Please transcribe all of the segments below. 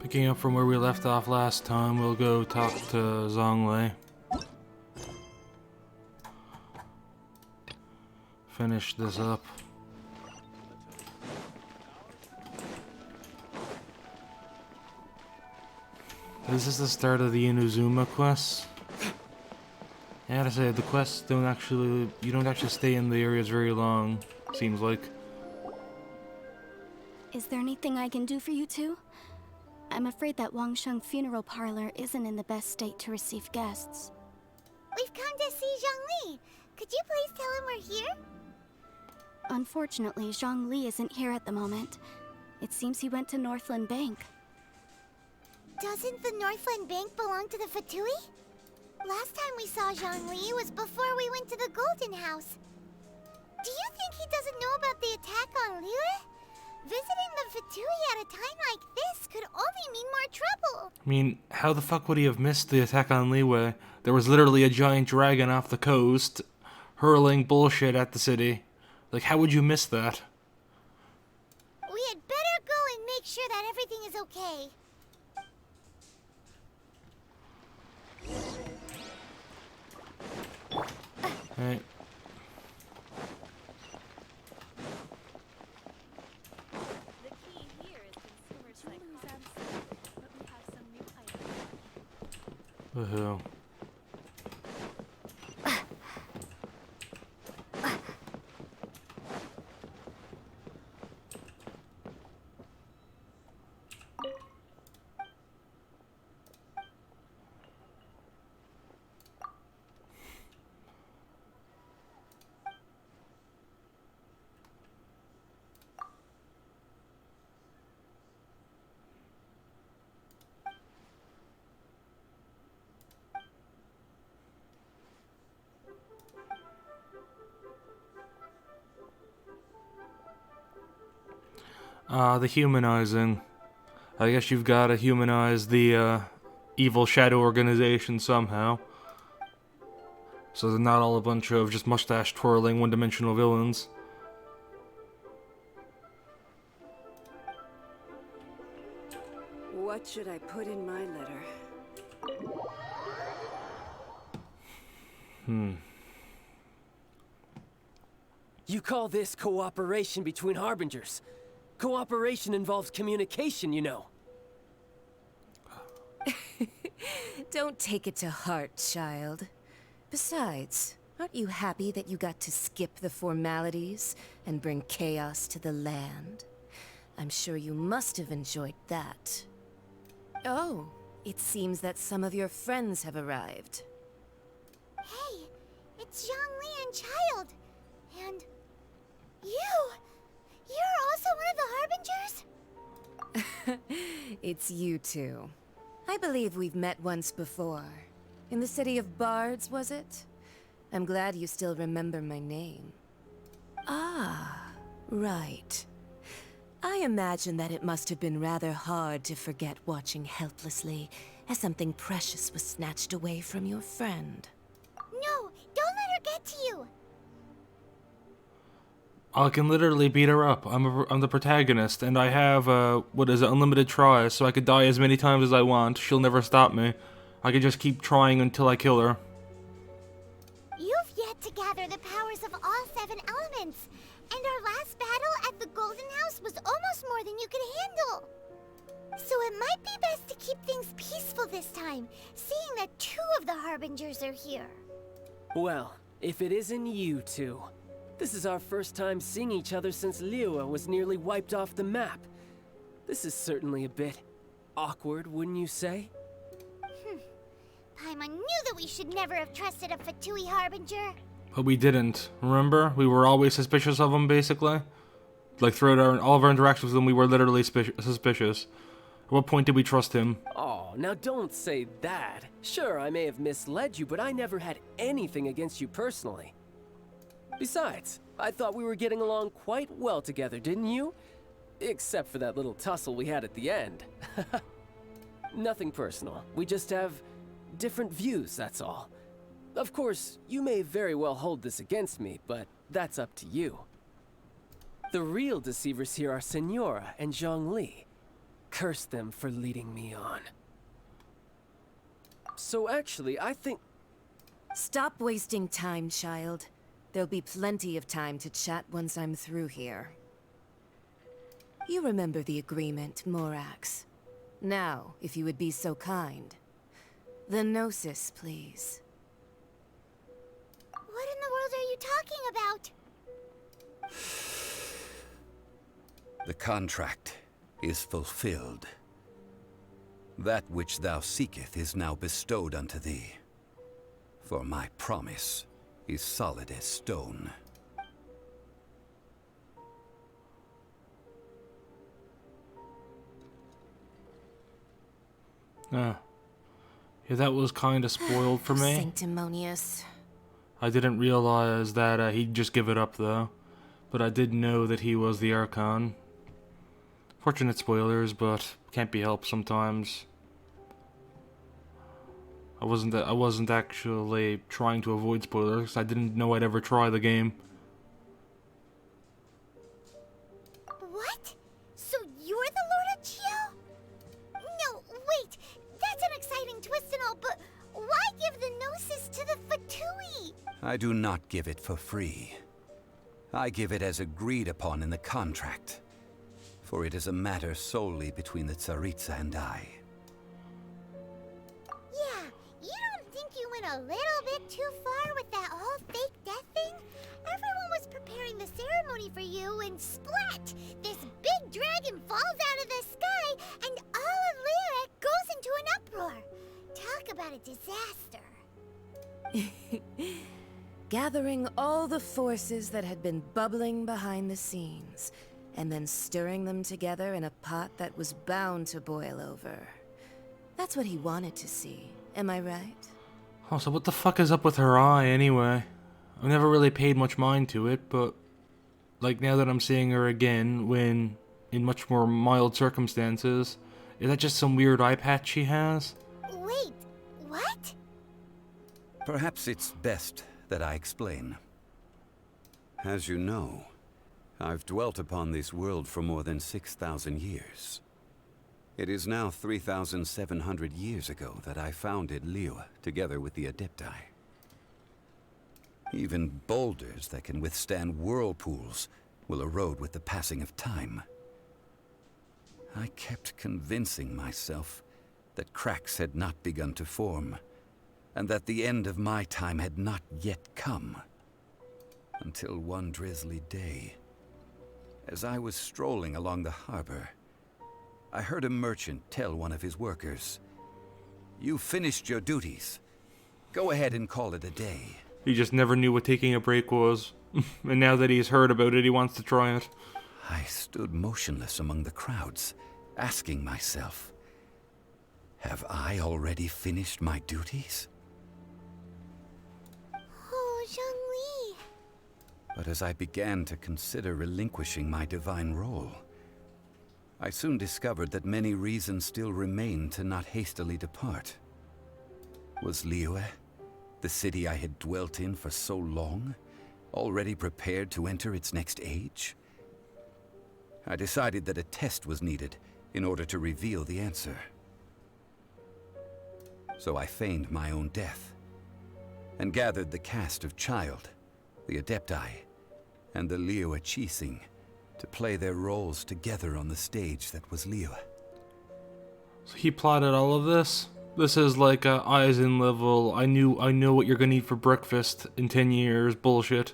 Picking up from where we left off last time, we'll go talk to Zhongli. Finish this up. Is this the start of the Inazuma quest? I gotta say, the quests you don't actually stay in the areas very long, seems like. Is there anything I can do for you two? I'm afraid that Wangsheng funeral parlor isn't in the best state to receive guests. We've come to see Zhongli. Could you please tell him we're here? Unfortunately, Zhongli isn't here at the moment. It seems he went to Northland Bank. Doesn't the Northland Bank belong to the Fatui? Last time we saw Zhongli was before we went to the Golden House. Do you think he doesn't know about the attack on liyue? Visiting the Fatui at a time like this could only mean more trouble. I mean, how the fuck would he have missed the attack on liyue? There was literally a giant dragon off the coast, hurling bullshit at the city. Like, how would you miss that? We had better go and make sure that everything is okay. Right. The key here is consumer psychology, but we have some new items. Woohoo. The humanizing. I guess you've got to humanize the evil shadow organization somehow. So they're not all a bunch of just mustache twirling one-dimensional villains. What should I put in my letter? You call this cooperation between Harbingers? Cooperation involves communication, you know. Don't take it to heart, child. Besides, aren't you happy that you got to skip the formalities and bring chaos to the land? I'm sure you must have enjoyed that. Oh, it seems that some of your friends have arrived. Hey, it's Zhongli and Child. And you! You're also one of the Harbingers? It's you two. I believe we've met once before. In the city of Bards, was it? I'm glad you still remember my name. Ah, right. I imagine that it must have been rather hard to forget watching helplessly as something precious was snatched away from your friend. No, don't let her get to you. I can literally beat her up. I'm the protagonist, and I have, unlimited tries, so I could die as many times as I want. She'll never stop me. I could just keep trying until I kill her. You've yet to gather the powers of all 7 elements, and our last battle at the Golden House was almost more than you could handle. So it might be best to keep things peaceful this time, seeing that 2 of the Harbingers are here. Well, if it isn't you two. This is our first time seeing each other since liyue was nearly wiped off the map. This is certainly a bit awkward, wouldn't you say? Paimon knew that we should never have trusted a Fatui Harbinger. But we didn't. Remember? We were always suspicious of them, basically. Like, throughout all of our interactions with them, we were literally suspicious. At what point did we trust him? Oh, now don't say that. Sure, I may have misled you, but I never had anything against you personally. Besides, I thought we were getting along quite well together, didn't you? Except for that little tussle we had at the end. Nothing personal. We just have different views, that's all. Of course, you may very well hold this against me, but that's up to you. The real deceivers here are Senora and Zhongli. Curse them for leading me on. So actually, I think... Stop wasting time, child. There'll be plenty of time to chat once I'm through here. You remember the agreement, Morax. Now, if you would be so kind. The Gnosis, please. What in the world are you talking about? The contract is fulfilled. That which thou seeketh is now bestowed unto thee. For my promise is solid as stone. Yeah, that was kind of spoiled for me. Sanctimonious. I didn't realize that he'd just give it up, though. But I did know that he was the Archon. Fortunate spoilers, but can't be helped sometimes. I wasn't actually trying to avoid spoilers. I didn't know I'd ever try the game. What? So you're the Lord of Chio? No, wait. That's an exciting twist and all, but why give the Gnosis to the Fatui? I do not give it for free. I give it as agreed upon in the contract. For it is a matter solely between the Tsaritsa and I. Yeah, you don't think you went a little bit too far with that whole fake death thing? Everyone was preparing the ceremony for you, and splat! This big dragon falls out of the sky, and all of Liyue goes into an uproar. Talk about a disaster. Gathering all the forces that had been bubbling behind the scenes, and then stirring them together in a pot that was bound to boil over. That's what he wanted to see, am I right? Oh, so what the fuck is up with her eye, anyway? I've never really paid much mind to it, but... like, now that I'm seeing her again, when... in much more mild circumstances... is that just some weird eye patch she has? Wait, what? Perhaps it's best that I explain. As you know, I've dwelt upon this world for more than 6,000 years. It is now 3,700 years ago that I founded liyue together with the Adepti. Even boulders that can withstand whirlpools will erode with the passing of time. I kept convincing myself that cracks had not begun to form, and that the end of my time had not yet come. Until one drizzly day, as I was strolling along the harbor, I heard a merchant tell one of his workers, "You finished your duties. Go ahead and call it a day." He just never knew what taking a break was. And now that he's heard about it, he wants to try it. I stood motionless among the crowds, asking myself, have I already finished my duties? Oh, Zhongli. But as I began to consider relinquishing my divine role, I soon discovered that many reasons still remained to not hastily depart. Was liyue, the city I had dwelt in for so long, already prepared to enter its next age? I decided that a test was needed in order to reveal the answer. So I feigned my own death, and gathered the cast of Child, the Adepti, and the liyue Chising to play their roles together on the stage that was liyue. So he plotted all of this? This is like eyes in level, I know what you're gonna eat for breakfast in 10 years bullshit.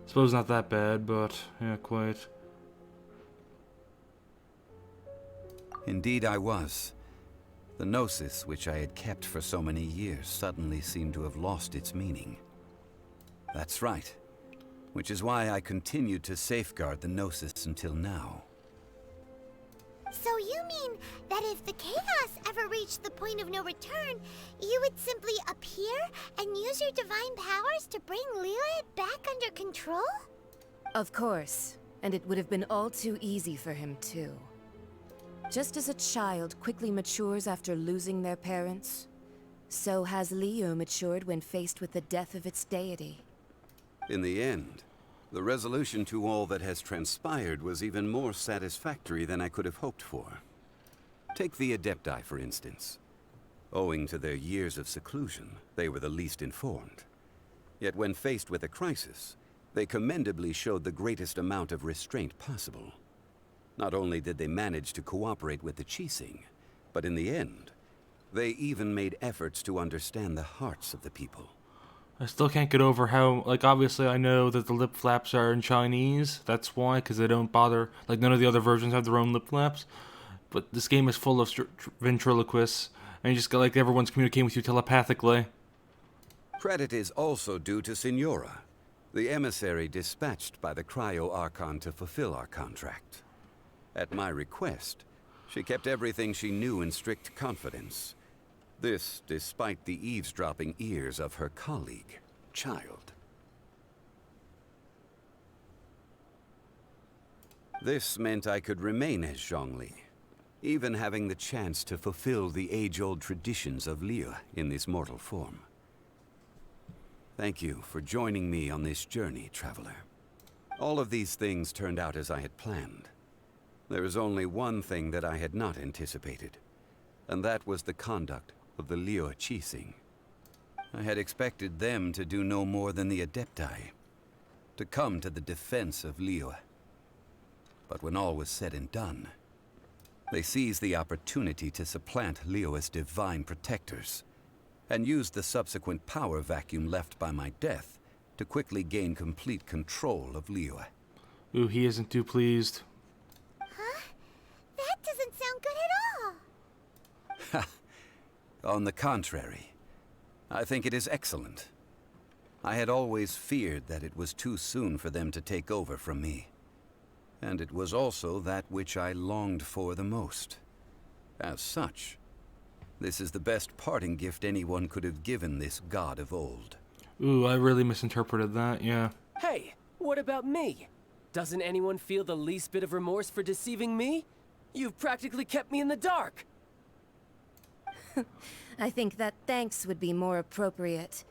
Suppose not that bad, but yeah, quite. Indeed I was. The Gnosis, which I had kept for so many years, suddenly seemed to have lost its meaning. That's right. Which is why I continued to safeguard the Gnosis until now. So you mean that if the chaos ever reached the point of no return, you would simply appear and use your divine powers to bring liyue back under control? Of course, and it would have been all too easy for him too. Just as a child quickly matures after losing their parents, so has liyue matured when faced with the death of its deity. In the end, The resolution to all that has transpired was even more satisfactory than I could have hoped for. Take the Adepti, for instance. Owing to their years of seclusion, they were the least informed. Yet when faced with a crisis, they commendably showed the greatest amount of restraint possible. Not only did they manage to cooperate with the Qixing, but in the end, they even made efforts to understand the hearts of the people. I still can't get over how, like, obviously I know that the lip flaps are in Chinese. That's why, because they don't bother, like, none of the other versions have their own lip flaps. But this game is full of ventriloquists, and you just got, like, everyone's communicating with you telepathically. Credit is also due to Signora, the emissary dispatched by the Cryo Archon to fulfill our contract. At my request, she kept everything she knew in strict confidence. This despite the eavesdropping ears of her colleague, Child. This meant I could remain as Zhongli, even having the chance to fulfill the age-old traditions of liyue in this mortal form. Thank you for joining me on this journey, Traveler. All of these things turned out as I had planned. There is only one thing that I had not anticipated, and that was the conduct of the liyue Qixing. I had expected them to do no more than the Adepti, to come to the defense of liyue. But when all was said and done, they seized the opportunity to supplant liyue as divine protectors, and used the subsequent power vacuum left by my death to quickly gain complete control of liyue. Ooh, he isn't too pleased. Huh? That doesn't sound good at all. On the contrary, I think it is excellent. I had always feared that it was too soon for them to take over from me. And it was also that which I longed for the most. As such, this is the best parting gift anyone could have given this god of old. Ooh, I really misinterpreted that, yeah. Hey, what about me? Doesn't anyone feel the least bit of remorse for deceiving me? You've practically kept me in the dark. I think that thanks would be more appropriate.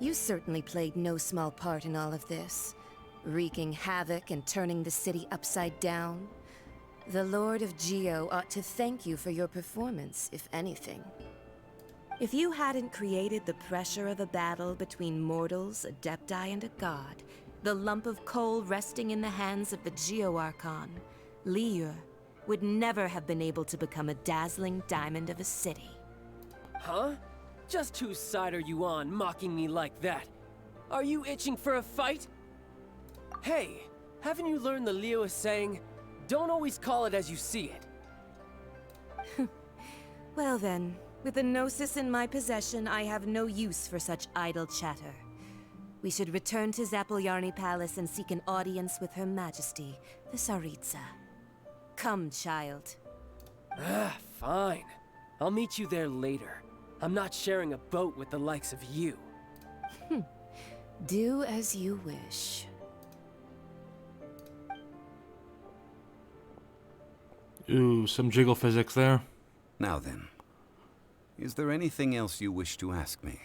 You certainly played no small part in all of this, wreaking havoc and turning the city upside down. The Lord of Geo ought to thank you for your performance, if anything. If you hadn't created the pressure of a battle between mortals, Adepti, and a god, the lump of coal resting in the hands of the Geo Archon, liyue, would never have been able to become a dazzling diamond of a city. Huh? Just whose side are you on, mocking me like that? Are you itching for a fight? Hey, haven't you learned the liyue saying, don't always call it as you see it? Well then, with the Gnosis in my possession, I have no use for such idle chatter. We should return to Zapoljarny Palace and seek an audience with Her Majesty, the Tsaritsa. Come, child. Ah, fine. I'll meet you there later. I'm not sharing a boat with the likes of you. Do as you wish. Ooh, some jiggle physics there. Now then, is there anything else you wish to ask me?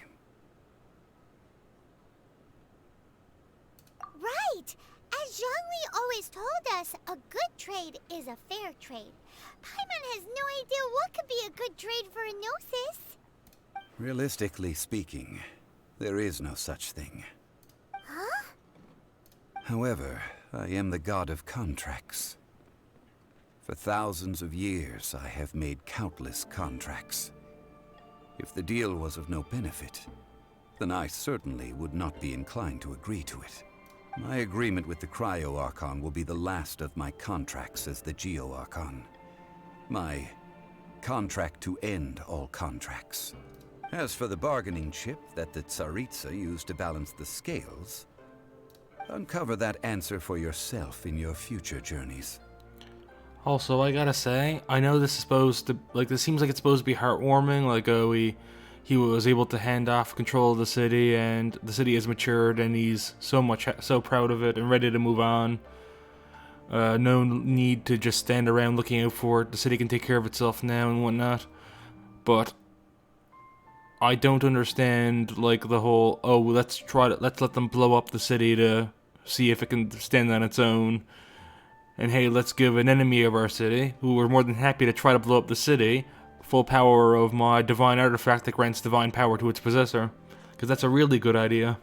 Right! As Zhongli always told us, a good trade is a fair trade. Paimon has no idea what could be a good trade for a Gnosis. Realistically speaking, there is no such thing. Huh? However, I am the god of contracts. For thousands of years, I have made countless contracts. If the deal was of no benefit, then I certainly would not be inclined to agree to it. My agreement with the Cryo Archon will be the last of my contracts as the Geo Archon. My contract to end all contracts. As for the bargaining chip that the Tsaritsa used to balance the scales, uncover that answer for yourself in your future journeys. Also, I gotta say, I know this is supposed to, like, this seems like it's supposed to be heartwarming, like, oh, he was able to hand off control of the city, and the city has matured, and he's so proud of it, and ready to move on. No need to just stand around looking out for it, the city can take care of itself now and whatnot. But I don't understand, like, the whole, oh, let's let them blow up the city to see if it can stand on its own. And hey, let's give an enemy of our city, who are more than happy to try to blow up the city, full power of my divine artifact that grants divine power to its possessor. Because that's a really good idea.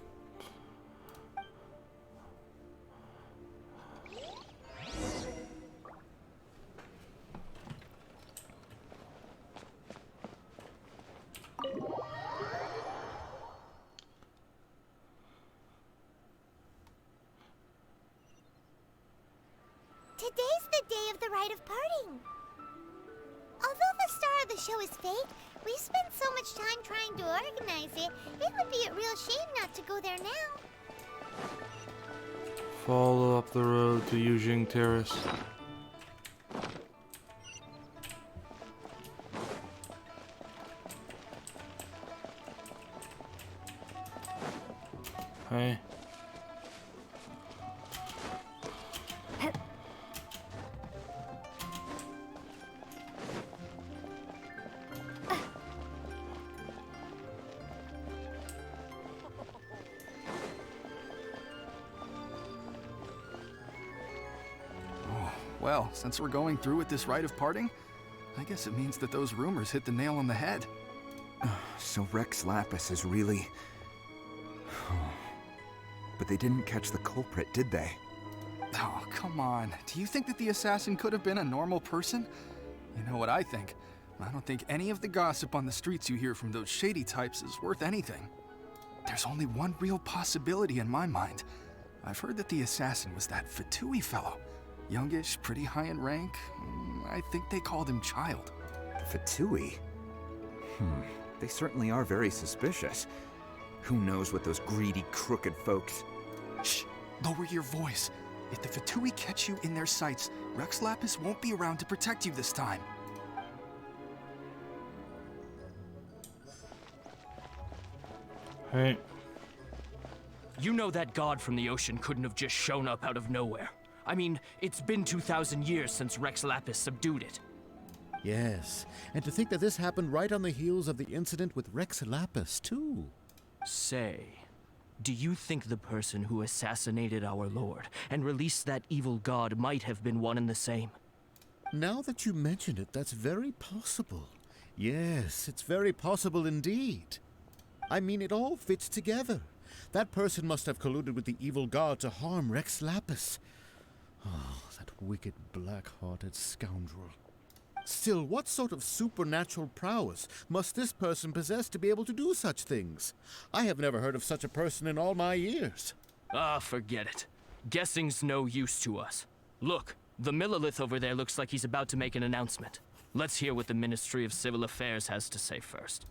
Today's the day of the rite of parting. Although the star of the show is fake, we spent so much time trying to organize it, it would be a real shame not to go there now. Follow up the road to Yujing Terrace. Hey. Well, since we're going through with this rite of parting, I guess it means that those rumors hit the nail on the head. So Rex Lapis is really... But they didn't catch the culprit, did they? Oh, come on. Do you think that the assassin could have been a normal person? You know what I think? I don't think any of the gossip on the streets you hear from those shady types is worth anything. There's only one real possibility in my mind. I've heard that the assassin was that Fatui fellow. Youngish, pretty high in rank. I think they called him Child. Fatui? They certainly are very suspicious. Who knows what those greedy, crooked folks... Shh! Lower your voice. If the Fatui catch you in their sights, Rex Lapis won't be around to protect you this time. Hey. You know that god from the ocean couldn't have just shown up out of nowhere. I mean, it's been 2,000 years since Rex Lapis subdued it. Yes, and to think that this happened right on the heels of the incident with Rex Lapis, too. Say, do you think the person who assassinated our lord and released that evil god might have been one and the same? Now that you mention it, that's very possible. Yes, it's very possible indeed. I mean, it all fits together. That person must have colluded with the evil god to harm Rex Lapis. Oh, that wicked, black-hearted scoundrel. Still, what sort of supernatural prowess must this person possess to be able to do such things? I have never heard of such a person in all my years. Ah, forget it. Guessing's no use to us. Look, the Millilith over there looks like he's about to make an announcement. Let's hear what the Ministry of Civil Affairs has to say first.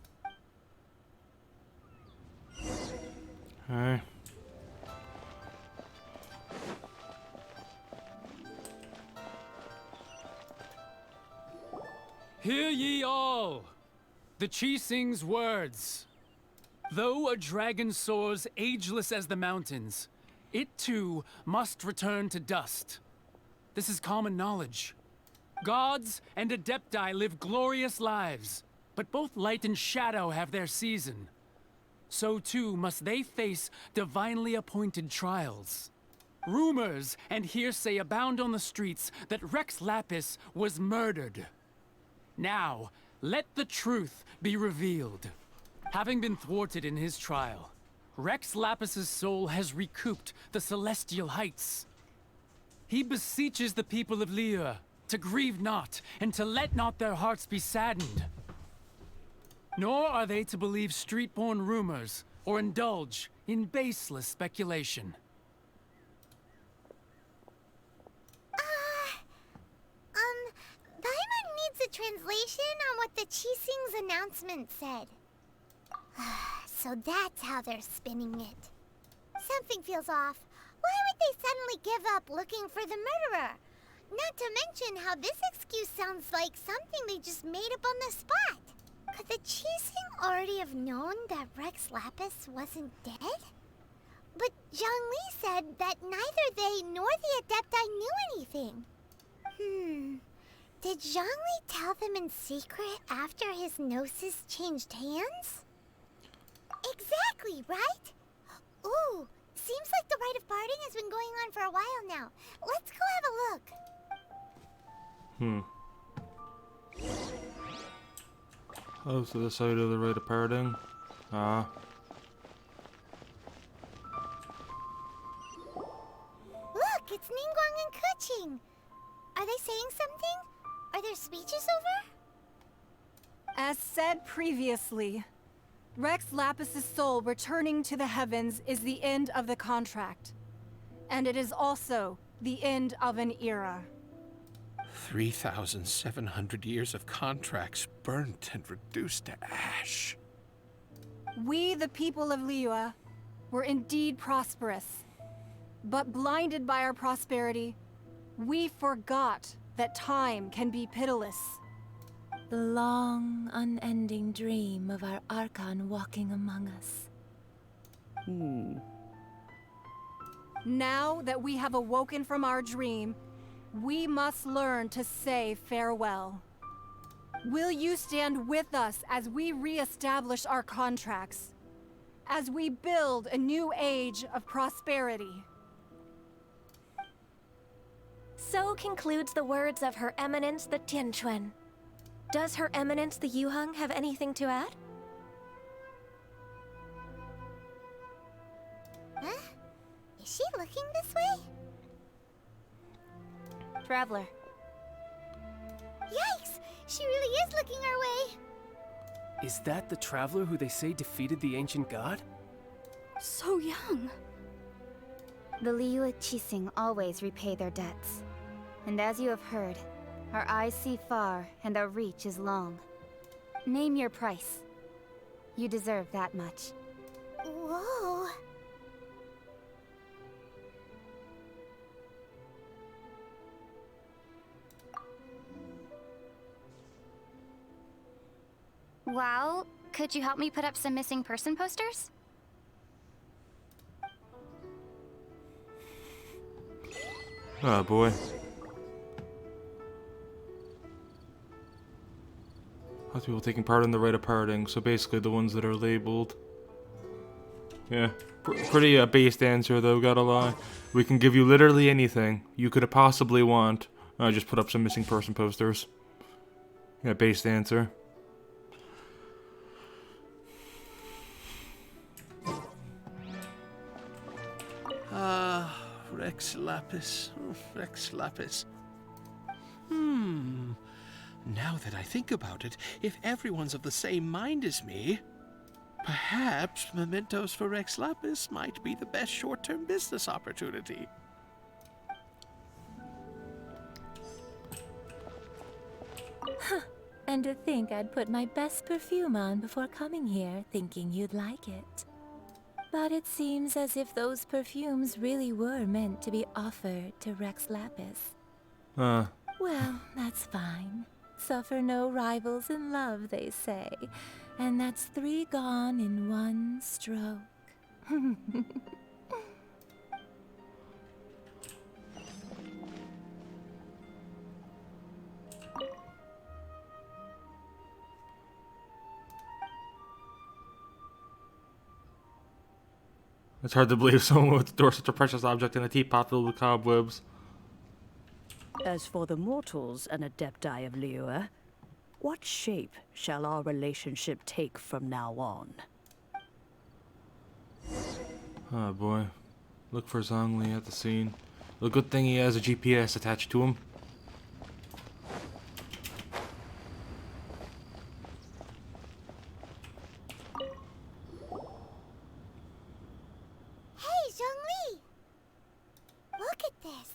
Hey. Hear ye all! The Chi sings words. Though a dragon soars ageless as the mountains, it too must return to dust. This is common knowledge. Gods and Adepti live glorious lives, but both light and shadow have their season. So too must they face divinely appointed trials. Rumors and hearsay abound on the streets that Rex Lapis was murdered. Now, let the truth be revealed. Having been thwarted in his trial, Rex Lapis's soul has recouped the celestial heights. He beseeches the people of liyue to grieve not and to let not their hearts be saddened. Nor are they to believe street-born rumors or indulge in baseless speculation. Paimon needs a translation on what the Chi-Sing's announcement said. So that's how they're spinning it. Something feels off. Why would they suddenly give up looking for the murderer? Not to mention how this excuse sounds like something they just made up on the spot. Could the Chi-Sing already have known that Rex Lapis wasn't dead? But Zhongli said that neither they nor the Adepti knew anything. Did Zhongli tell them in secret after his gnosis changed hands? Exactly, right? Ooh, Seems like the rite of parting has been going on for a while now. Let's go have a look. Oh, to the side of the rite of parting. Ah. Look, it's Ningguang and Keqing. Are they saying something? Are their speeches over? As said previously, Rex Lapis's soul returning to the heavens is the end of the contract. And it is also the end of an era. 3,700 years of contracts burnt and reduced to ash. We, the people of Liyue, were indeed prosperous. But blinded by our prosperity, we forgot that time can be pitiless. The long, unending dream of our Archon walking among us. Now that we have awoken from our dream, we must learn to say farewell. Will you stand with us as we re-establish our contracts? As we build a new age of prosperity? So concludes the words of Her Eminence the Tianquan. Does Her Eminence the Yuheng have anything to add? Huh? Is she looking this way? Traveler. Yikes! She really is looking our way! Is that the traveler who they say defeated the ancient god? So young. The liyue Qixing always repay their debts. And as you have heard, our eyes see far and our reach is long. Name your price. You deserve that much. Whoa! Well, could you help me put up some missing person posters? Oh boy. Lots of people taking part in the rite of parting, so basically the ones that are labeled. Yeah, pretty based answer though, gotta lie. We can give you literally anything you could possibly want. I just put up some missing person posters. Yeah, based answer. Rex Lapis. Rex Lapis. Now that I think about it, if everyone's of the same mind as me, perhaps mementos for Rex Lapis might be the best short-term business opportunity. And to think I'd put my best perfume on before coming here, thinking you'd like it. But it seems as if those perfumes really were meant to be offered to Rex Lapis. Well, that's fine. Suffer no rivals in love, they say. And that's 3 gone in 1 stroke. It's hard to believe someone would store such a precious object in a teapot filled with cobwebs. As for the mortals and Adepti of Liyue, what shape shall our relationship take from now on? Oh boy. Look for Zhongli at the scene. The good thing he has a GPS attached to him. Hey, Zhongli! Look at this.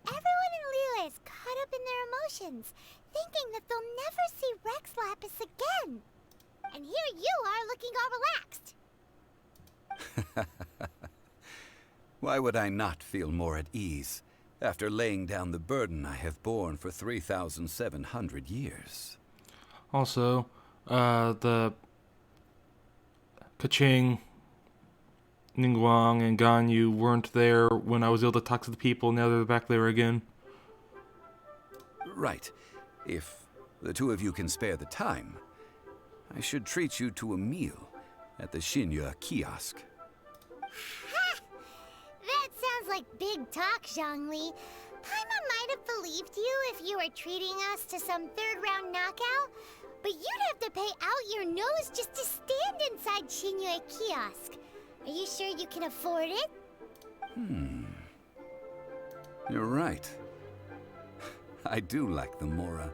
Everyone in Liyue is caught up in their emotions, thinking that they'll never see Rex Lapis again. And here you are looking all relaxed. Why would I not feel more at ease after laying down the burden I have borne for 3,700 years? Also, the Keqing, Ningguang, and Ganyu weren't there when I was able to talk to the people. Now they're back there again. Right. If the two of you can spare the time, I should treat you to a meal at the Xinyue kiosk. Ha! like big talk, Zhongli. Paimon might have believed you if you were treating us to some third-round knockout, but you'd have to pay out your nose just to stand inside Xinyue kiosk. Are you sure you can afford it? You're right. I do lack the Mora.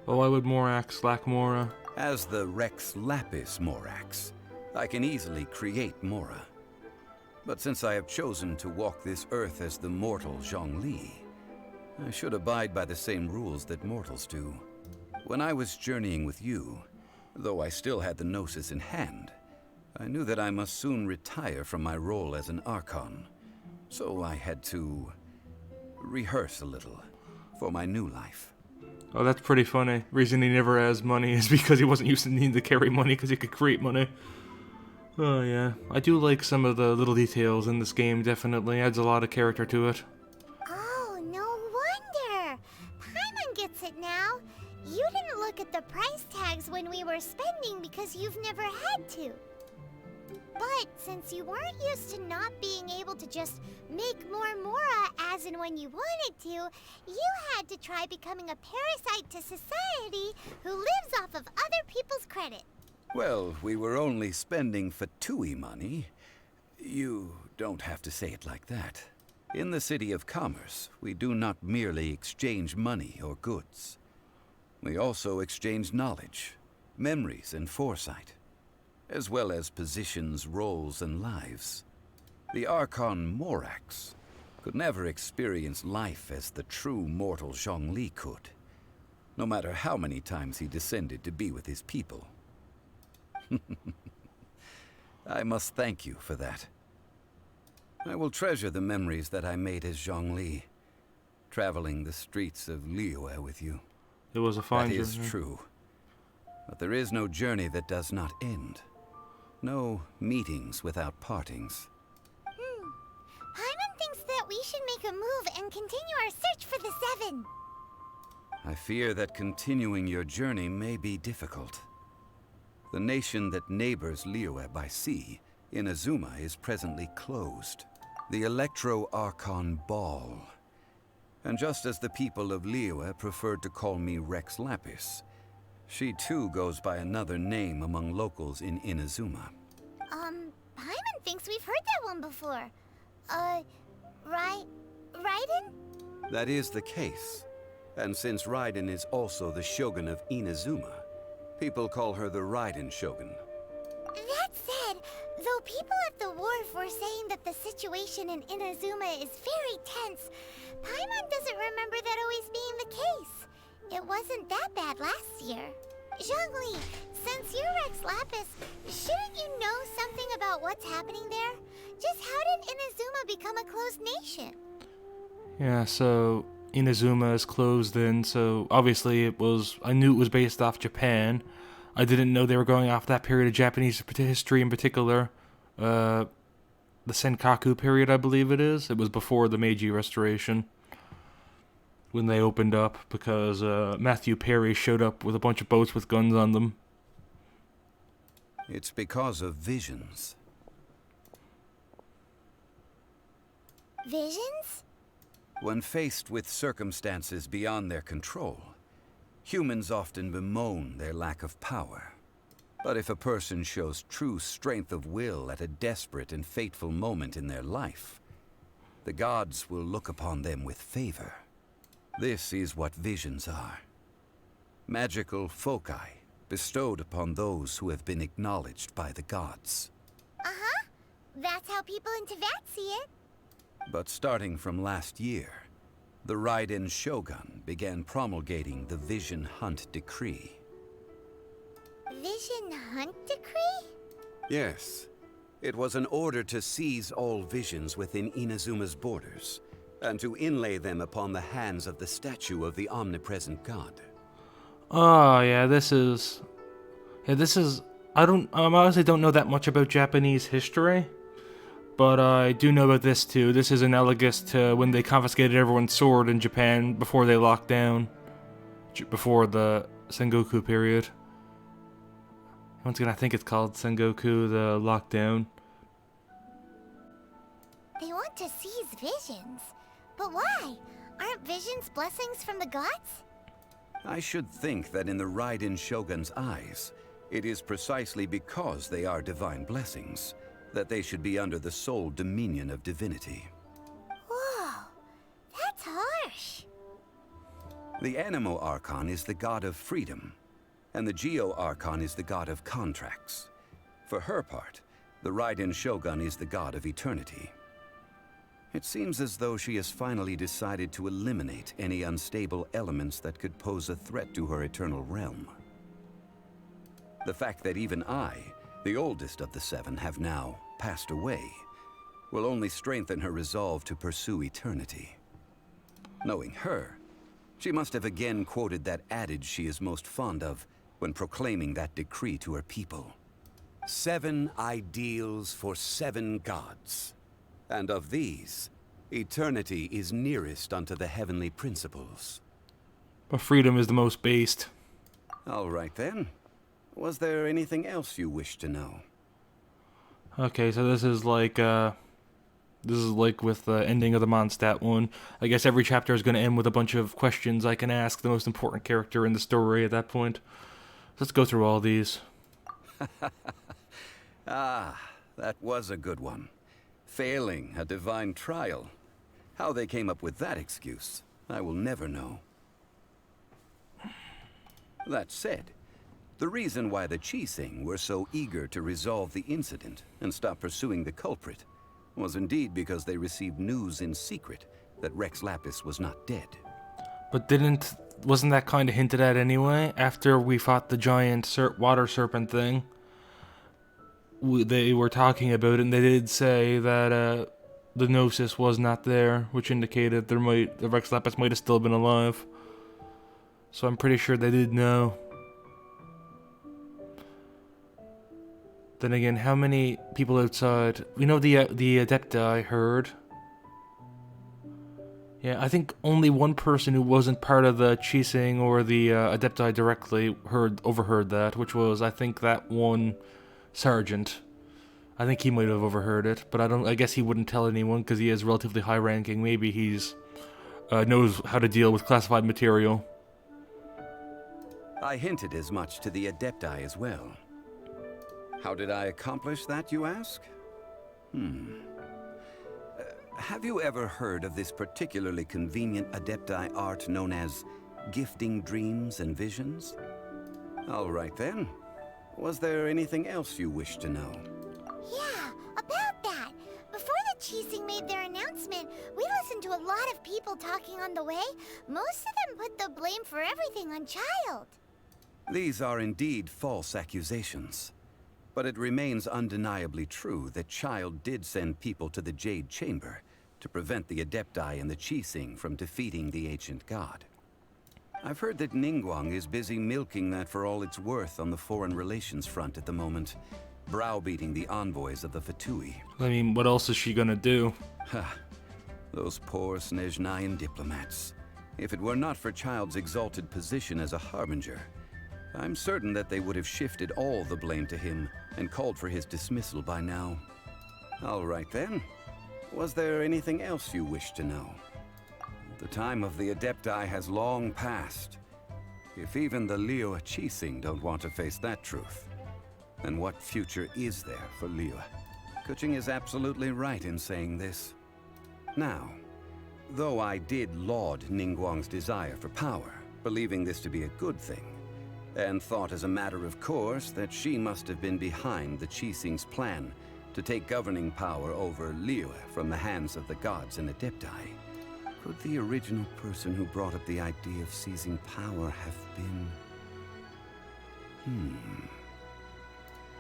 Well, why would Morax lack Mora? As the Rex Lapis Morax, I can easily create Mora. But since I have chosen to walk this earth as the mortal Zhongli, I should abide by the same rules that mortals do. When I was journeying with you, though I still had the Gnosis in hand, I knew that I must soon retire from my role as an Archon. So I had to rehearse a little for my new life. Oh, that's pretty funny. Reason he never has money is because he wasn't used to needing to carry money because he could create money. Oh yeah, I do like some of the little details in this game, definitely. Adds a lot of character to it. Oh, no wonder! Paimon gets it now. You didn't look at the price tags when we were spending because you've never had to. But since you weren't used to not being able to just make more Mora as and when you wanted to, you had to try becoming a parasite to society who lives off of other people's credit. Well, we were only spending Fatui money. You don't have to say it like that. In the City of Commerce, we do not merely exchange money or goods. We also exchange knowledge, memories, and foresight, as well as positions, roles, and lives. The Archon Morax could never experience life as the true mortal Zhongli could, no matter how many times he descended to be with his people. I must thank you for that. I will treasure the memories that I made as Zhongli, traveling the streets of Liyue with you. It was a fine journey. That is true. But there is no journey that does not end. No meetings without partings. Paimon thinks that we should make a move and continue our search for the Seven. I fear that continuing your journey may be difficult. The nation that neighbors Liyue by sea, Inazuma, is presently closed. The Electro-Archon Ball. And just as the people of Liyue preferred to call me Rex Lapis, she too goes by another name among locals in Inazuma. Paimon thinks we've heard that one before. Raiden? That is the case. And since Raiden is also the Shogun of Inazuma, people call her the Raiden Shogun. That said, though people at the wharf were saying that the situation in Inazuma is very tense, Paimon doesn't remember that always being the case. It wasn't that bad last year. Zhongli, since you're Rex Lapis, shouldn't you know something about what's happening there? Just how did Inazuma become a closed nation? Yeah, so Inazuma is closed in, so obviously I knew it was based off Japan. I didn't know they were going off that period of Japanese history in particular. The Senkaku period, I believe it is. It was before the Meiji Restoration, when they opened up, because Matthew Perry showed up with a bunch of boats with guns on them. It's because of visions. Visions? When faced with circumstances beyond their control, humans often bemoan their lack of power. But if a person shows true strength of will at a desperate and fateful moment in their life, the gods will look upon them with favor. This is what visions are. Magical foci bestowed upon those who have been acknowledged by the gods. Uh-huh. That's how people in Teyvat see it. But starting from last year, the Raiden Shogun began promulgating the Vision Hunt Decree. Vision Hunt Decree? Yes. It was an order to seize all visions within Inazuma's borders, and to inlay them upon the hands of the statue of the omnipresent god. Oh, yeah, this is... I honestly don't know that much about Japanese history, but I do know about this too. This is analogous to when they confiscated everyone's sword in Japan before they locked down, before the Sengoku period. Once again, I think it's called Sengoku, the lockdown. They want to seize visions. But why? Aren't visions blessings from the gods? I should think that in the Raiden Shogun's eyes, it is precisely because they are divine blessings that they should be under the sole dominion of divinity. Whoa, that's harsh. The Anemo Archon is the god of freedom, and the Geo Archon is the god of contracts. For her part, the Raiden Shogun is the god of eternity. It seems as though she has finally decided to eliminate any unstable elements that could pose a threat to her eternal realm. The fact that even I, the oldest of the seven, have now passed away, will only strengthen her resolve to pursue eternity. Knowing her, she must have again quoted that adage she is most fond of when proclaiming that decree to her people. 7 ideals for 7 gods. And of these, eternity is nearest unto the heavenly principles. But freedom is the most based. All right then. Was there anything else you wish to know? Okay, so this is like with the ending of the Mondstadt one. I guess every chapter is going to end with a bunch of questions I can ask the most important character in the story at that point. Let's go through all these. Ah, that was a good one. Failing a divine trial. How they came up with that excuse, I will never know. That said, the reason why the Qixing were so eager to resolve the incident and stop pursuing the culprit was indeed because they received news in secret that Rex Lapis was not dead. But wasn't that kind of hinted at anyway? After we fought the giant water serpent thing, they were talking about it, and they did say that the Gnosis was not there, which indicated the Rex Lapis might have still been alive. So I'm pretty sure they did know. Then again, how many people outside? We know the Adepti heard. Yeah, I think only one person who wasn't part of the Qixing or the Adepti directly overheard that, which was, I think, that one sergeant. I think he might have overheard it, but I guess he wouldn't tell anyone because he is relatively high ranking. Maybe he's knows how to deal with classified material. I hinted as much to the Adepti as well. How did I accomplish that, you ask? Have you ever heard of this particularly convenient Adepti art known as gifting dreams and visions? All right then. Was there anything else you wish to know? Yeah, about that. Before the Qixing made their announcement, we listened to a lot of people talking on the way. Most of them put the blame for everything on Child. These are indeed false accusations. But it remains undeniably true that Child did send people to the Jade Chamber to prevent the Adepti and the Qixing from defeating the ancient god. I've heard that Ningguang is busy milking that for all it's worth on the foreign relations front at the moment, browbeating the envoys of the Fatui. I mean, what else is she gonna do? Ha! Those poor Snezhnayan diplomats. If it were not for Child's exalted position as a harbinger, I'm certain that they would have shifted all the blame to him and called for his dismissal by now. All right then. Was there anything else you wish to know? The time of the Adepti has long passed. If even the liyue Qixing don't want to face that truth, then what future is there for Liyue? Kuching is absolutely right in saying this. Now, though I did laud Ningguang's desire for power, believing this to be a good thing, and thought as a matter of course that she must have been behind the Qixing's plan to take governing power over Liyue from the hands of the gods and Adepti, could the original person who brought up the idea of seizing power have been...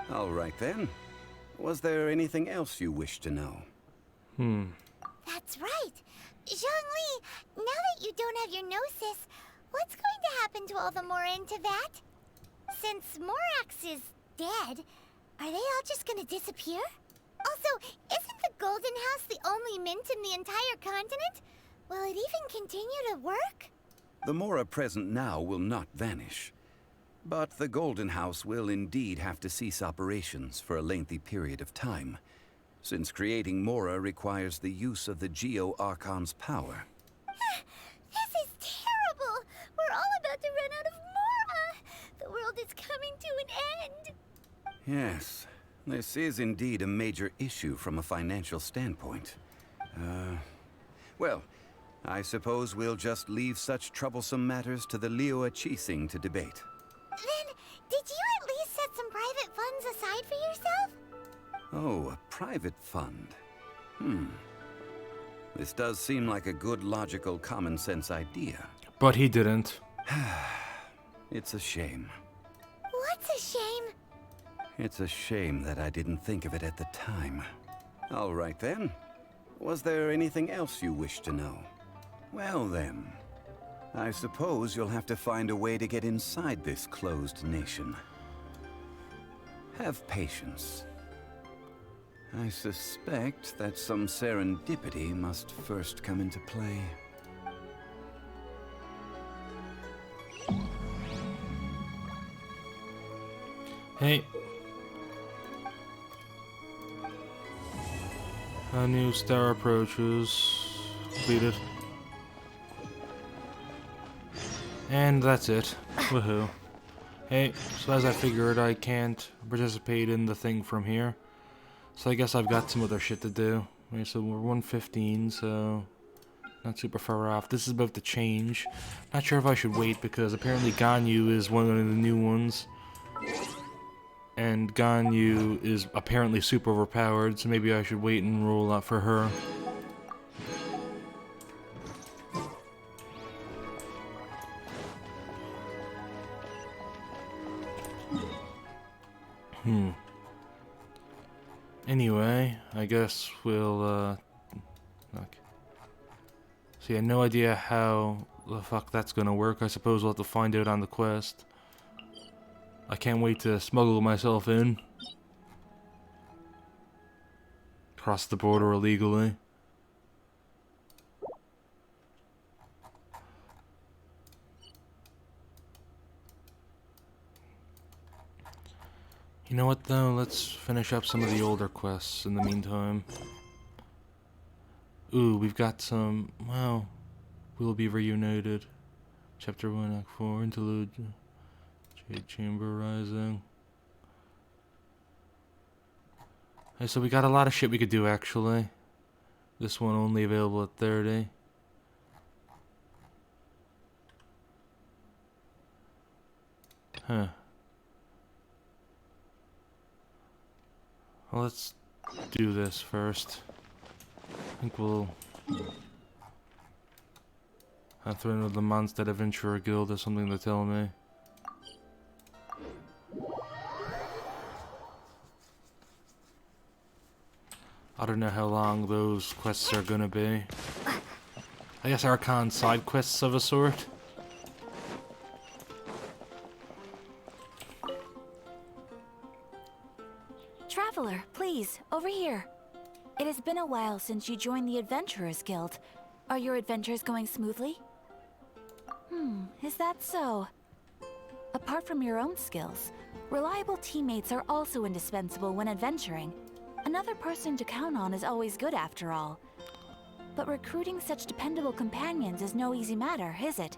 All right then. Was there anything else you wish to know? That's right. Zhongli, now that you don't have your Gnosis, what's going to happen to all the Mora in Teyvat? Since Morax is dead, are they all just gonna disappear? Also, isn't the Golden House the only mint in the entire continent? Will it even continue to work? The Mora present now will not vanish. But the Golden House will indeed have to cease operations for a lengthy period of time, since creating Mora requires the use of the Geo-Archon's power. This is terrible! We're all about to run out of Mora! The world is coming to an end! Yes, this is indeed a major issue from a financial standpoint. Well, I suppose we'll just leave such troublesome matters to the liyue to debate. Then, did you at least set some private funds aside for yourself? Oh, a private fund. This does seem like a good, logical, common-sense idea. But he didn't. It's a shame. What's a shame? It's a shame that I didn't think of it at the time. All right then. Was there anything else you wish to know? Well then, I suppose you'll have to find a way to get inside this closed nation. Have patience. I suspect that some serendipity must first come into play. Hey. A new star approaches. Completed. And that's it. Woohoo. Hey, so as I figured, I can't participate in the thing from here. So I guess I've got some other shit to do. Okay, so we're 115, so not super far off. This is about to change. Not sure if I should wait because apparently Ganyu is one of the new ones. And Ganyu is apparently super overpowered, so maybe I should wait and roll out for her. Anyway, I guess we'll, look. See, I had no idea how the fuck that's gonna work. I suppose we'll have to find out on the quest. I can't wait to smuggle myself in. Cross the border illegally. You know what though, let's finish up some of the older quests in the meantime. Ooh, we've got some, wow. We'll be reunited. Chapter 1, Act 4, Interlude. Jade Chamber Rising. Hey, so we got a lot of shit we could do actually. This one only available at 30. Huh. Well, let's do this first. I think we'll have to enter the Mondstadt Adventurer Guild or something to tell me. I don't know how long those quests are gonna be. I guess Archon side quests of a sort. Traveler, please, over here. It has been a while since you joined the Adventurers Guild. Are your adventures going smoothly? Is that so? Apart from your own skills, reliable teammates are also indispensable when adventuring. Another person to count on is always good after all. But recruiting such dependable companions is no easy matter, is it?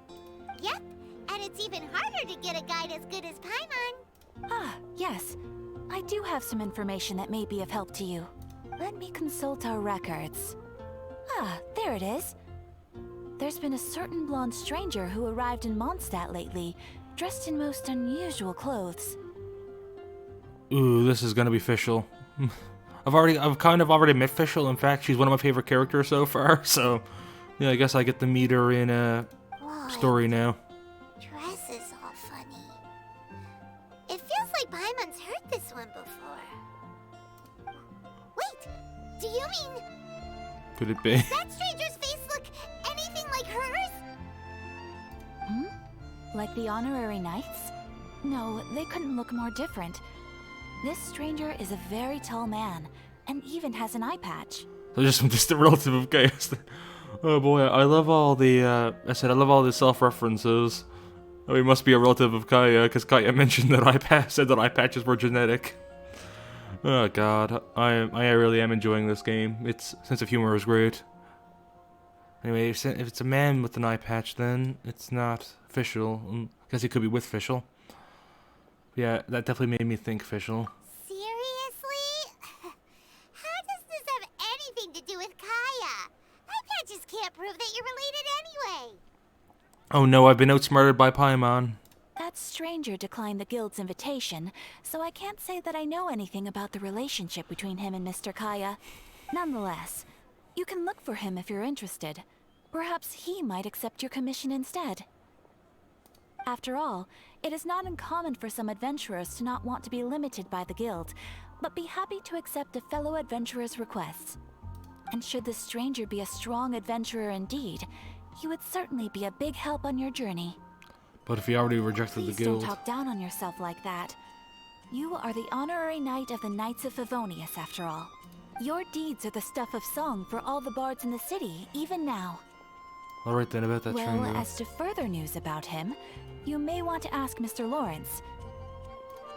Yep, and it's even harder to get a guide as good as Paimon. Ah, yes. I do have some information that may be of help to you. Let me consult our records. Ah, there it is. There's been a certain blonde stranger who arrived in Mondstadt lately, dressed in most unusual clothes. Ooh, this is gonna be Fischl. I've kind of already met Fischl. In fact, she's one of my favorite characters so far. So, yeah, I guess I get to meet her in a story now. Dress is all funny. It feels like Paimon's heard this one before. Wait, do you mean... Could it be? Does that stranger's face look anything like hers? Like the honorary knights? No, they couldn't look more different. This stranger is a very tall man, and even has an eye patch. So just some distant relative of Chaos. Oh boy, I love all the, I love all the self-references. Oh, he must be a relative of Kaya, because Kaya mentioned that said that eye patches were genetic. Oh god, I really am enjoying this game. Its sense of humor is great. Anyway, if it's a man with an eye patch, then it's not official. I guess he could be with official. Yeah, that definitely made me think official. Seriously? How does this have anything to do with Kaya? Eye patches can't prove that you're related anyway. Oh no, I've been outsmarted by Paimon. That stranger declined the guild's invitation, so I can't say that I know anything about the relationship between him and Mr. Kaya. Nonetheless, you can look for him if you're interested. Perhaps he might accept your commission instead. After all, it is not uncommon for some adventurers to not want to be limited by the guild, but be happy to accept a fellow adventurer's requests. And should the stranger be a strong adventurer indeed, he would certainly be a big help on your journey. But if he already rejected the guild... Please don't talk down on yourself like that. You are the honorary knight of the Knights of Favonius, after all. Your deeds are the stuff of song for all the bards in the city, even now. Alright then, about that Well, stranger. as to further news about him, you may want to ask Mr. Lawrence.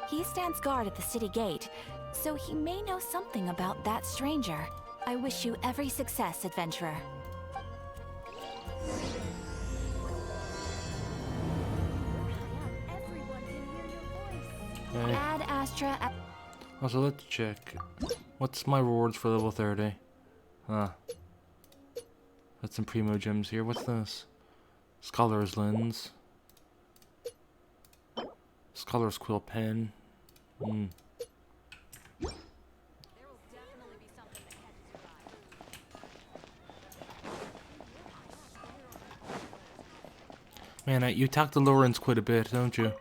He stands guard at the city gate, so he may know something about that stranger. I wish you every success, adventurer. Okay. Ad Astra. Also, let's check. What's my rewards for level 30? Got some primo gems here. What's this? Scholar's Lens. Scholar's Quill Pen. Man, you talk to Lawrence quite a bit, don't you?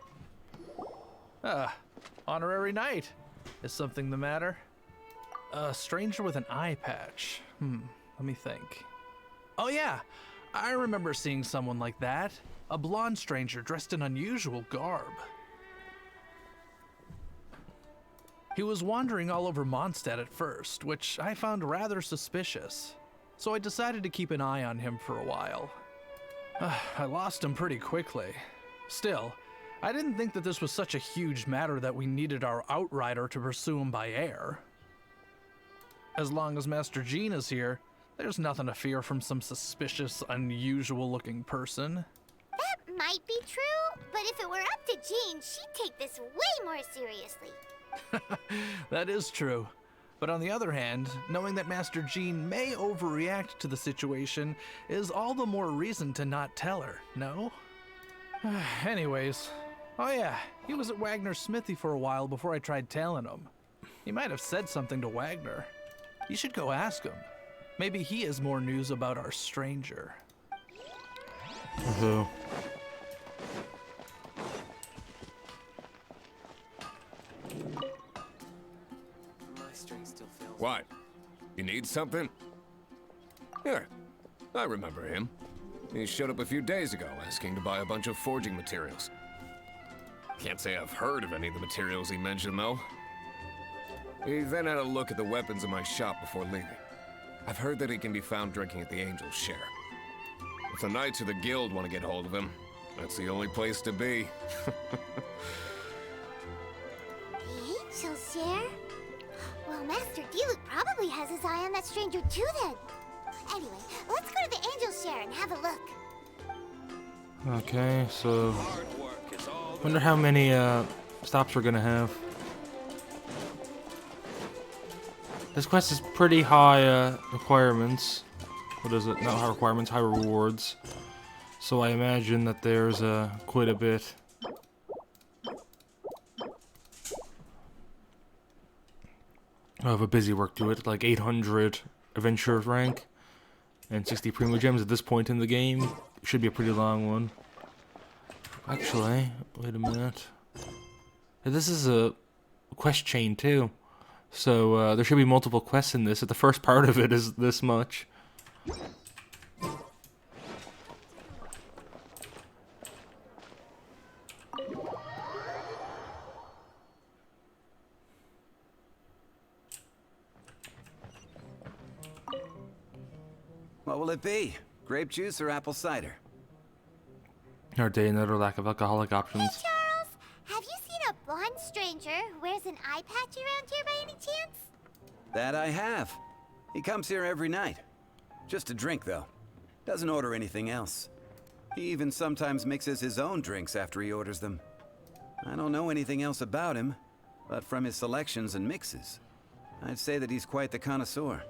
Honorary knight. Is something the matter? A stranger with an eye patch. Let me think. Oh yeah, I remember seeing someone like that. A blonde stranger dressed in unusual garb. He was wandering all over Mondstadt at first, which I found rather suspicious. So I decided to keep an eye on him for a while. I lost him pretty quickly. Still, I didn't think that this was such a huge matter that we needed our outrider to pursue him by air. As long as Master Jean is here, there's nothing to fear from some suspicious, unusual-looking person. That might be true, but if it were up to Jean, she'd take this way more seriously. That is true. But on the other hand, knowing that Master Jean may overreact to the situation is all the more reason to not tell her, no? Anyways, oh yeah, he was at Wagner's smithy for a while before I tried tailing him. He might have said something to Wagner. You should go ask him. Maybe he has more news about our stranger. Uh-huh. What? You need something? Here, I remember him. He showed up a few days ago asking to buy a bunch of forging materials. Can't say I've heard of any of the materials he mentioned, though. He then had a look at the weapons in my shop before leaving. I've heard that he can be found drinking at the Angel's Share. If the Knights of the Guild want to get hold of him, that's the only place to be. The Angel's Share? Well, Master Diluc probably has his eye on that stranger too then. Anyway, let's go to the Angel's Share and have a look. Okay, so... wonder how many stops we're gonna have. This quest is pretty high requirements. What is it? Not high requirements, high rewards. So I imagine that there's quite a bit. Of a busy work to it, like 800 adventure rank and 60 primo gems at this point in the game. Should be a pretty long one. Actually, wait a minute. This is a quest chain too. So there should be multiple quests in this. The first part of it is this much. What will it be? Grape juice or apple cider? Our day another lack of alcoholic options. Hey, Charles, have you seen a blonde stranger who wears an eye patch around here by any chance? That I have. He comes here every night. Just to drink, though. Doesn't order anything else. He even sometimes mixes his own drinks after he orders them. I don't know anything else about him, but from his selections and mixes, I'd say that he's quite the connoisseur.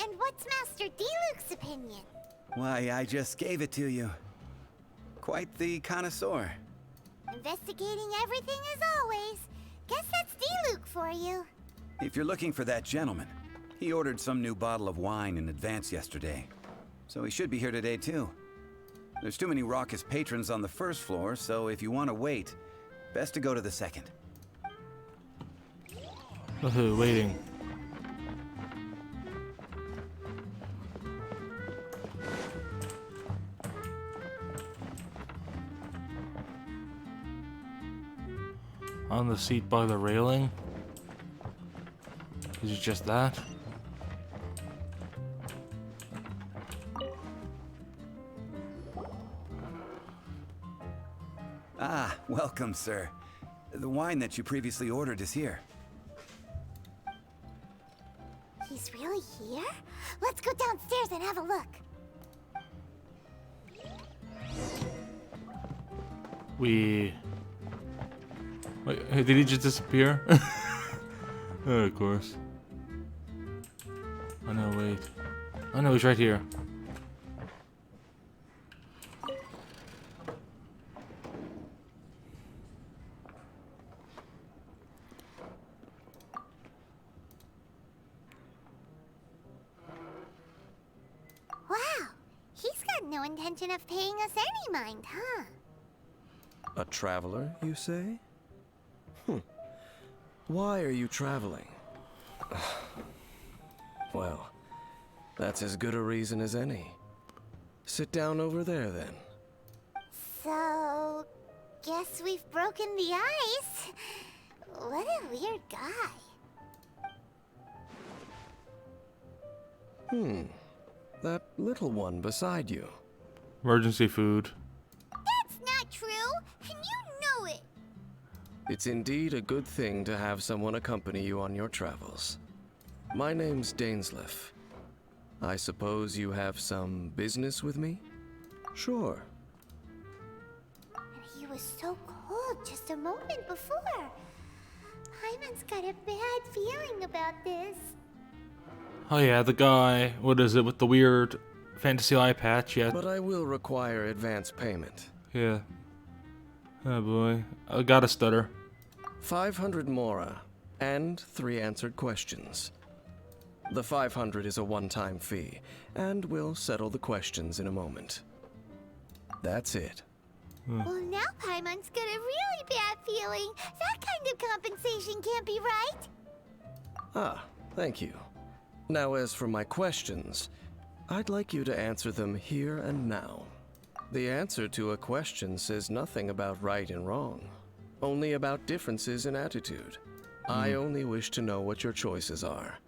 And what's Master D-Luke's opinion? Why, I just gave it to you. Quite the connoisseur. Investigating everything as always. Guess that's D-Luke for you. If you're looking for that gentleman, he ordered some new bottle of wine in advance yesterday. So he should be here today too. There's too many raucous patrons on the first floor, so if you want to wait, best to go to the second. Waiting. On the seat by the railing? Is it just that? Ah, welcome, sir. The wine that you previously ordered is here. He's really here? Let's go downstairs and have a look. Wait, did he just disappear? Oh, of course. Oh no, wait. Oh no, he's right here. Wow, he's got no intention of paying us any mind, huh? A traveler, you say? Why are you traveling? Well, that's as good a reason as any. Sit down over there, then. So, guess we've broken the ice. What a weird guy. That little one beside you. Emergency food. That's not true, and you know it. It's indeed a good thing to have someone accompany you on your travels. My name's Dainsleif. I suppose you have some business with me? Sure. He was so cold just a moment before. Hyman's got a bad feeling about this. Oh yeah, the guy, what is it, with the weird fantasy eye patch, yeah. But I will require advance payment. Yeah. Oh boy, I gotta stutter. 500 mora, and 3 answered questions. The 500 is a one-time fee, and we'll settle the questions in a moment. That's it. Well, now Paimon's got a really bad feeling. That kind of compensation can't be right. Ah, thank you. Now as for my questions, I'd like you to answer them here and now. The answer to a question says nothing about right and wrong, only about differences in attitude. I only wish to know what your choices are.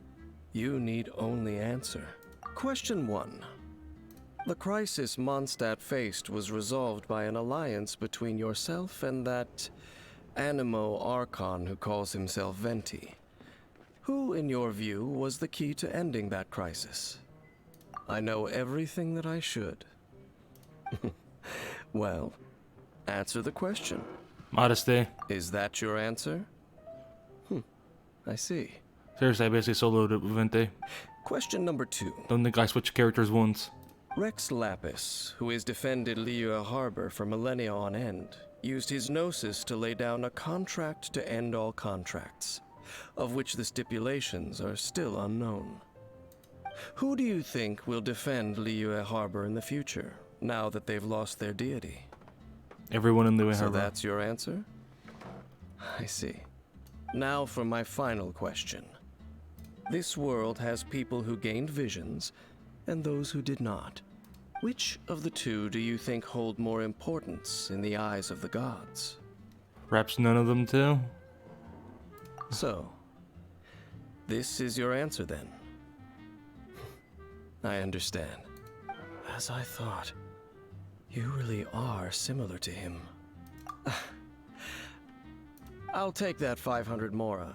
You need only answer. Question 1. The crisis Mondstadt faced was resolved by an alliance between yourself and that Animo Archon who calls himself Venti. Who, in your view, was the key to ending that crisis? I know everything that I should. Well, answer the question. Modesty. Is that your answer? I see. Seriously, I basically soloed it with Vente. Question number 2. Don't think I switched characters once. Rex Lapis, who has defended liyue Harbor for millennia on end, used his gnosis to lay down a contract to end all contracts, of which the stipulations are still unknown. Who do you think will defend liyue Harbor in the future, now that they've lost their deity? Everyone in liyue So Harbor. that's your answer? I see. Now for my final question. This world has people who gained visions, and those who did not. Which of the two do you think hold more importance in the eyes of the gods? Perhaps none of them too? So, this is your answer then? I understand. As I thought, you really are similar to him. I'll take that 500 mora.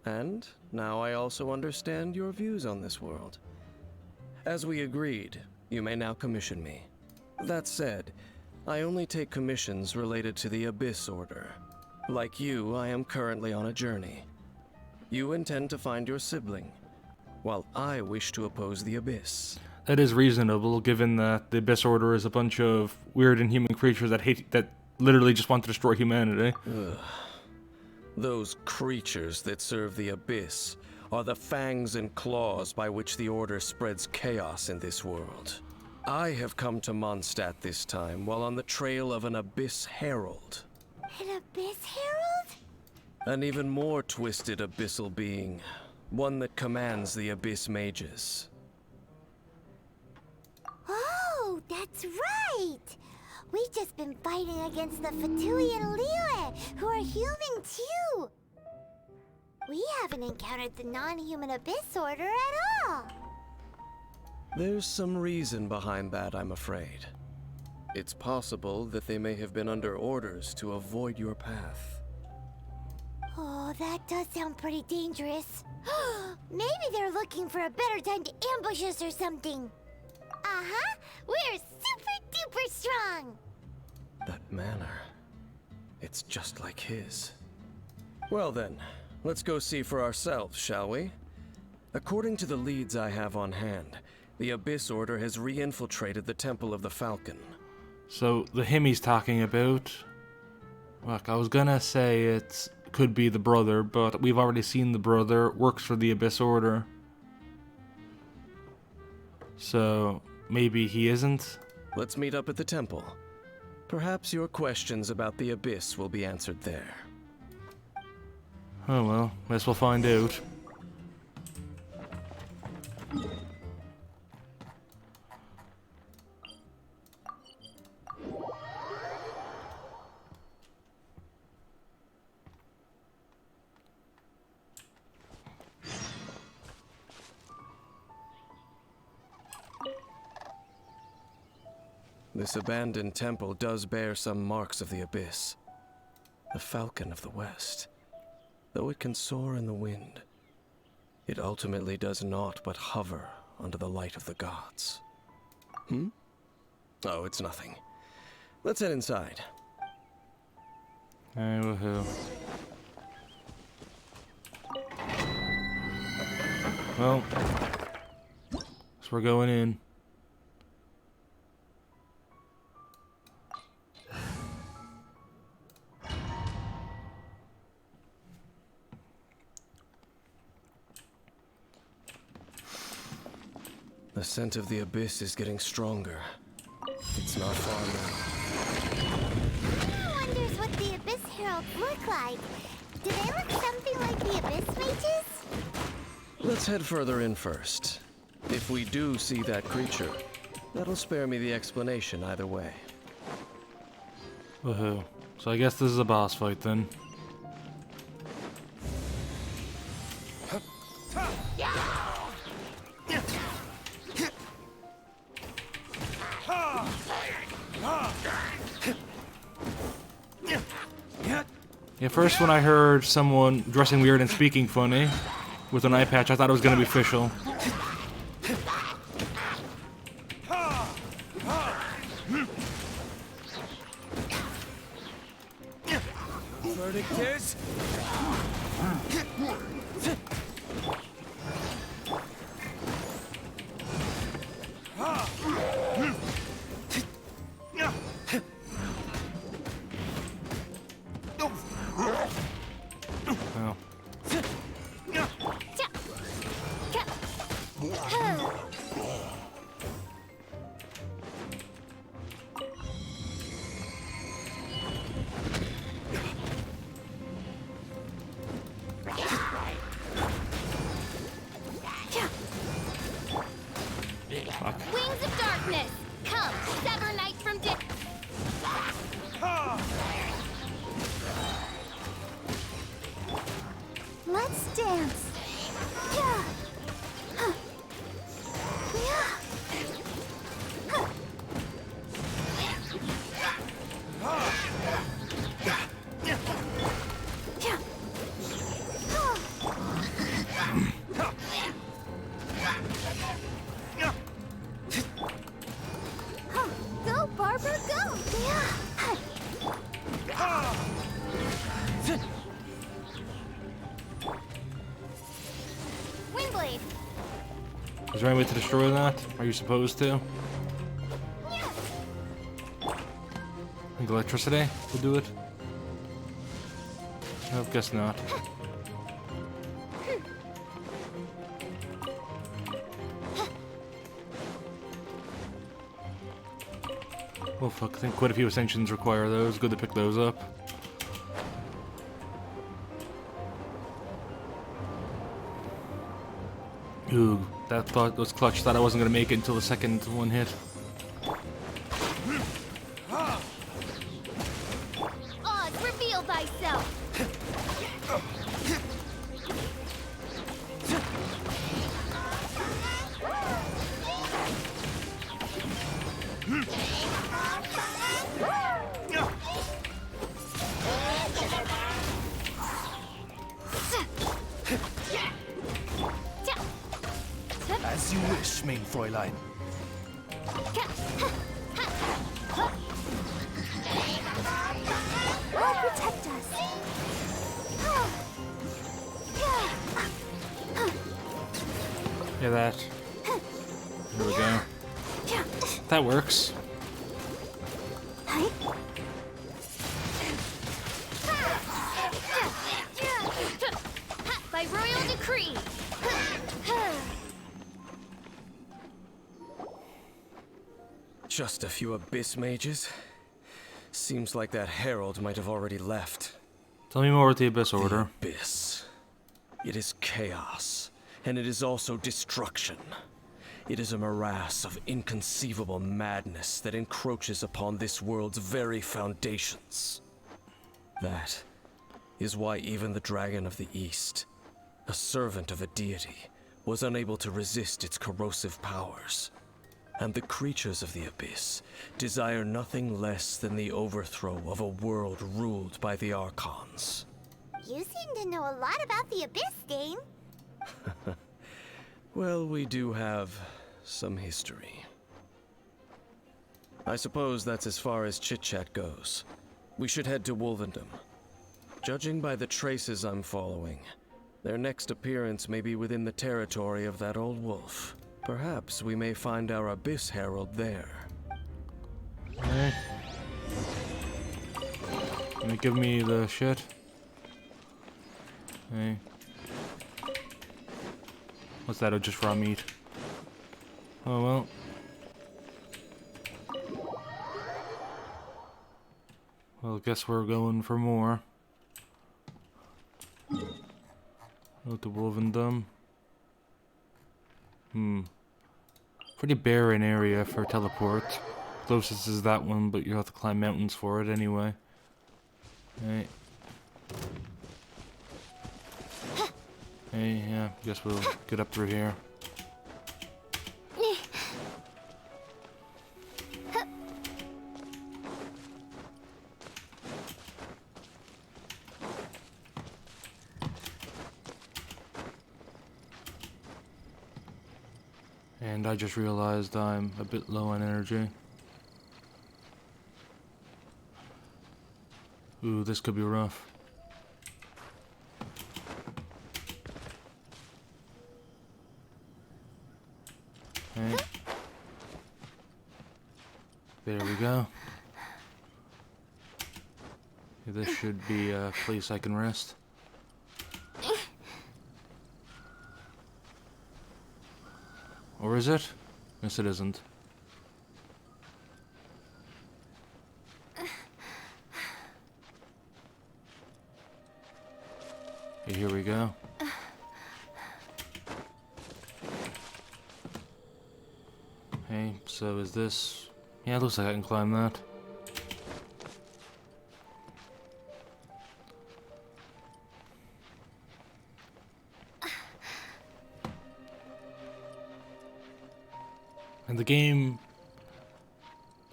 And now I also understand your views on this world. As we agreed, you may now commission me. That said, I only take commissions related to the Abyss Order. Like you, I am currently on a journey. You intend to find your sibling, while I wish to oppose the Abyss. That is reasonable, given that the Abyss Order is a bunch of weird inhuman creatures that literally just want to destroy humanity. Ugh. Those creatures that serve the Abyss are the fangs and claws by which the Order spreads chaos in this world. I have come to Mondstadt this time while on the trail of an Abyss Herald. An Abyss Herald? An even more twisted abyssal being. One that commands the Abyss mages. Oh, that's right! We've just been fighting against the Fatui and liyue, who are human too! We haven't encountered the non-human Abyss Order at all! There's some reason behind that, I'm afraid. It's possible that they may have been under orders to avoid your path. Oh, that does sound pretty dangerous. Maybe they're looking for a better time to ambush us or something. Uh-huh, we're super duper strong! That manner, it's just like his. Well then, let's go see for ourselves, shall we? According to the leads I have on hand, the Abyss Order has re-infiltrated the Temple of the Falcon. So, the him he's talking about... Look, I was gonna say it could be the brother, but we've already seen the brother works for the Abyss Order. So, maybe he isn't? Let's meet up at the temple. Perhaps your questions about the Abyss will be answered there. Oh well, guess we'll find out. This abandoned temple does bear some marks of the Abyss. The Falcon of the West. Though it can soar in the wind, it ultimately does naught but hover under the light of the gods. Hmm? Oh, it's nothing. Let's head inside. Hey, woohoo. Well, so we're going in. The scent of the Abyss is getting stronger. It's not far now. Who wonders what the Abyss Heralds look like? Do they look something like the Abyss mages? Let's head further in first. If we do see that creature, that'll spare me the explanation either way. Woohoo. So I guess this is a boss fight then. Yeah, first when I heard someone dressing weird and speaking funny with an eye patch, I thought it was gonna be official. Verdict is... Oh. Wings of darkness! Come, sever night from day. Let's dance. Yeah. Huh. Yeah. Huh. Harper, go! Windblade! Is there any way to destroy that? Are you supposed to? I think electricity will do it. No, guess not. Oh fuck, I think quite a few ascensions require those. Good to pick those up. Ooh, that thought was clutch. Thought I wasn't gonna make it until the second one hit. Oz, reveal thyself! As you wish, main Fräulein. Oh, protect us! Yeah, that. There we go. That works. By royal decree! Just a few Abyss mages? Seems like that Herald might have already left. Tell me more with the Abyss Order. The Abyss. It is chaos, and it is also destruction. It is a morass of inconceivable madness that encroaches upon this world's very foundations. That is why even the Dragon of the East, a servant of a deity, was unable to resist its corrosive powers. And the creatures of the Abyss desire nothing less than the overthrow of a world ruled by the Archons. You seem to know a lot about the Abyss, Dame. Well, we do have some history. I suppose that's as far as chit-chat goes. We should head to Wolvendom. Judging by the traces I'm following, their next appearance may be within the territory of that old wolf. Perhaps we may find our Abyss Herald there. Okay. Can you give me the shit? Hey. What's that? Oh, just raw meat. Oh well. Well, guess we're going for more. Go to Wolvendom. Pretty barren area for teleport. Closest is that one, but you have to climb mountains for it anyway. Hey. Hey, yeah, guess we'll get up through here. And I just realized I'm a bit low on energy. Ooh, this could be rough. Okay. There we go. This should be a place I can rest. Or is it? Yes, it isn't. Okay, here we go. Okay, so is this... Yeah, it looks like I can climb that. And the game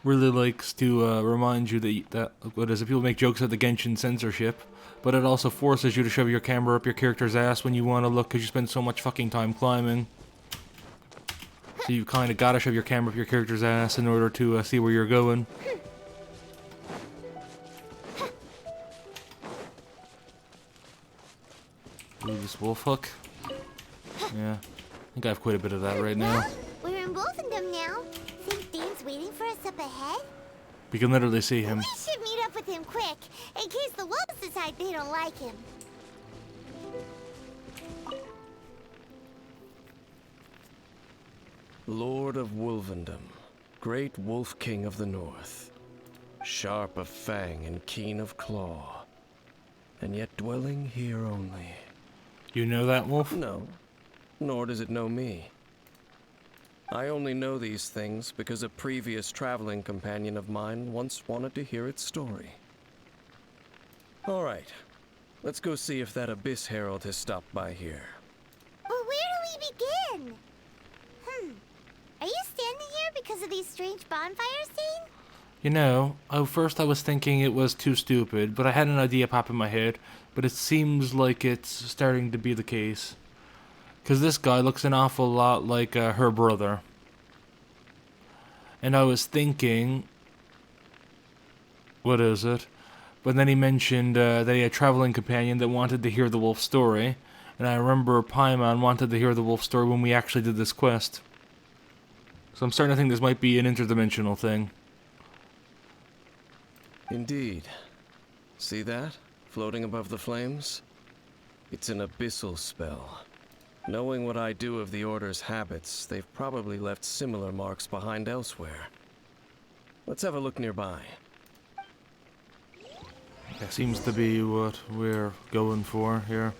really likes to remind you that what is it? People make jokes at the Genshin censorship, but it also forces you to shove your camera up your character's ass when you want to look because you spend so much fucking time climbing. So you kind of gotta shove your camera up your character's ass in order to see where you're going. Ooh, this wolf hook. Yeah, I think I have quite a bit of that right now. We're in Wolfendom now. Think Dane's waiting for us up ahead? We can literally see him. We should meet up with him quick, in case the wolves decide they don't like him. Lord of Wolvendom, great wolf king of the north, sharp of fang and keen of claw, and yet dwelling here only. You know that wolf? No, nor does it know me. I only know these things because a previous traveling companion of mine once wanted to hear its story. All right, let's go see if that Abyss Herald has stopped by here. But where do we begin? Are you standing here because of these strange bonfires, Dane? You know, first I was thinking it was too stupid, but I had an idea pop in my head, but it seems like it's starting to be the case. Because this guy looks an awful lot like her brother. And I was thinking... What is it? But then he mentioned that he had a traveling companion that wanted to hear the wolf story. And I remember Paimon wanted to hear the wolf story when we actually did this quest. So I'm starting to think this might be an interdimensional thing. Indeed. See that? Floating above the flames? It's an abyssal spell. Knowing what I do of the Order's habits, they've probably left similar marks behind elsewhere. Let's have a look nearby. That seems to be what we're going for here.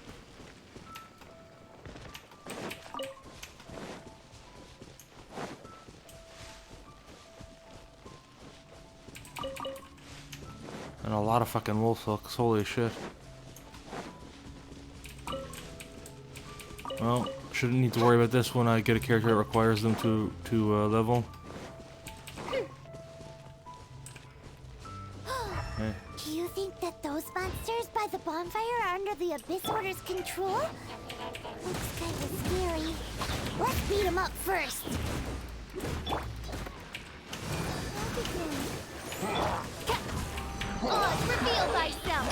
And a lot of fucking wolf hooks, holy shit. Well, shouldn't need to worry about this when I get a character that requires them to level. Okay. Do you think that those monsters by the bonfire are under the Abyss Order's control? Looks kinda scary. Let's beat them up first. Oh, reveal thyself!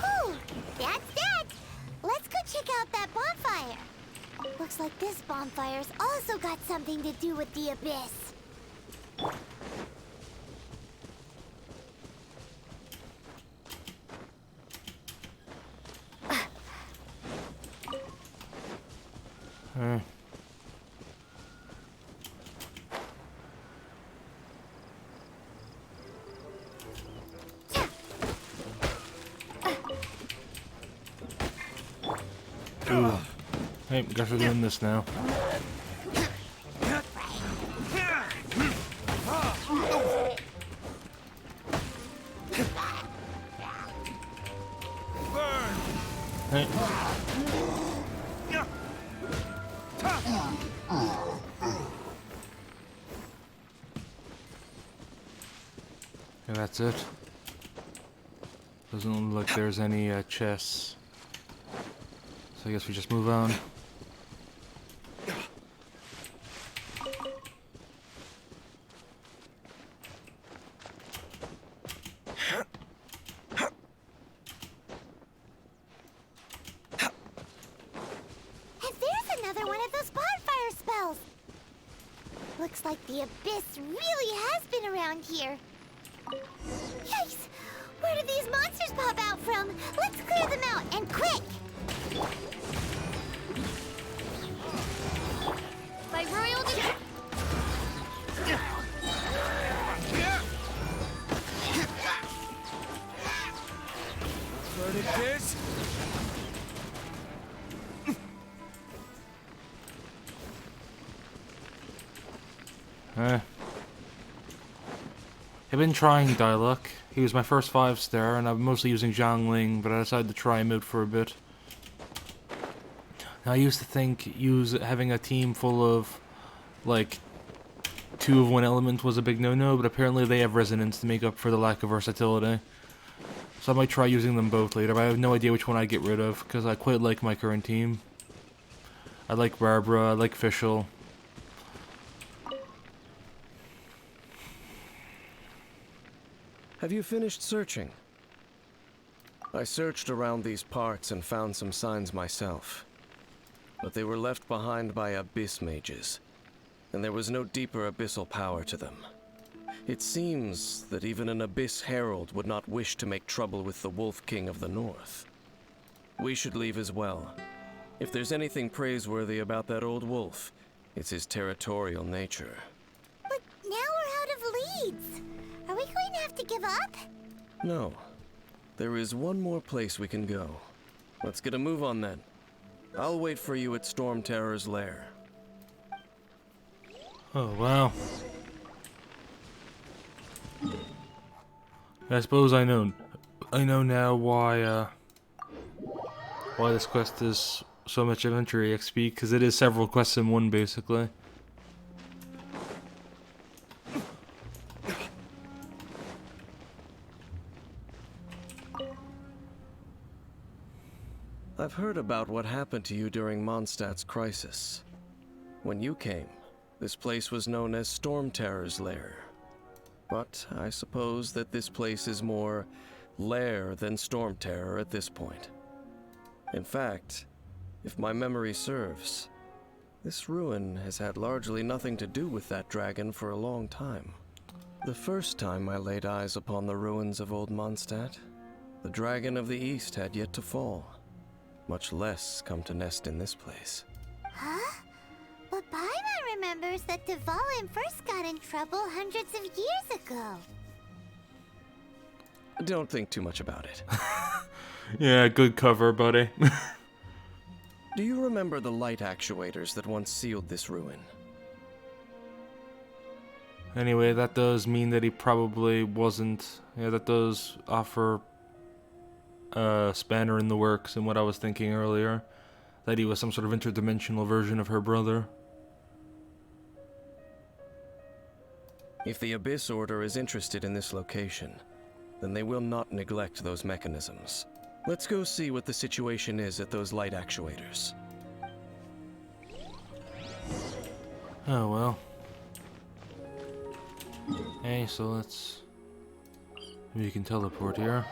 Whew, that's that! Let's go check out that bonfire. Looks like this bonfire's also got something to do with the Abyss. Ooh. Hey, guess we're doing this now. Hey. Yeah, that's it. Doesn't look like there's any chests. So I guess we just move on. Looks like the Abyss really has been around here. Yikes! Where did these monsters pop out from? Let's clear them out, and quick! By royal Verdict. I've been trying Diluc. He was my first 5-star, and I'm mostly using Zhongling, but I decided to try him out for a bit. Now, I used to think having a team full of, like, 2 of one element was a big no-no, but apparently they have resonance to make up for the lack of versatility. So I might try using them both later, but I have no idea which one I get rid of, because I quite like my current team. I like Barbara, I like Fischl. Have you finished searching? I searched around these parts and found some signs myself. But they were left behind by Abyss mages, and there was no deeper abyssal power to them. It seems that even an Abyss Herald would not wish to make trouble with the Wolf King of the North. We should leave as well. If there's anything praiseworthy about that old wolf, it's his territorial nature. But now we're out of leads. Are we going to have to give up? No. There is one more place we can go. Let's get a move on then. I'll wait for you at Storm Terror's lair. Oh, wow. I suppose I know now why this quest is so much adventure EXP, because it is several quests in one, basically. I've heard about what happened to you during Mondstadt's crisis. When you came, this place was known as Storm Terror's lair. But I suppose that this place is more lair than Storm Terror at this point. In fact, if my memory serves, this ruin has had largely nothing to do with that dragon for a long time. The first time I laid eyes upon the ruins of old Mondstadt, the dragon of the East had yet to fall, much less come to nest in this place. Huh? But Paimon remembers that Dvalin first got in trouble hundreds of years ago. Don't think too much about it. Yeah, good cover, buddy. Do you remember the light actuators that once sealed this ruin? Anyway, that does mean that he probably wasn't... Yeah, that does offer a spanner in the works in what I was thinking earlier. That he was some sort of interdimensional version of her brother. If the Abyss Order is interested in this location, then they will not neglect those mechanisms. Let's go see what the situation is at those light actuators. Oh, well. Hey, so let's... Maybe you can teleport here.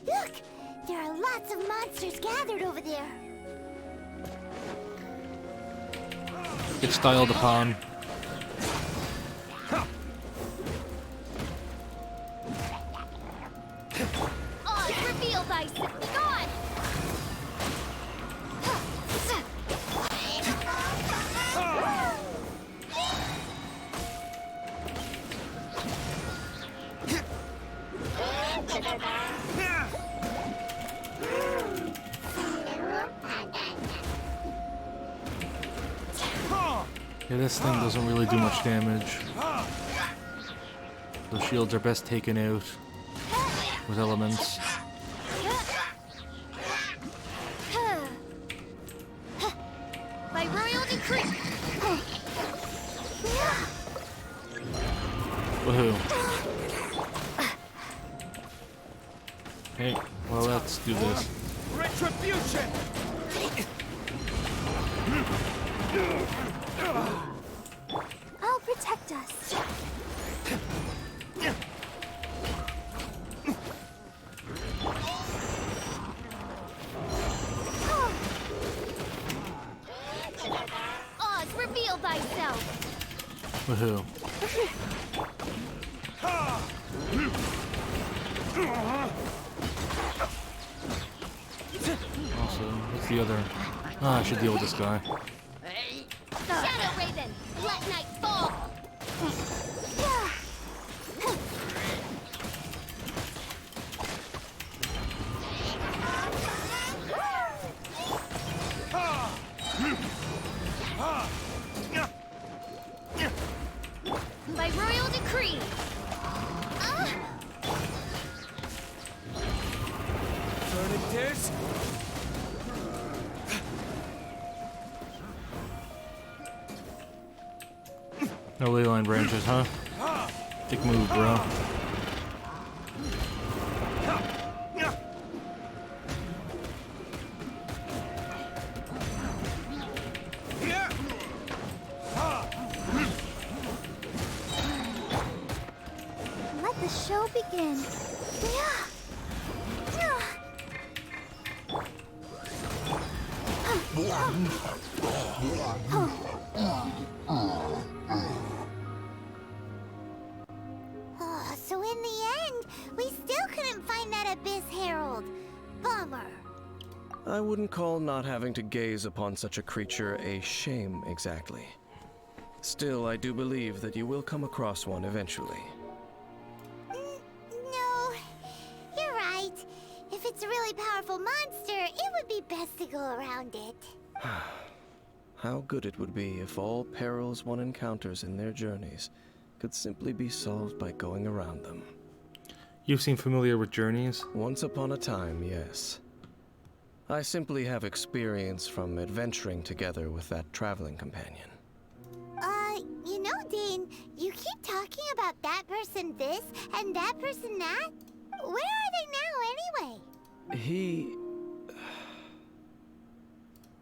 Look! There are lots of monsters gathered over there. Get styled upon. Oz, reveal thyself! Be gone! Yeah, this thing doesn't really do much damage. The shields are best taken out with elements. By royal decree! Woohoo. Okay, well, let's do this. Retribution! I'll protect us. Oz, reveal thyself. Woohoo. Also, what's the other? Ah, I should deal with this guy. Shadow Raven, let night fall. By royal decree. Burning tears? No ley line branches, huh? Big move, bro. Let the show begin. So in the end, we still couldn't find that Abyss Herald. Bummer. I wouldn't call not having to gaze upon such a creature a shame exactly. Still, I do believe that you will come across one eventually. No, you're right. If it's a really powerful monster, it would be best to go around it. How good it would be if all perils one encounters in their journeys could simply be solved by going around them. You seem familiar with journeys? Once upon a time, yes. I simply have experience from adventuring together with that traveling companion. You know, Dane, you keep talking about that person this and that person that. Where are they now, anyway? He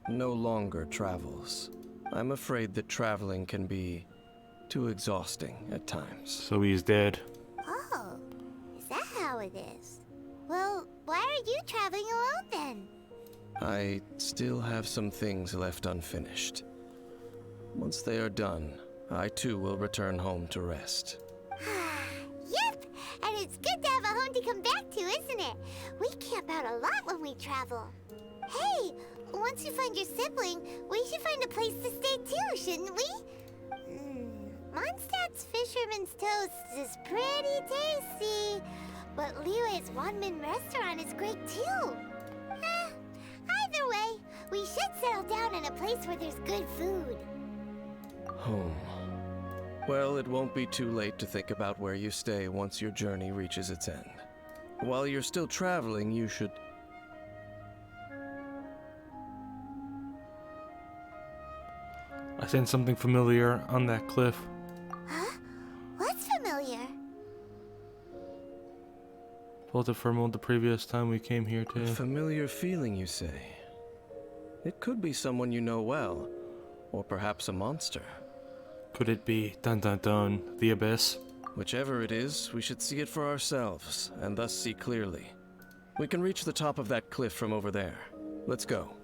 no longer travels. I'm afraid that traveling can be too exhausting at times. So he's dead. Oh, is that how it is? Well, why are you traveling alone then? I still have some things left unfinished. Once they are done, I too will return home to rest. Yep, and it's good to have a home to come back to, isn't it? We camp out a lot when we travel. Hey, once you find your sibling, we should find a place to stay too, shouldn't we? Mondstadt's Fisherman's Toast is pretty tasty, but liyue's one-man restaurant is great too. Either way, we should settle down in a place where there's good food. Home. Well, it won't be too late to think about where you stay once your journey reaches its end. While you're still traveling, you should... I sense something familiar on that cliff. Huh? What's familiar? Felt it for a moment the previous time we came here too. A familiar feeling, you say? It could be someone you know well, or perhaps a monster. Could it be, dun dun dun, the Abyss? Whichever it is, we should see it for ourselves, and thus see clearly. We can reach the top of that cliff from over there. Let's go.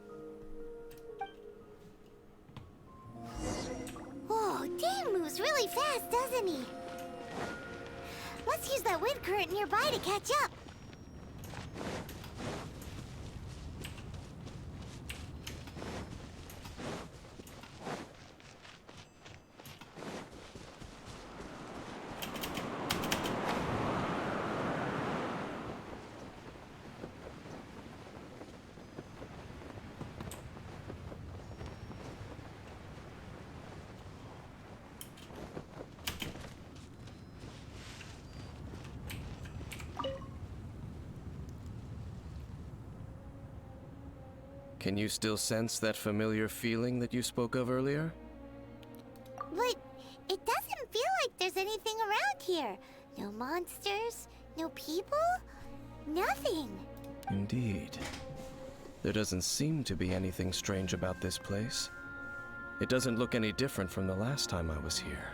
Whoa, Dane moves really fast, doesn't he? Let's use that wind current nearby to catch up. Can you still sense that familiar feeling that you spoke of earlier? But it doesn't feel like there's anything around here. No monsters, no people, nothing. Indeed. There doesn't seem to be anything strange about this place. It doesn't look any different from the last time I was here.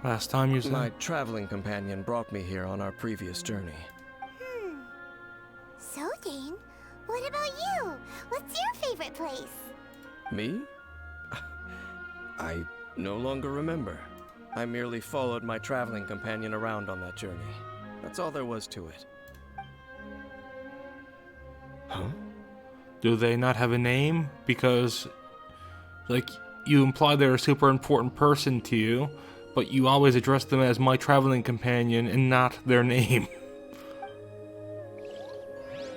Last time you said? My traveling companion brought me here on our previous journey. So, Dane, what about you? What's your favorite place? Me? I no longer remember. I merely followed my traveling companion around on that journey. That's all there was to it. Huh? Do they not have a name? Because, like, you imply they're a super important person to you, but you always address them as my traveling companion and not their name.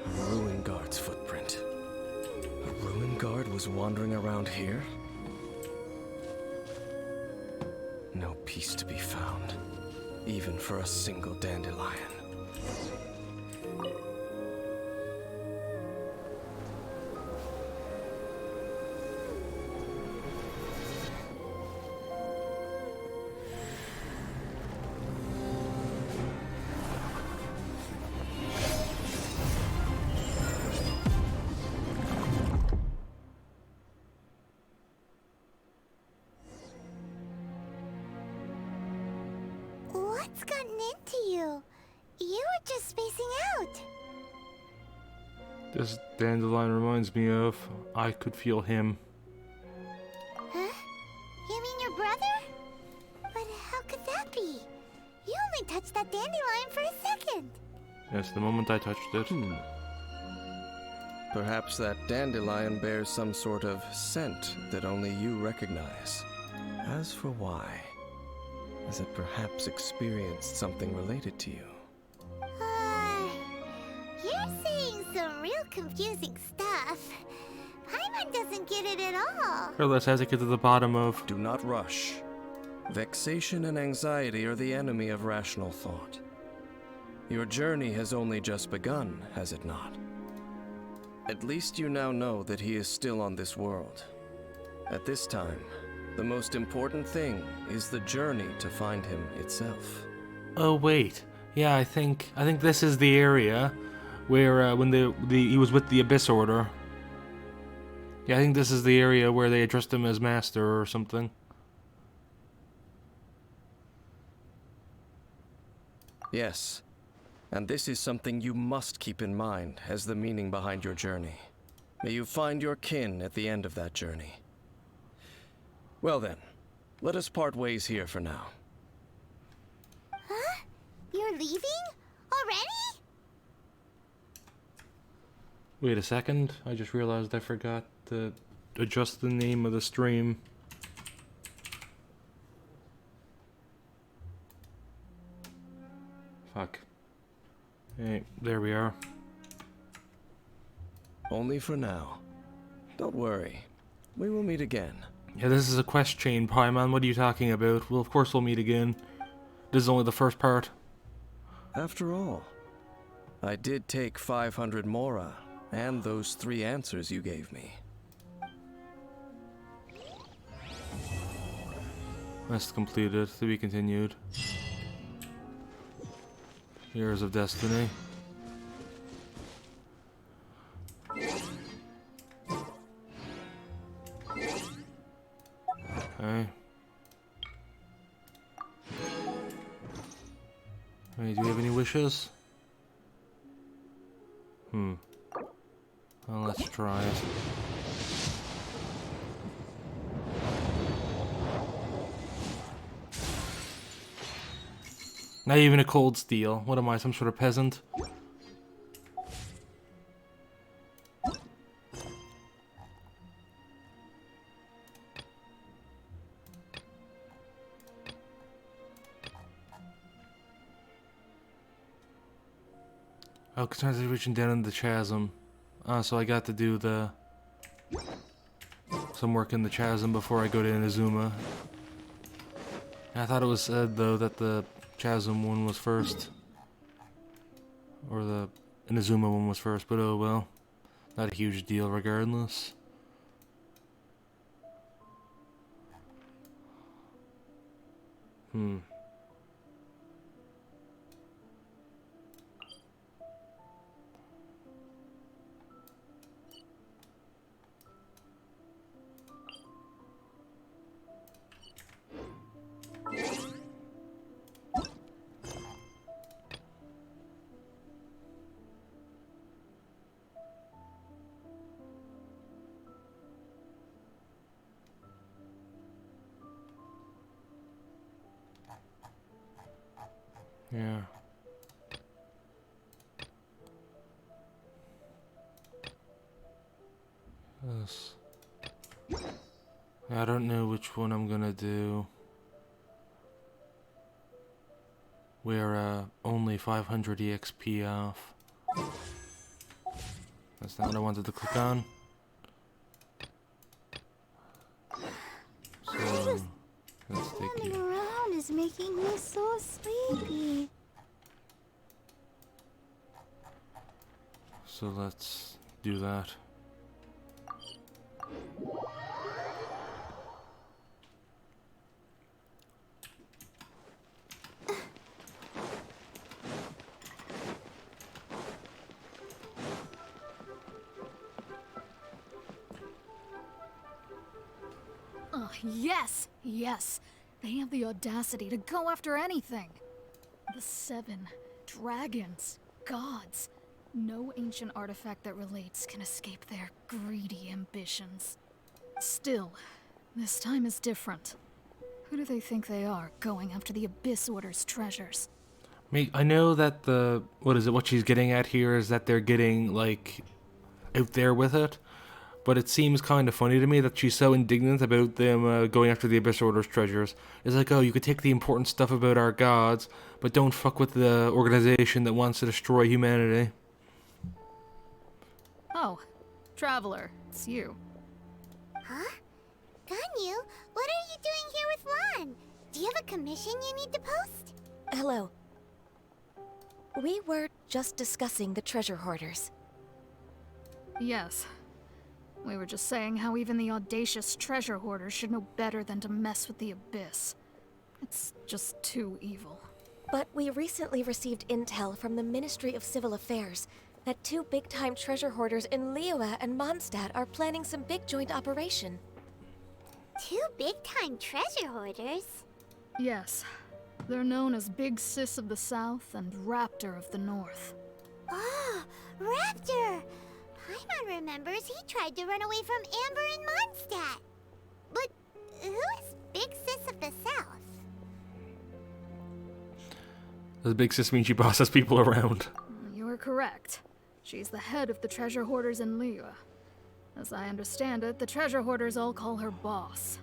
A ruin guard's footprint. A ruin guard was wandering around here? No peace to be found, even for a single dandelion. What's gotten into you? You were just spacing out. This dandelion reminds me of I could feel him. Huh? You mean your brother? But how could that be? You only touched that dandelion for a second. Yes, the moment I touched it. Perhaps that dandelion bears some sort of scent that only you recognize. As for why, has it perhaps experienced something related to you? You're saying some real confusing stuff. Paimon doesn't get it at all. Here, let's have to get to the bottom of. Do not rush. Vexation and anxiety are the enemy of rational thought. Your journey has only just begun, has it not? At least you now know that he is still on this world. At this time, the most important thing is the journey to find him itself. Oh wait, yeah, I think this is the area where when he was with the Abyss Order. Yeah, I think this is the area where they addressed him as Master or something. Yes, and this is something you must keep in mind as the meaning behind your journey. May you find your kin at the end of that journey. Well then, let us part ways here for now. Huh? You're leaving? Already? Wait a second, I just realized I forgot to adjust the name of the stream. Fuck. Hey, there we are. Only for now. Don't worry. We will meet again. Yeah, this is a quest chain, Paimon. What are you talking about? Well, of course we'll meet again. This is only the first part. After all, I did take 500 Mora and those 3 answers you gave me. Quest completed. To be continued. Years of Destiny. Okay. Hey, do you have any wishes? Well, let's try it. Not even a cold steel. What am I, some sort of peasant? Oh, concerns reaching down in the chasm. So I got to do some work in the chasm before I go to Inazuma. I thought it was said though that the chasm one was first, or the Inazuma one was first, but oh well, not a huge deal regardless. Yeah. Yes. I don't know which one I'm gonna do. We're only 500 EXP off. That's not what I wanted to click on. So let's take Running you. around is making me so sleepy. So let's do that. Oh, yes! Yes! They have the audacity to go after anything. The 7 dragons, gods. No ancient artifact that relates can escape their greedy ambitions. Still, this time is different. Who do they think they are, going after the Abyss Order's treasures? I know that what she's getting at here is that they're getting, like, out there with it. But it seems kind of funny to me that she's so indignant about them going after the Abyss Order's treasures. It's like, oh, you could take the important stuff about our gods, but don't fuck with the organization that wants to destroy humanity. Oh, Traveler, it's you. Huh? Ganyu, what are you doing here with Lan? Do you have a commission you need to post? Hello. We were just discussing the treasure hoarders. Yes. We were just saying how even the audacious treasure hoarders should know better than to mess with the Abyss. It's just too evil. But we recently received intel from the Ministry of Civil Affairs that 2 big-time treasure hoarders in liyue and Mondstadt are planning some big joint operation. 2 big-time treasure hoarders? Yes. They're known as Big Sis of the South and Raptor of the North. Oh, Raptor! Paimon remembers he tried to run away from Amber and Mondstadt. But who is Big Sis of the South? Does Big Sis mean she bosses people around? You are correct. She's the head of the treasure hoarders in liyue. As I understand it, the treasure hoarders all call her boss.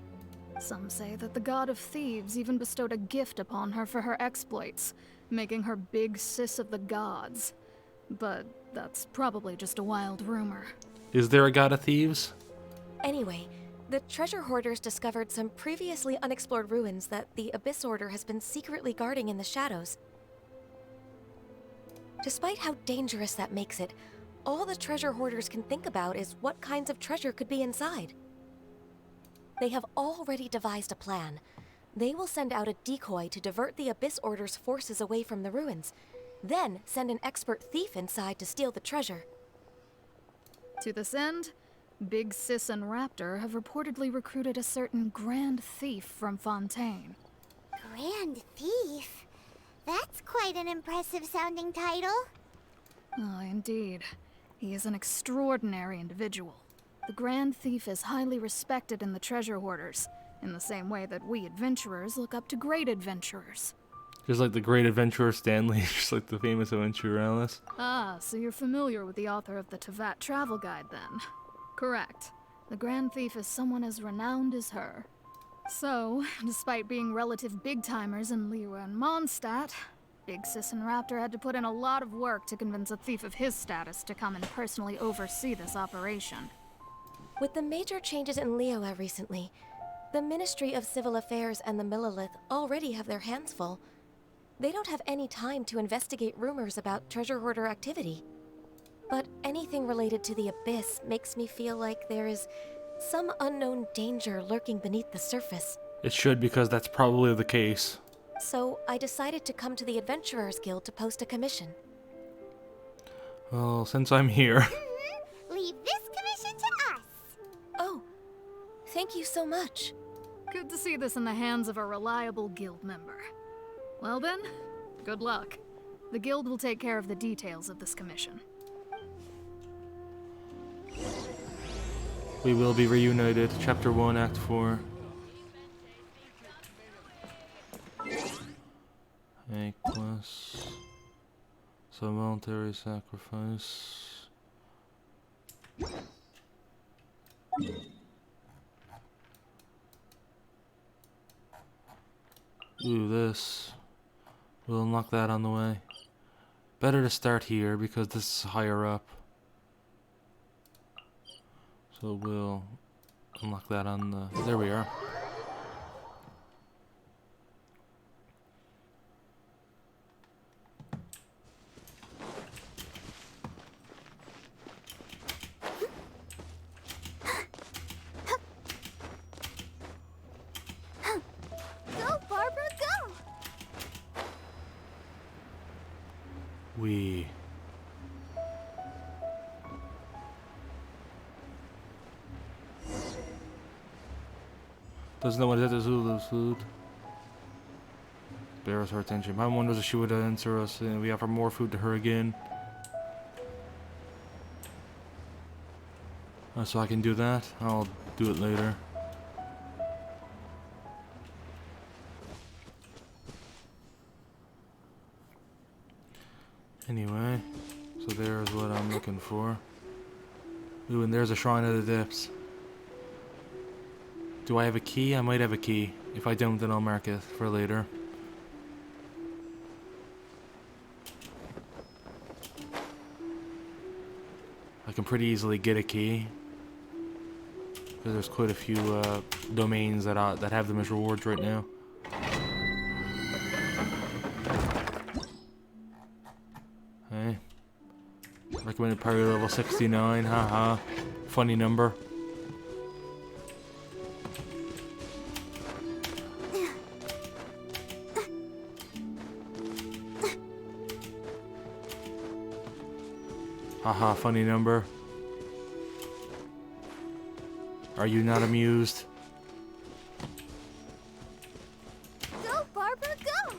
Some say that the god of thieves even bestowed a gift upon her for her exploits, making her Big Sis of the gods. But that's probably just a wild rumor. Is there a god of thieves? Anyway, the treasure hoarders discovered some previously unexplored ruins that the Abyss Order has been secretly guarding in the shadows. Despite how dangerous that makes it, all the treasure hoarders can think about is what kinds of treasure could be inside. They have already devised a plan. They will send out a decoy to divert the Abyss Order's forces away from the ruins, then send an expert thief inside to steal the treasure. To this end, Big Sis and Raptor have reportedly recruited a certain Grand Thief from Fontaine. Grand Thief? That's quite an impressive sounding title. Oh, indeed. He is an extraordinary individual. The Grand Thief is highly respected in the treasure hoarders, in the same way that we adventurers look up to great adventurers. Just like the great adventurer Stanley, just like the famous adventurer Alice. Ah, so you're familiar with the author of the Tevat Travel Guide, then? Correct. The Grand Thief is someone as renowned as her. So, despite being relative big-timers in liyue and Mondstadt, Big Sis and Raptor had to put in a lot of work to convince a thief of his status to come and personally oversee this operation. With the major changes in liyue recently, the Ministry of Civil Affairs and the Millelith already have their hands full. They don't have any time to investigate rumors about treasure hoarder activity. But anything related to the Abyss makes me feel like there is some unknown danger lurking beneath the surface. It should, because that's probably the case. So I decided to come to the Adventurers Guild to post a commission. Well, since I'm here... Leave this commission to us! Oh, thank you so much. Good to see this in the hands of a reliable guild member. Well then, good luck. The guild will take care of the details of this commission. We will be reunited. Chapter 1, Act 4. A plus. Some voluntary sacrifice. Ooh, this. We'll unlock that on the way. Better to start here because this is higher up. So we'll unlock that on the... There we are. Go, Barbara, go! We... Doesn't know what it is, Zulu's food. bears her attention. My wonders if she would answer us and we offer more food to her again. So I can do that? I'll do it later. Anyway, so there's what I'm looking for. Ooh, and there's a Shrine of the Depths. Do I have a key? I might have a key. If I don't, then I'll mark it for later. I can pretty easily get a key. Because there's quite a few domains that have them as rewards right now. Hey. Recommended party level 69, haha. Funny number. Haha, funny number. Are you not amused? Go, Barbara, go!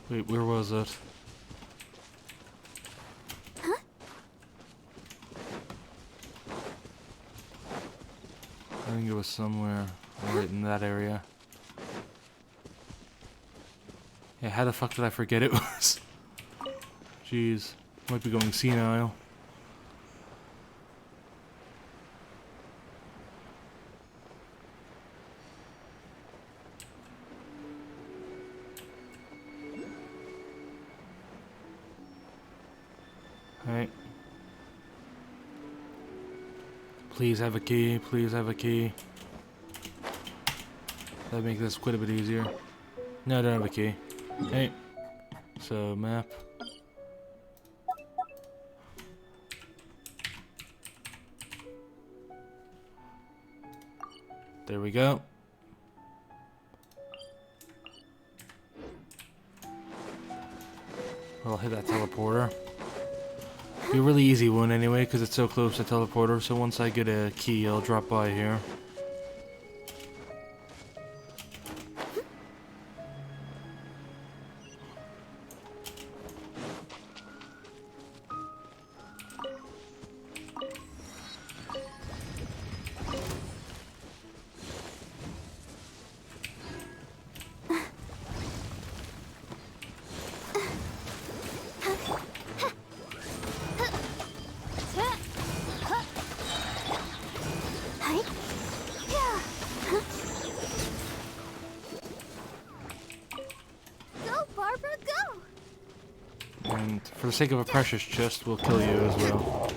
Wait, where was it? I think it was somewhere right in that area. Yeah, how the fuck did I forget it was? Jeez, might be going senile. Alright. Please have a key, please have a key. That'd make this quite a bit easier. No, I don't have a key. Hey. So, map. There we go. I'll hit that teleporter. Be a really easy one anyway, because it's so close to teleporter. So once I get a key, I'll drop by here. And for the sake of a precious chest, we'll kill you as well.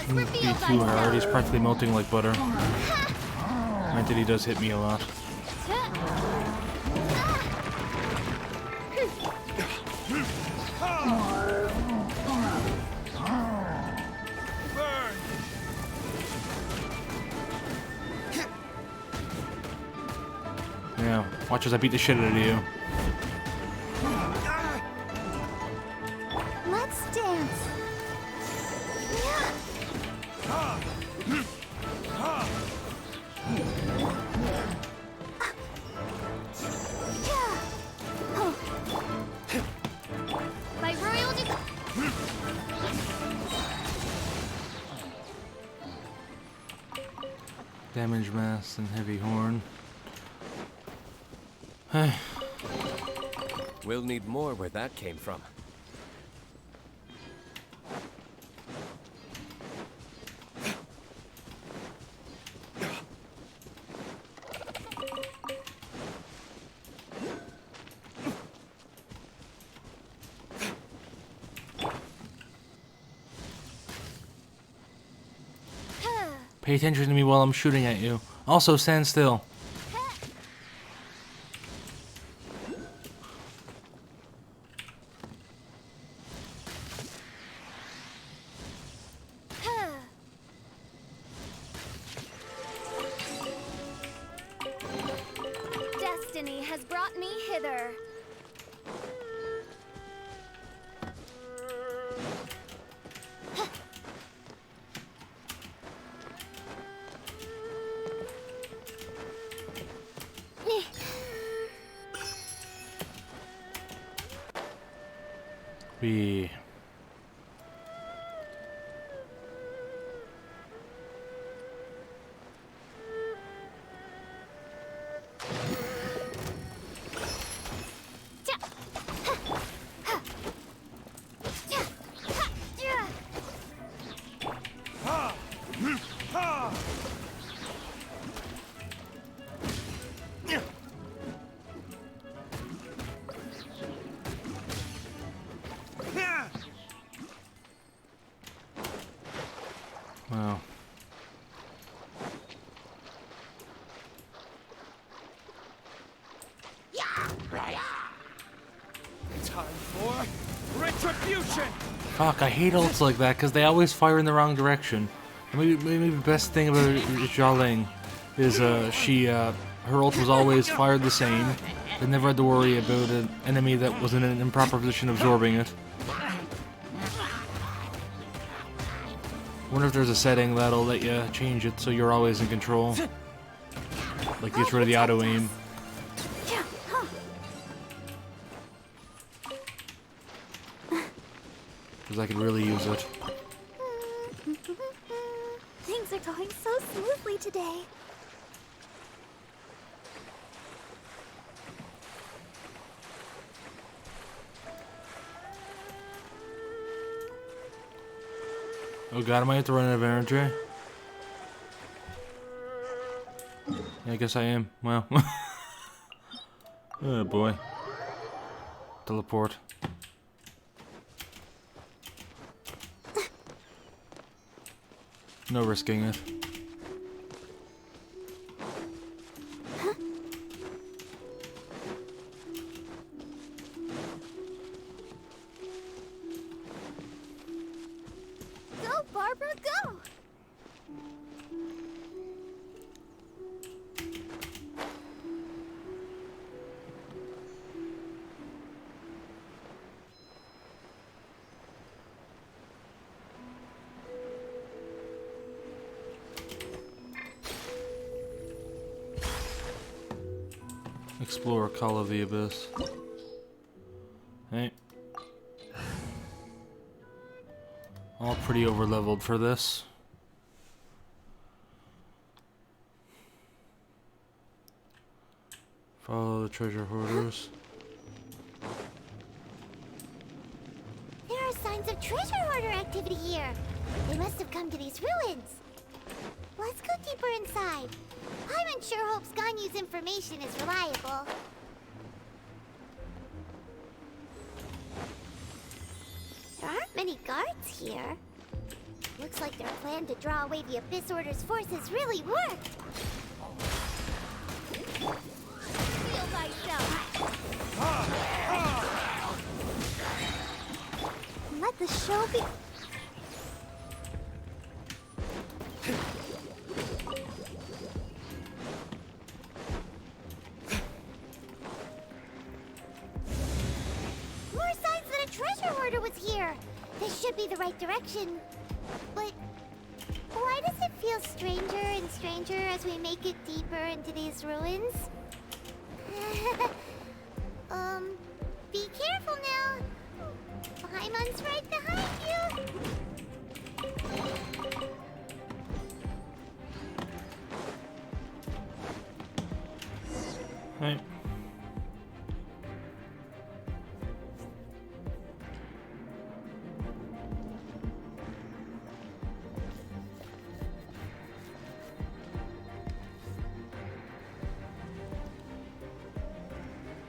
Shouldn't be too hard, he's practically melting like butter. Granted, he does hit me a lot. Yeah, watch as I beat the shit out of you. Let's dance. By royal Damage mass and heavy horn. We'll need more where that came from. Pay attention to me while I'm shooting at you. Also, stand still. Destiny has brought me hither. We. Wow. Time for retribution! Fuck, I hate ults like that because they always fire in the wrong direction. Maybe the best thing about Xiaoling is her ult was always fired the same. They never had to worry about an enemy that was in an improper position absorbing it. I wonder if there's a setting that'll let you change it so you're always in control. Like gets rid of the auto aim. Because I could really use it. Things are going so smoothly today. Oh god, I might have to run out of energy. Yeah, I guess I am. Well. Oh boy. Teleport. No risking it. Go, Barbara, go! Explore Call of the Abyss. Hey. All pretty over leveled for this. Follow the treasure hoarders. There are signs of treasure hoarder activity here. They must have come to these ruins. Let's go deeper inside. I'm unsure Hope's Ganyu's information is reliable. There aren't many guards here. Looks like their plan to draw away the Abyss Order's forces really worked. Feel myself. Let the show be. More signs that a treasure hoarder was here. This should be the right direction. But why does it feel stranger and stranger as we make it deeper into these ruins? Be careful now. Paimon's right behind you. Hey.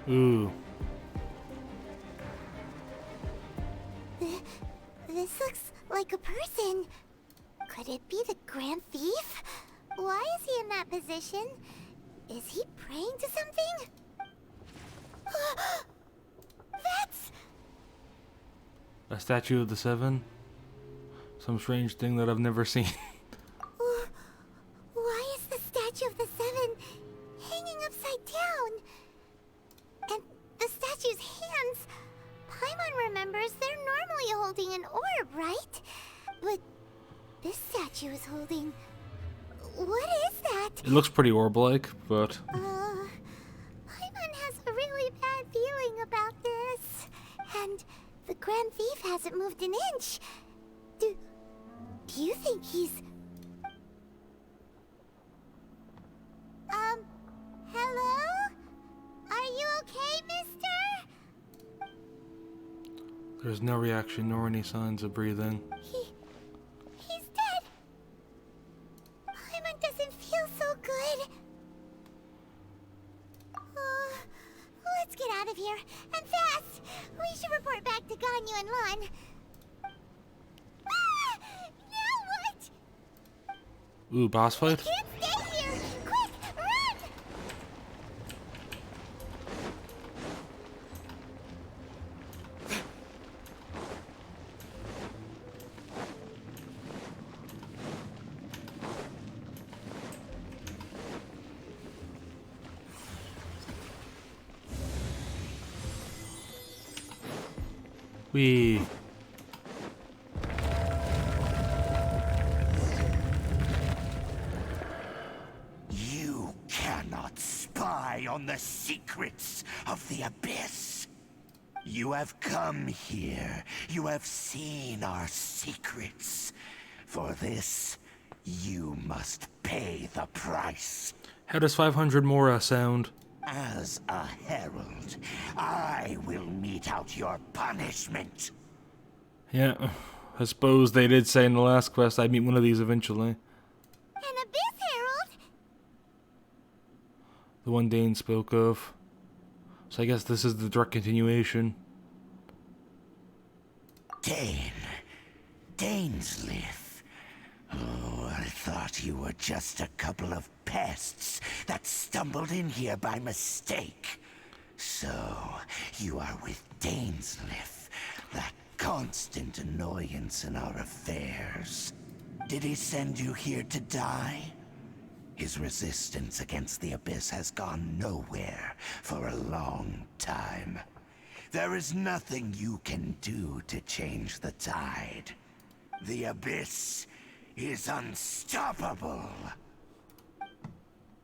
Ooh. This looks like a person. Could it be the Grand Thief? Why is he in that position? Is he praying to something? That's... A statue of the Seven? Some strange thing that I've never seen. Why is the statue of the Seven hanging upside down? And the statue's hands... Paimon remembers they're normally holding an orb, right? But this statue is holding... What is that? It looks pretty orb-like, but... Paimon has a really bad feeling about this. And the Grand Thief hasn't moved an inch. Do you think he's... Hello? Are you okay, mister? There's no reaction nor any signs of breathing. He's dead. Paimon doesn't feel so good. Let's get out of here, and fast! We should report back to Ganyu and Lan. Now what? Ooh, boss fight? Can't stay here! Quick, run! Wee. You cannot spy on the secrets of the Abyss. You have come here. You have seen our secrets. For this, you must pay the price. How does 500 Mora sound? As a herald, I will mete out your punishment. Yeah, I suppose they did say in the last quest I'd meet one of these eventually. An Abyss Herald? The one Dane spoke of. So I guess this is the direct continuation. Dainsleif. Oh, I thought you were just a couple of pests that stumbled in here by mistake. So, you are with Dainsleif, that constant annoyance in our affairs. Did he send you here to die? His resistance against the Abyss has gone nowhere for a long time. There is nothing you can do to change the tide. The Abyss is unstoppable.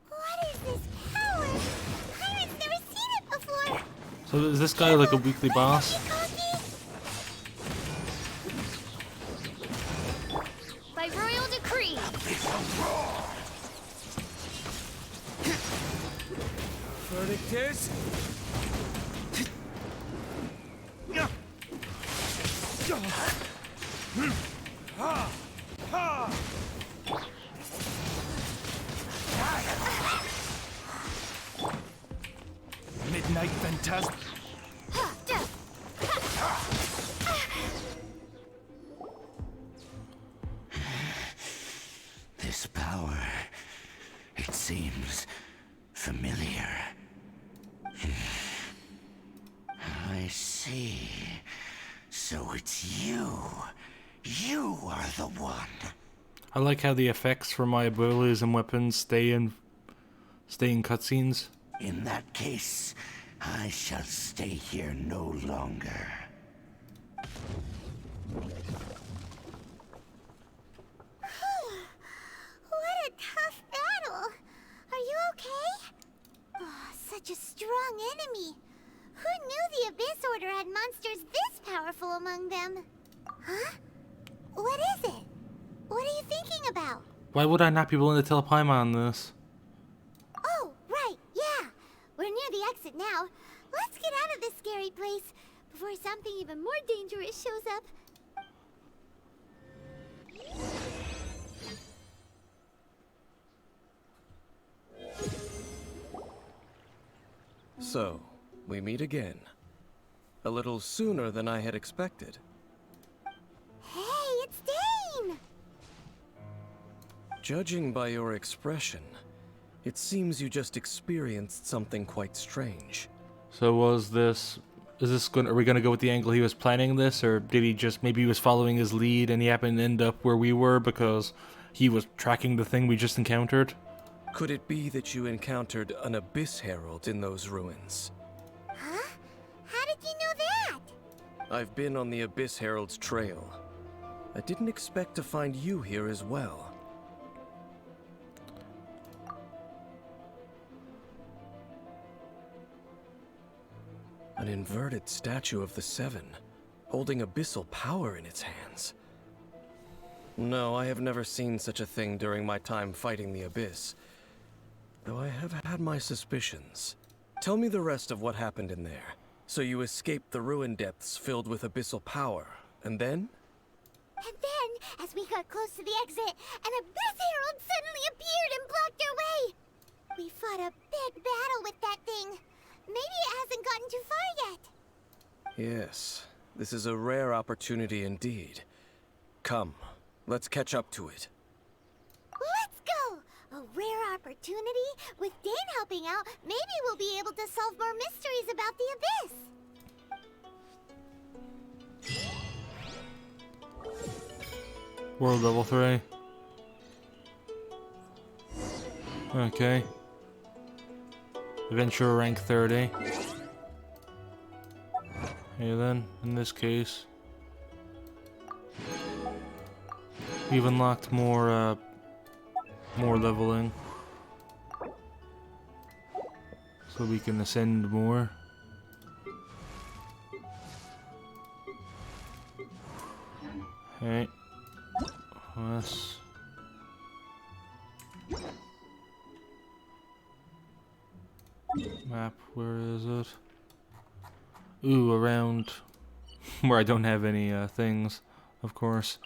What is this power? Pirate's never seen it before. So is this guy like a weekly boss? By royal decree. Verdict is... Midnight Phantasm. This power, it seems familiar. I see. So it's you. You are the one. I like how the effects for my abilities and weapons stay in cutscenes. In that case, I shall stay here no longer. What a tough battle. Are you okay? Oh, such a strong enemy. Who knew the Abyss Order had monsters this powerful among them? Huh? What is it? What are you thinking about? Why would I not be willing to tell Paimon this? Oh, right, yeah. We're near the exit now. Let's get out of this scary place before something even more dangerous shows up. So, we meet again. A little sooner than I had expected. Hey, it's Dane! Judging by your expression, it seems you just experienced something quite strange. So are we gonna go with the angle he was planning this, or did he just, maybe he was following his lead and he happened to end up where we were because he was tracking the thing we just encountered? Could it be that you encountered an Abyss Herald in those ruins? Huh? How did you know that? I've been on the Abyss Herald's trail. I didn't expect to find you here as well. An inverted statue of the Seven, holding abyssal power in its hands. No, I have never seen such a thing during my time fighting the Abyss, though I have had my suspicions. Tell me the rest of what happened in there. So you escaped the ruin depths filled with abyssal power, and then? And then, as we got close to the exit, an Abyss Herald suddenly appeared and blocked our way! We fought a big battle with that thing. Maybe it hasn't gotten too far yet. Yes, this is a rare opportunity indeed. Come, let's catch up to it. Let's go! A rare opportunity? With Dane helping out, maybe we'll be able to solve more mysteries about the Abyss. World level 3. Okay. Adventurer rank 30. Okay then, in this case, we've unlocked more leveling, so we can ascend more. Okay. Let's map, where is it? Ooh, around where I don't have any things, of course.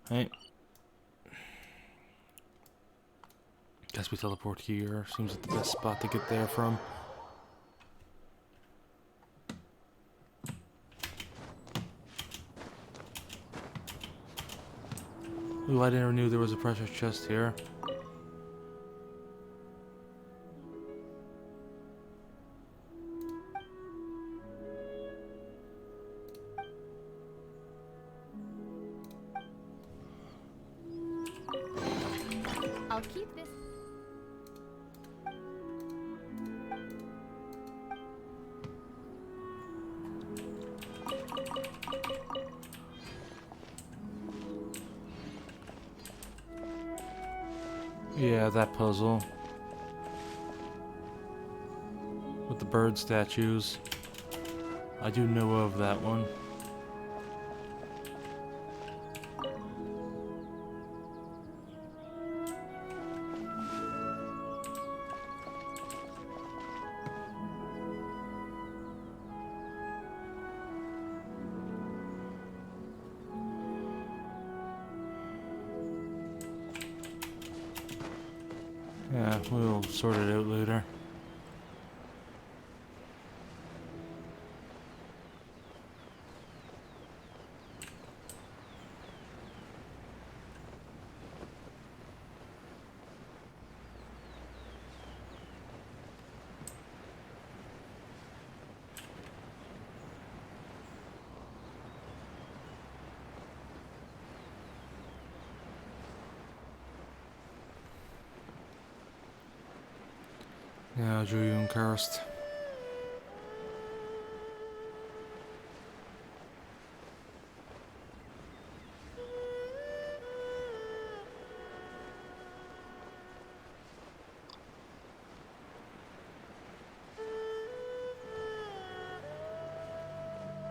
Hey. Guess we teleport here. Seems like the best spot to get there from. Ooh, I never knew there was a precious chest here. I'll keep this. Yeah, that puzzle. With the bird statues. I do know of that one. Yeah, we'll sort it out later. Yeah, Julian Cursed.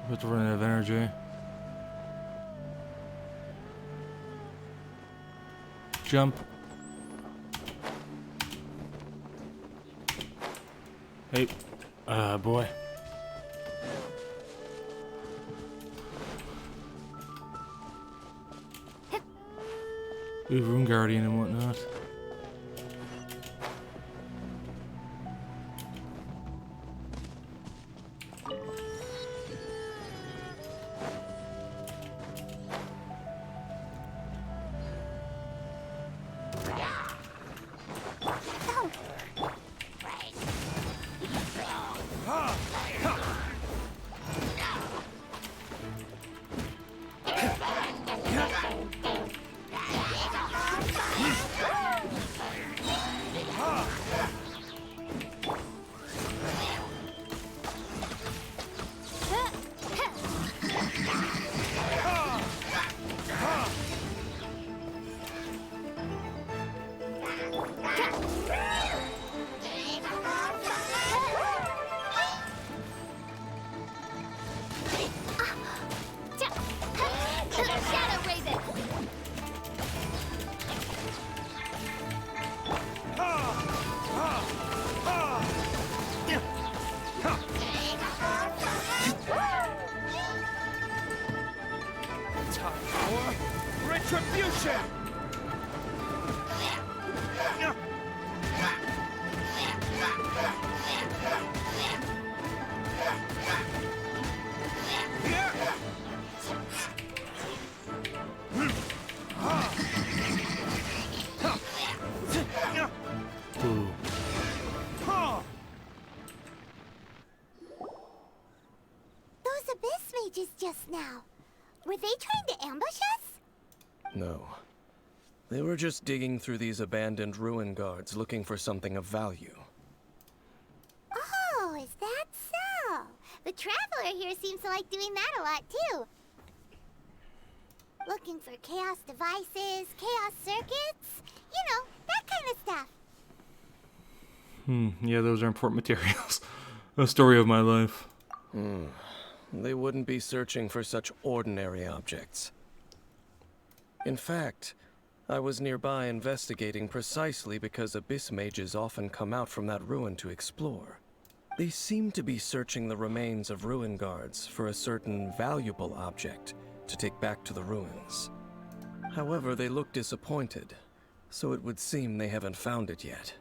About to run out of energy. Jump. Hey, boy. We have Rune Guardian and whatnot. Ooh. Those Abyss mages just now. Were they trying to ambush us? No. They were just digging through these abandoned ruin guards looking for something of value. Oh, is that so? The Traveler here seems to like doing that a lot, too. Looking for chaos devices, chaos circuits, you know, that kind of stuff. Yeah, those are important materials. A story of my life. They wouldn't be searching for such ordinary objects. In fact, I was nearby investigating precisely because Abyss mages often come out from that ruin to explore. They seem to be searching the remains of ruin guards for a certain valuable object to take back to the ruins. However, they look disappointed, so it would seem they haven't found it yet.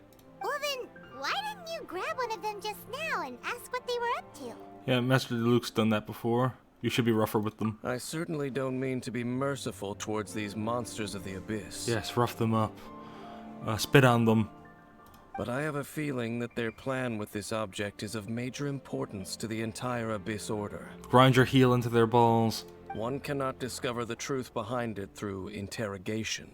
Well then, why didn't you grab one of them just now and ask what they were up to? Yeah, Master Luke's done that before. You should be rougher with them. I certainly don't mean to be merciful towards these monsters of the Abyss. Yes, rough them up. Spit on them. But I have a feeling that their plan with this object is of major importance to the entire Abyss Order. Grind your heel into their balls. One cannot discover the truth behind it through interrogation.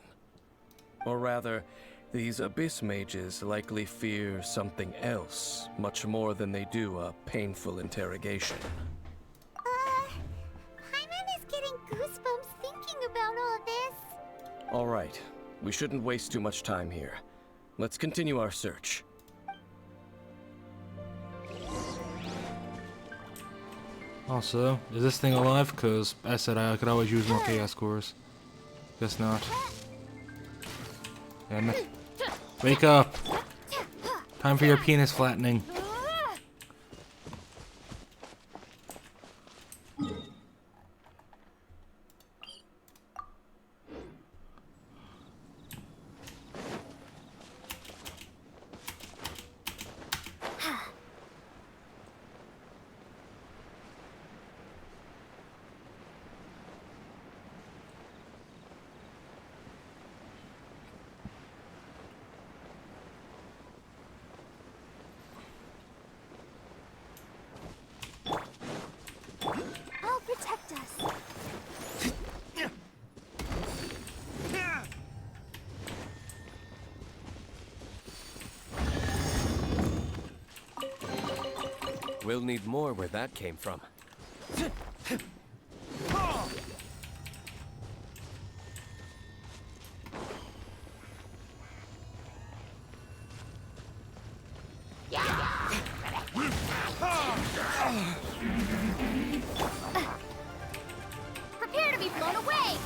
Or rather, these Abyss mages likely fear something else, much more than they do a painful interrogation. Paimon is getting goosebumps thinking about all this. All right, we shouldn't waste too much time here. Let's continue our search. Also, is this thing alive? Because I said I could always use more chaos cores. Guess not. Damn it. Wake up! Time for your penis flattening. I'll protect us. We'll need more where that came from. Prepare to be blown away!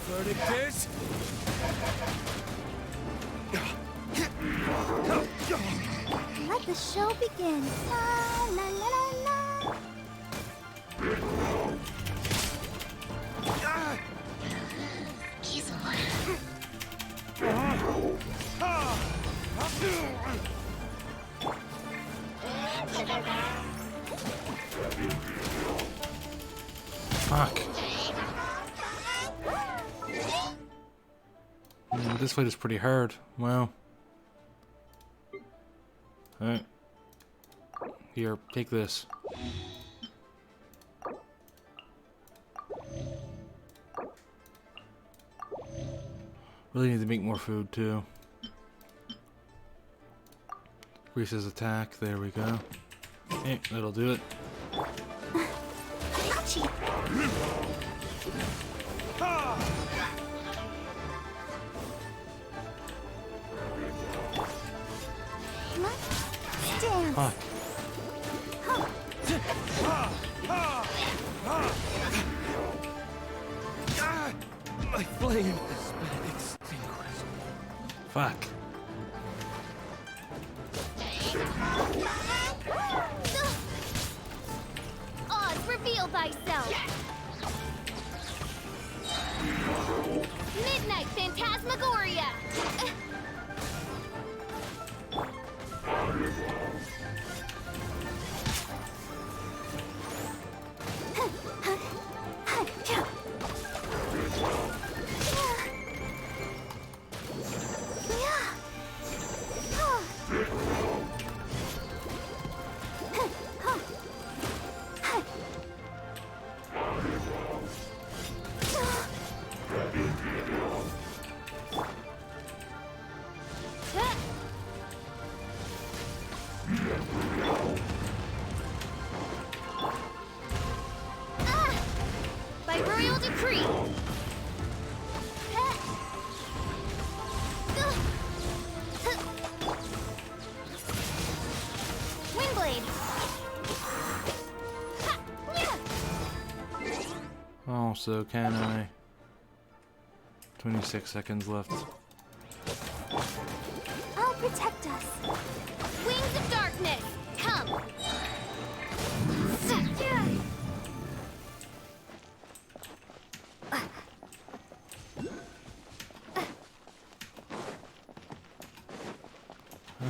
Verdict is... Let the show begin. La la la la la. Fuck. This fight is pretty hard. Wow. Alright. Here, take this. Really need to make more food too. Increases attack, there we go. Hey, that'll do it. Fuck. My flame has been extinguished. Fuck. thyself! Midnight Phantasmagoria! By royal decree! Windblade! Oh, so can I? 26 seconds left. I'll protect us. Wings of darkness, come!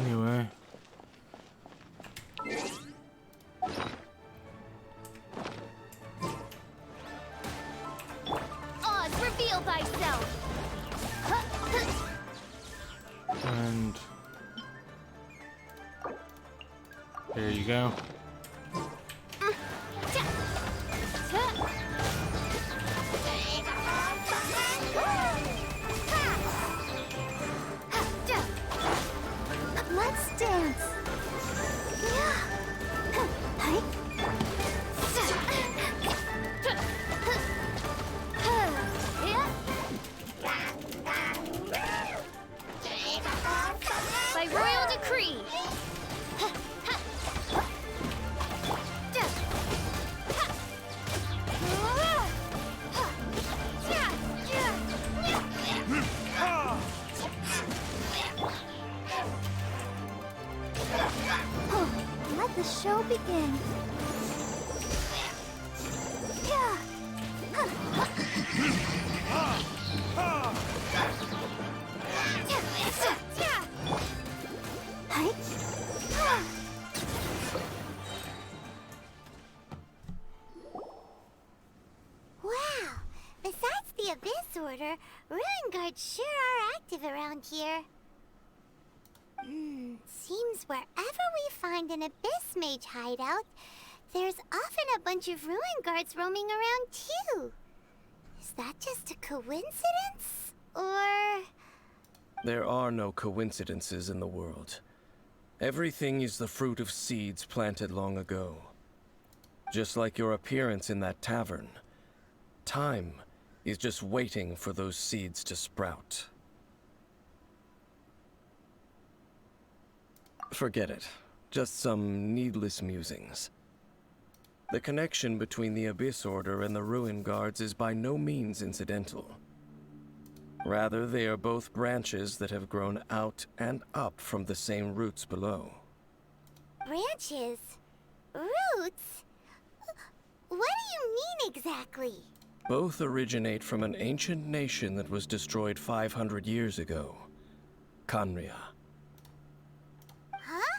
Anyway. Oz, reveal thyself! And there you go. Let's dance! By royal decree! Let the show begin. Wow! Besides the Abyss Order, Ruin Guards sure are active around here. Seems wherever we find an Abyss Mage hideout, there's often a bunch of Ruin Guards roaming around too. Is that just a coincidence? Or... There are no coincidences in the world. Everything is the fruit of seeds planted long ago. Just like your appearance in that tavern. Time is just waiting for those seeds to sprout. Forget it. Just some needless musings. The connection between the Abyss Order and the Ruin Guards is by no means incidental. Rather, they are both branches that have grown out and up from the same roots below. branches? Roots? What do you mean exactly? Both originate from an ancient nation that was destroyed 500 years ago. Khaenri'ah. Huh?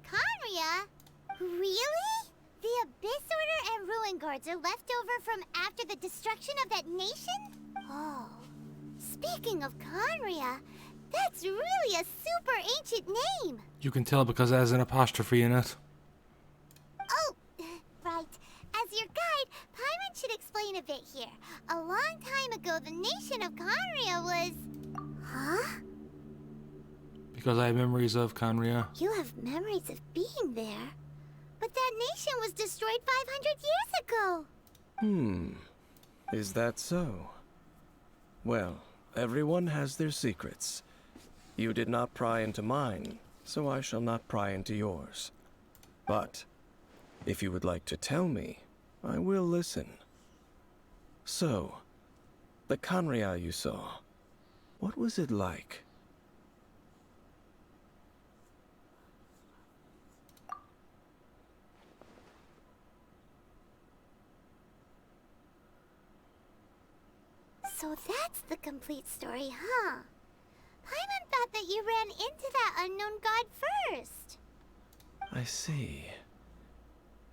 Khaenri'ah? Really? The Abyss Order and Ruin Guards are left over from after the destruction of that nation? Oh. Speaking of Khaenri'ah, that's really a super ancient name! You can tell because it has an apostrophe in it. Oh, right. As your guide, Paimon should explain a bit here. A long time ago, the nation of Khaenri'ah was... Huh? Because I have memories of Khaenri'ah. You have memories of being there. But that nation was destroyed 500 years ago. Is that so? Well, everyone has their secrets. You did not pry into mine, so I shall not pry into yours. But, if you would like to tell me, I will listen. So, the Khaenri'ah you saw, what was it like? So that's the complete story, huh? Paimon thought that you ran into that unknown god first. I see.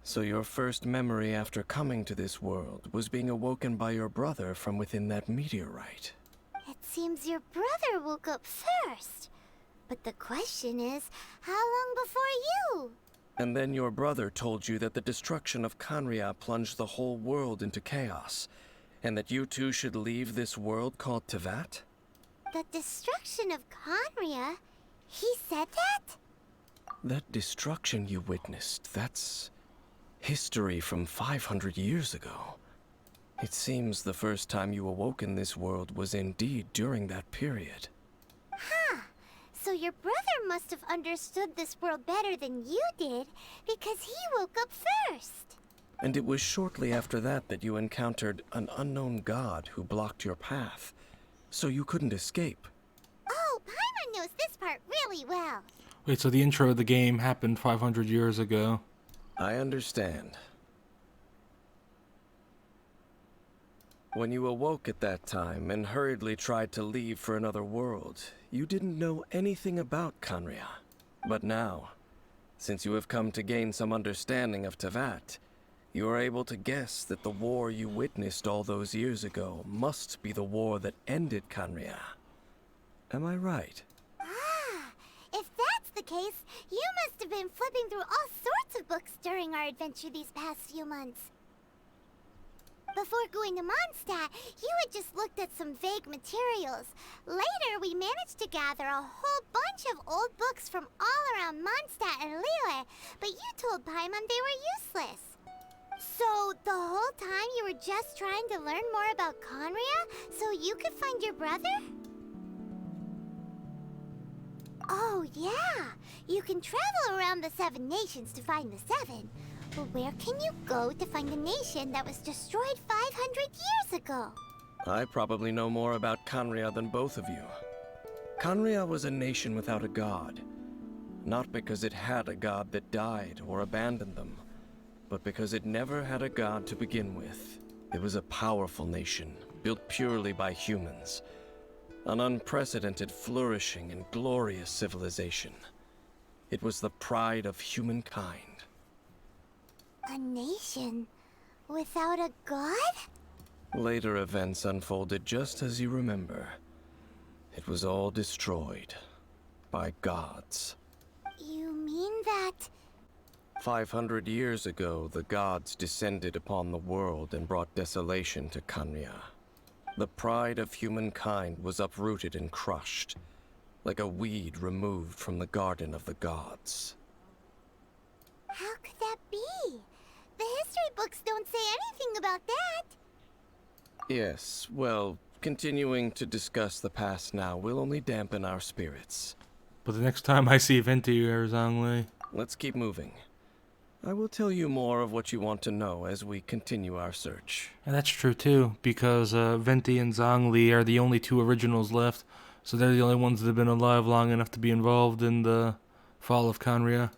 So your first memory after coming to this world was being awoken by your brother from within that meteorite. It seems your brother woke up first. But the question is, how long before you? And then your brother told you that the destruction of Khaenri'ah plunged the whole world into chaos, and that you two should leave this world called Teyvat? The destruction of Khaenri'ah? He said that? That destruction you witnessed, that's history from 500 years ago. It seems the first time you awoke in this world was indeed during that period. Huh. So your brother must have understood this world better than you did, because he woke up first. And it was shortly after that that you encountered an unknown god who blocked your path, so you couldn't escape. Oh, Paimon knows this part really well. Wait, so the intro of the game happened 500 years ago? I understand. When you awoke at that time and hurriedly tried to leave for another world, you didn't know anything about Khaenri'ah. But now, since you have come to gain some understanding of Teyvat, you are able to guess that the war you witnessed all those years ago must be the war that ended Khaenri'ah. Am I right? Ah, if that's the case, you must have been flipping through all sorts of books during our adventure these past few months. Before going to Mondstadt, you had just looked at some vague materials. Later, we managed to gather a whole bunch of old books from all around Mondstadt and liyue, but you told Paimon they were useless. So, the whole time you were just trying to learn more about Khaenri'ah so you could find your brother? Oh, yeah. You can travel around the 7 nations to find the 7. But where can you go to find a nation that was destroyed 500 years ago? I probably know more about Khaenri'ah than both of you. Khaenri'ah was a nation without a god. Not because it had a god that died or abandoned them, but because it never had a god to begin with. It was a powerful nation, built purely by humans. An unprecedented, flourishing, and glorious civilization. It was the pride of humankind. A nation without a god? Later events unfolded just as you remember. It was all destroyed by gods. You mean that... 500 years ago, the gods descended upon the world and brought desolation to Khaenri'ah. The pride of humankind was uprooted and crushed, like a weed removed from the garden of the gods. How could that be? The history books don't say anything about that. Yes, well, continuing to discuss the past now will only dampen our spirits. But the next time I see Venti or Zhongli... Let's keep moving. I will tell you more of what you want to know as we continue our search. And that's true too, because Venti and Zhongli are the only 2 originals left, so they're the only ones that have been alive long enough to be involved in the fall of Khaenri'ah.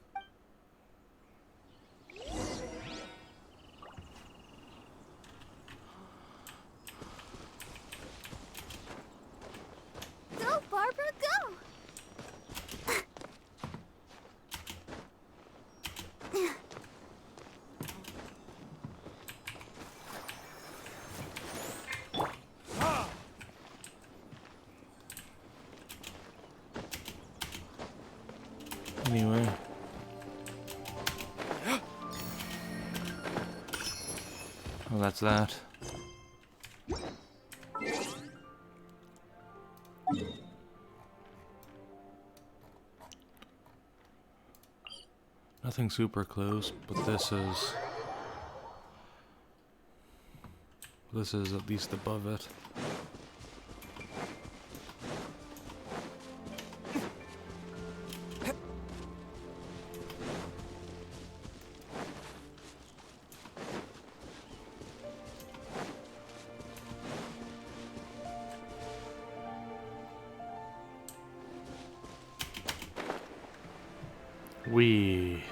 Go, Barbara, go! Anyway. Oh, that's that. Nothing super close, but this is at least above it. We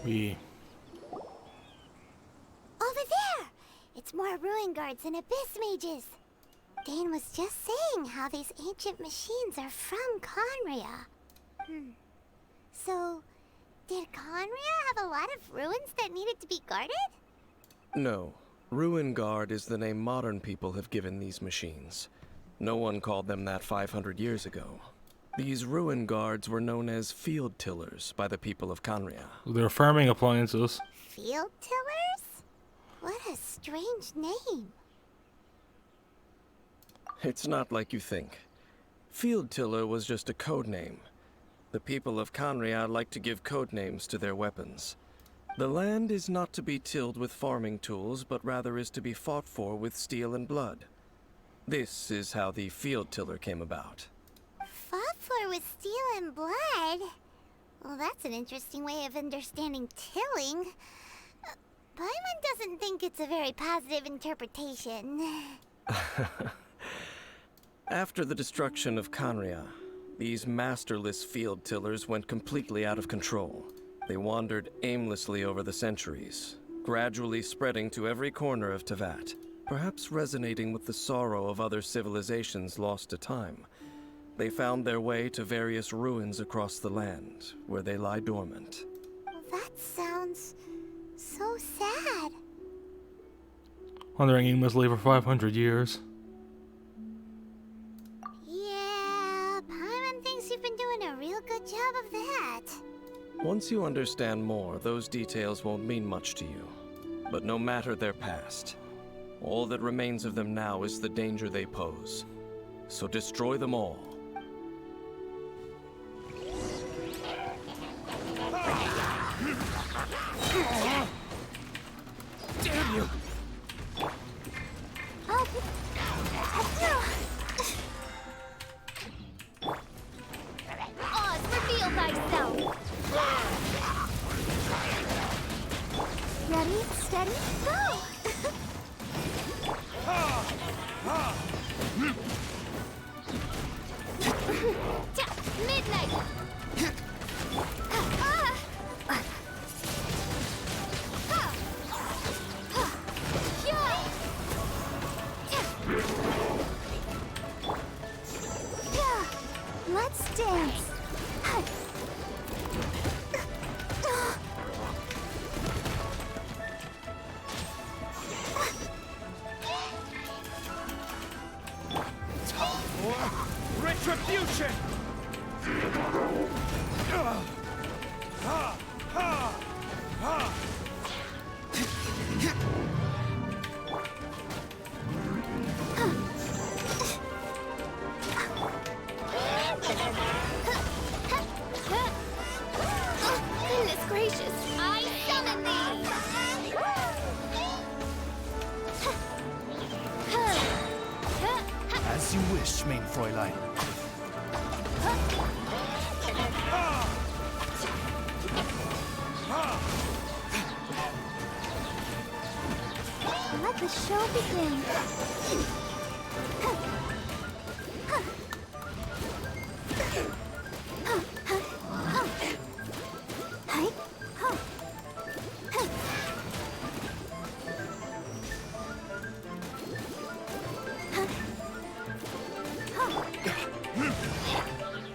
Yeah. Over there! It's more ruin guards and abyss mages. Dane was just saying how these ancient machines are from Conria. So, did Conria have a lot of ruins that needed to be guarded? No. Ruin Guard is the name modern people have given these machines. No one called them that 500 years ago. These ruin guards were known as field tillers by the people of Conria. They're farming appliances. Field tillers? What a strange name. It's not like you think. Field tiller was just a code name. The people of Conria like to give code names to their weapons. The land is not to be tilled with farming tools, but rather is to be fought for with steel and blood. This is how the field tiller came about. Fought for with steel and blood? Well, that's an interesting way of understanding tilling. Paimon doesn't think it's a very positive interpretation. After the destruction of Conria, these masterless field tillers went completely out of control. They wandered aimlessly over the centuries, gradually spreading to every corner of Teyvat, perhaps resonating with the sorrow of other civilizations lost to time. They found their way to various ruins across the land, where they lie dormant. That sounds so sad. Wandering aimlessly for 500 years. Yeah, Paimon thinks you've been doing a real good job of that. Once you understand more, those details won't mean much to you. But no matter their past, all that remains of them now is the danger they pose. So destroy them all. Damn you! Oz, reveal thyself! Ready, steady, go! Midnight! Let's dance! Time for retribution! Goodness gracious, I summon thee! As you wish, mein Fräulein. Let the show begin.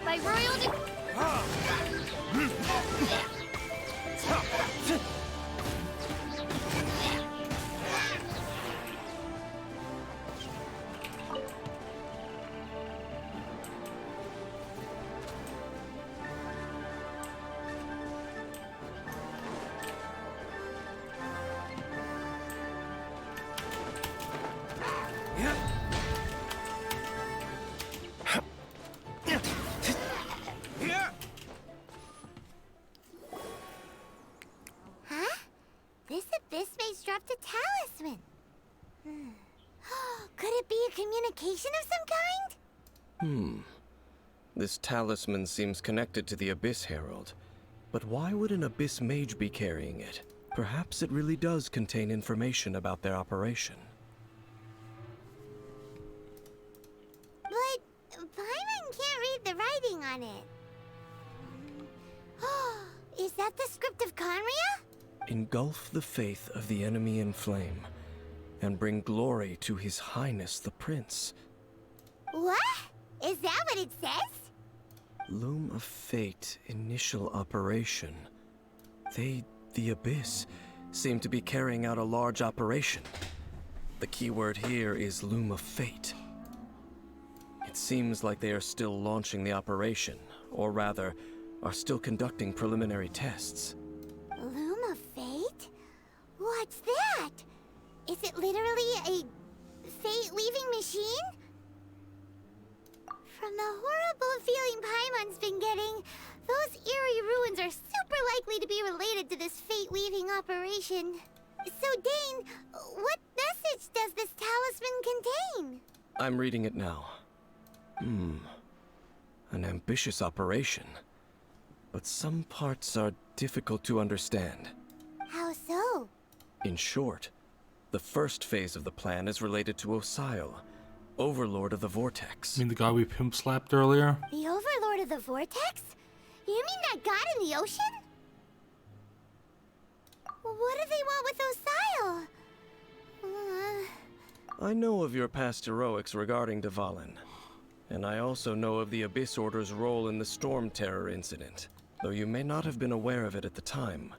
By royal This abyss maze dropped a talisman. Could it be a communication of some kind? This talisman seems connected to the Abyss Herald. But why would an Abyss Mage be carrying it? Perhaps it really does contain information about their operation. But Paimon can't read the writing on it. Is that the script of Conria? engulf the faith of the enemy in flame, and bring glory to His Highness the Prince. What? Is that what it says? Loom of Fate initial operation. They, the Abyss, seem to be carrying out a large operation. The keyword here is Loom of Fate. It seems like they are still launching the operation, or rather, are still conducting preliminary tests. Loom of Fate? What's that? Is it literally a fate-weaving machine? From the horrible feeling Paimon's been getting, those eerie ruins are super likely to be related to this fate-weaving operation. So, Dane, what message does this talisman contain? I'm reading it now. An ambitious operation. But some parts are difficult to understand. How so? In short, the first phase of the plan is related to Osile, Overlord of the Vortex. You mean the guy we pimp slapped earlier? The Overlord of the Vortex? You mean that god in the ocean? What do they want with Osile? I know of your past heroics regarding Dvalin, and I also know of the Abyss Order's role in the Storm Terror incident. Though you may not have been aware of it at the time,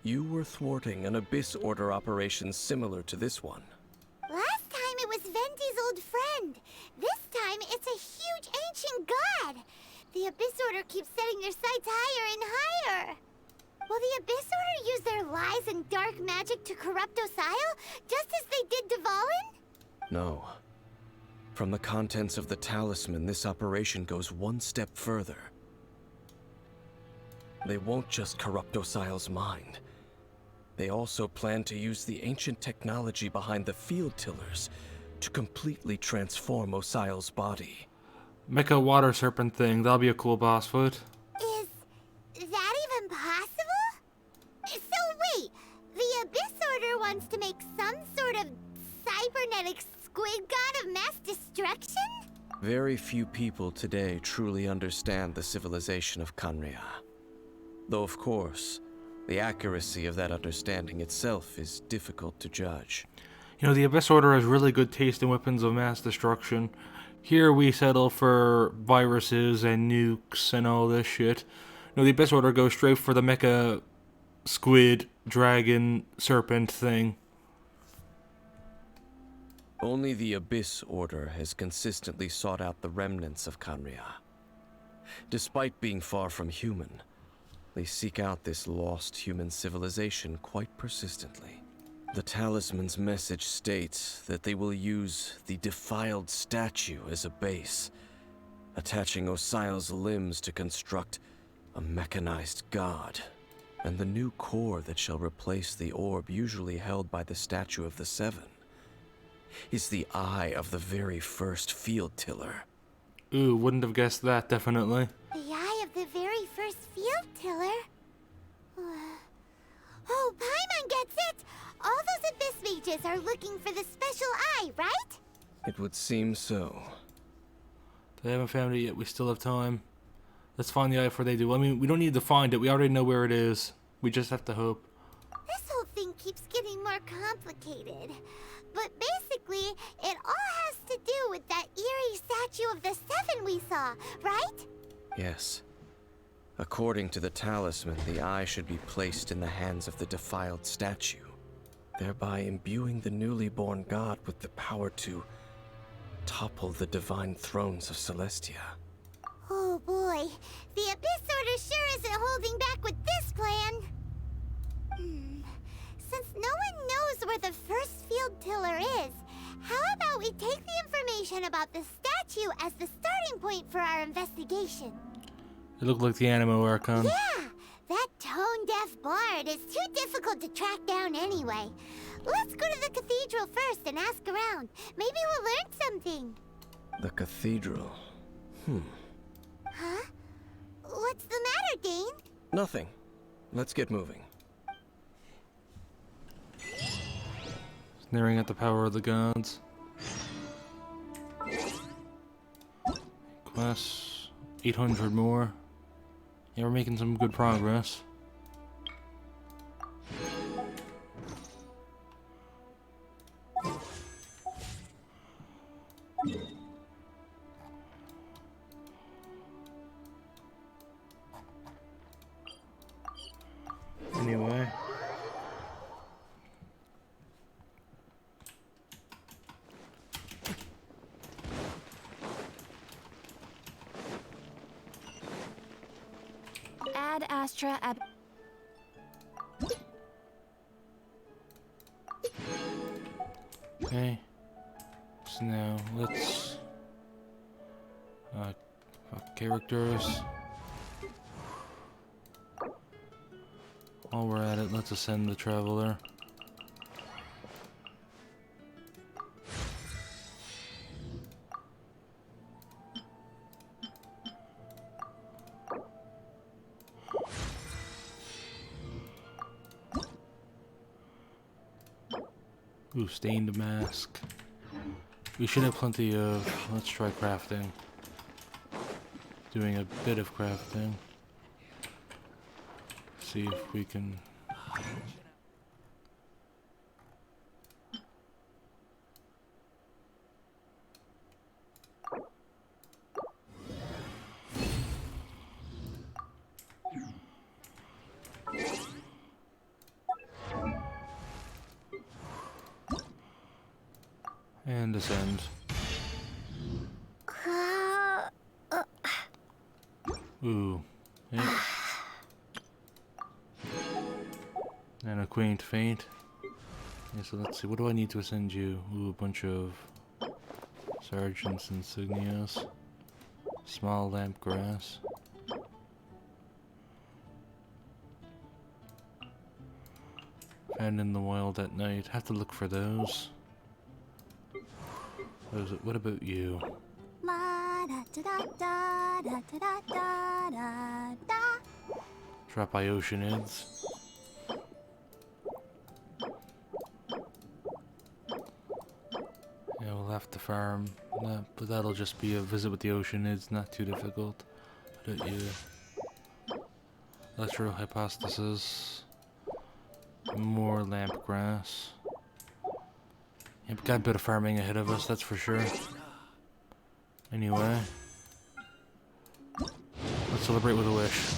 you were thwarting an Abyss Order operation similar to this one. Last time it was Venti's old friend. This time it's a huge ancient god. The Abyss Order keeps setting their sights higher and higher. Will the Abyss Order use their lies and dark magic to corrupt Osile, just as they did Dvalin? No. From the contents of the talisman, this operation goes one step further. They won't just corrupt Osile's mind. They also plan to use the ancient technology behind the field tillers to completely transform Osile's body. Mecha water serpent thing, that'll be a cool boss fight. Is that even possible? So wait, the Abyss Order wants to make some sort of cybernetic squid god of mass destruction? Very few people today truly understand the civilization of Khaenri'ah. Though of course, the accuracy of that understanding itself is difficult to judge. You know, the Abyss Order has really good taste in weapons of mass destruction. Here we settle for viruses and nukes and all this shit. No, the Abyss Order goes straight for the mecha squid, dragon, serpent thing. Only the Abyss Order has consistently sought out the remnants of Khaenri'ah. Despite being far from human, they seek out this lost human civilization quite persistently. The talisman's message states that they will use the defiled statue as a base, attaching Osile's limbs to construct a mechanized god, and the new core that shall replace the orb usually held by the Statue of the Seven is the eye of the very first field tiller. Ooh, wouldn't have guessed that, definitely. The eye of the very first field tiller? Oh, Paimon gets it! All those Abyss mages are looking for the special eye, right? It would seem so. They haven't found it yet, we still have time. Let's find the eye before they do. I mean, we don't need to find it, we already know where it is. We just have to hope. This whole thing keeps getting more complicated. But basically, it all has to do with that eerie statue of the Seven we saw, right? Yes. According to the talisman, the eye should be placed in the hands of the defiled statue, thereby imbuing the newly born god with the power to topple the divine thrones of Celestia. Oh boy, the Abyss Order sure isn't holding back with this plan. Since no one knows where the first field tiller is, how about we take the information about the statue as the starting point for our investigation? It looked like the Animo Archon. Yeah, that tone-deaf bard is too difficult to track down anyway. Let's go to the cathedral first and ask around. Maybe we'll learn something. The cathedral. Huh? What's the matter, Dane? Nothing. Let's get moving. Snaring at the power of the gods. Quests. 800 more. Yeah, we're making some good progress. Ad Astra Ab... Okay. So now let's characters. While we're at it, let's ascend the Traveler. Ooh, stained mask. We should have plenty of... Let's try crafting. Doing a bit of crafting. See if we can... And ascend. Ooh. Yeah. And a quaint feint. Yeah, so let's see, what do I need to ascend you? Ooh, a bunch of sergeants insignias. Small lamp grass. Found in the wild at night. Have to look for those. What about you? Trapped by oceanids. Yeah, we'll have to farm that, but that'll just be a visit with the oceanids, not too difficult. What about you? Electro-hypostasis. More lamp grass. Yeah, we got a bit of farming ahead of us, that's for sure. Anyway. Let's celebrate with a wish.